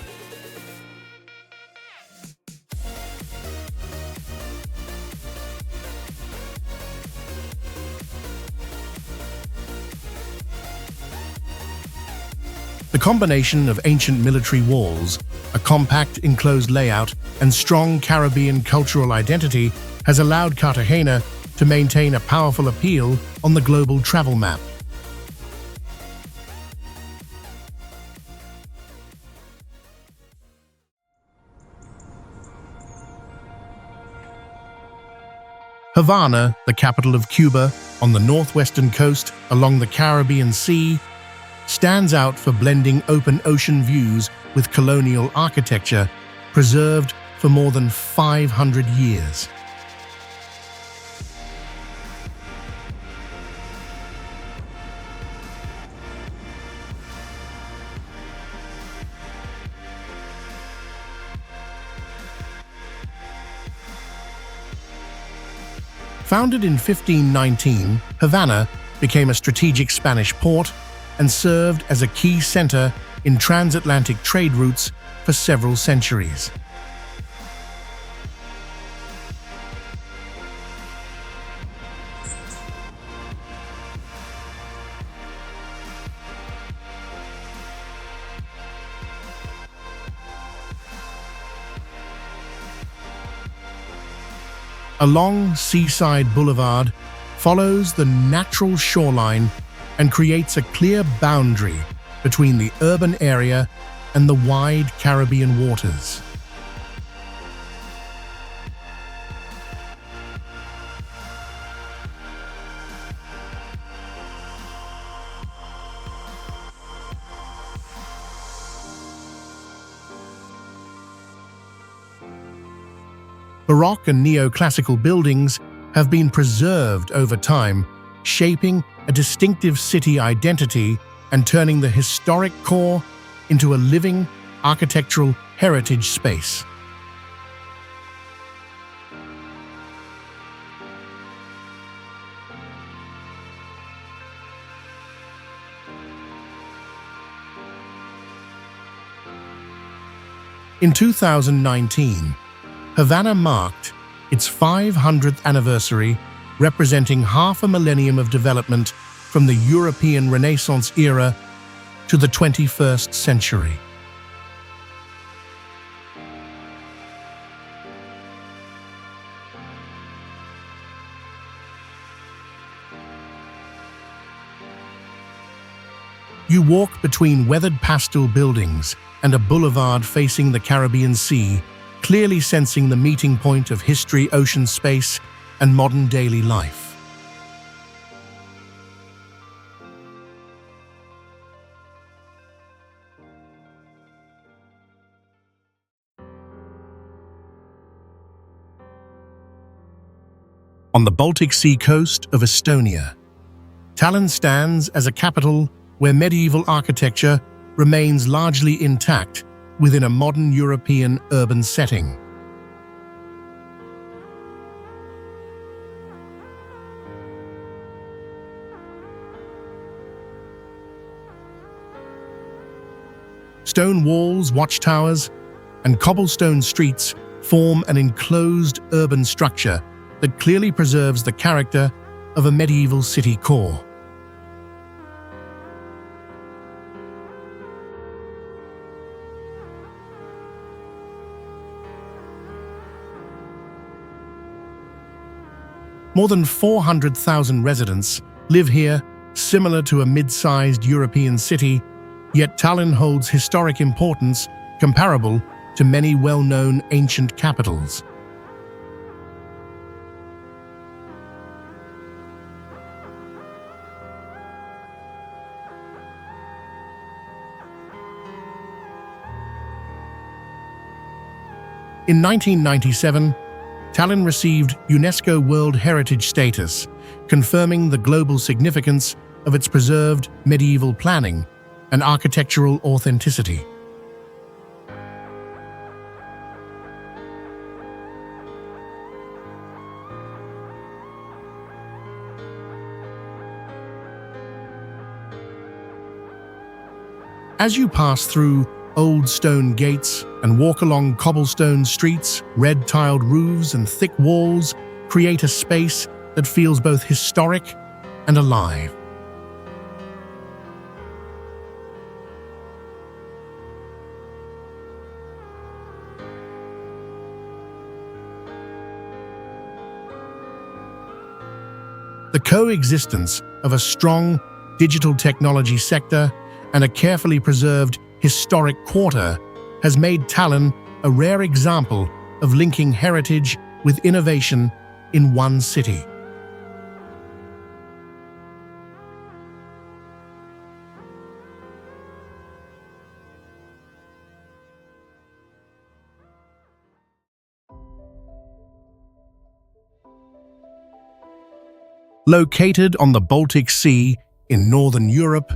The combination of ancient military walls, a compact enclosed layout, and strong Caribbean cultural identity has allowed Cartagena to maintain a powerful appeal on the global travel map. Havana, the capital of Cuba, on the northwestern coast along the Caribbean Sea, stands out for blending open ocean views with colonial architecture preserved for more than 500 years. Founded in 1519, Havana became a strategic Spanish port and served as a key center in transatlantic trade routes for several centuries. A long seaside boulevard follows the natural shoreline and creates a clear boundary between the urban area and the wide Caribbean waters. Baroque and neoclassical buildings have been preserved over time, shaping a distinctive city identity and turning the historic core into a living architectural heritage space. In 2019, Havana marked its 500th anniversary, representing half a millennium of development from the European Renaissance era to the 21st century. You walk between weathered pastel buildings and a boulevard facing the Caribbean Sea, clearly sensing the meeting point of history, ocean space, and modern daily life. on the Baltic Sea coast of Estonia. Tallinn stands as a capital where medieval architecture remains largely intact within a modern European urban setting. Stone walls, watchtowers, and cobblestone streets form an enclosed urban structure that clearly preserves the character of a medieval city core. More than 400,000 residents live here, similar to a mid-sized European city, yet Tallinn holds historic importance comparable to many well-known ancient capitals. In 1997, Tallinn received UNESCO World Heritage status, confirming the global significance of its preserved medieval planning and architectural authenticity. As you pass through old stone gates and walk along cobblestone streets, red-tiled roofs and thick walls create a space that feels both historic and alive. The coexistence of a strong digital technology sector and a carefully preserved historic quarter has made Tallinn a rare example of linking heritage with innovation in one city. Located on the Baltic Sea in northern Europe,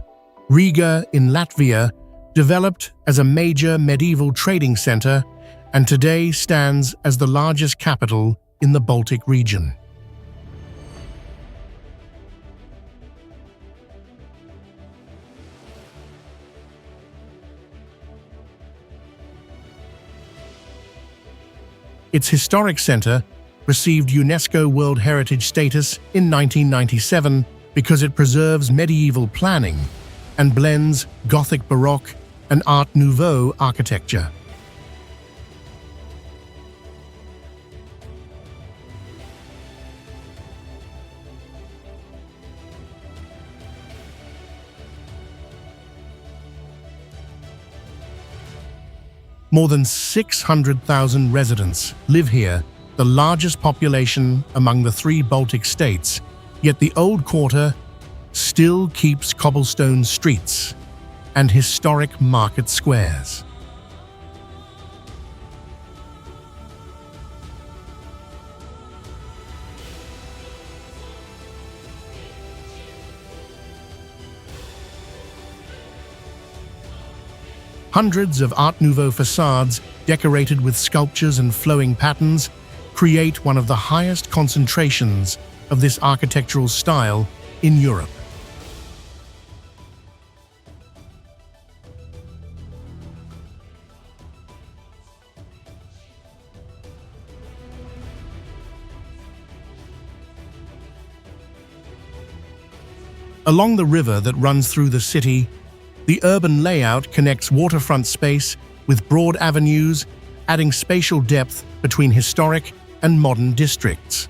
Riga in Latvia developed as a major medieval trading center and today stands as the largest capital in the Baltic region. Its historic center received UNESCO World Heritage status in 1997 because it preserves medieval planning and blends Gothic Baroque and Art Nouveau architecture. More than 600,000 residents live here, the largest population among the three Baltic states, yet the old quarter still keeps cobblestone streets and historic market squares. Hundreds of Art Nouveau facades decorated with sculptures and flowing patterns create one of the highest concentrations of this architectural style in Europe. Along the river that runs through the city, the urban layout connects waterfront space with broad avenues, adding spatial depth between historic and modern districts.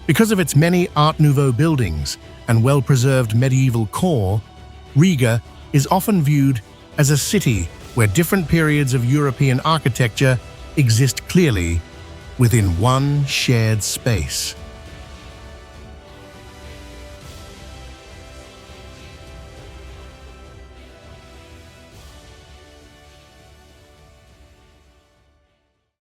Because of its many Art Nouveau buildings and well-preserved medieval core, Riga is often viewed as a city where different periods of European architecture exist clearly within one shared space.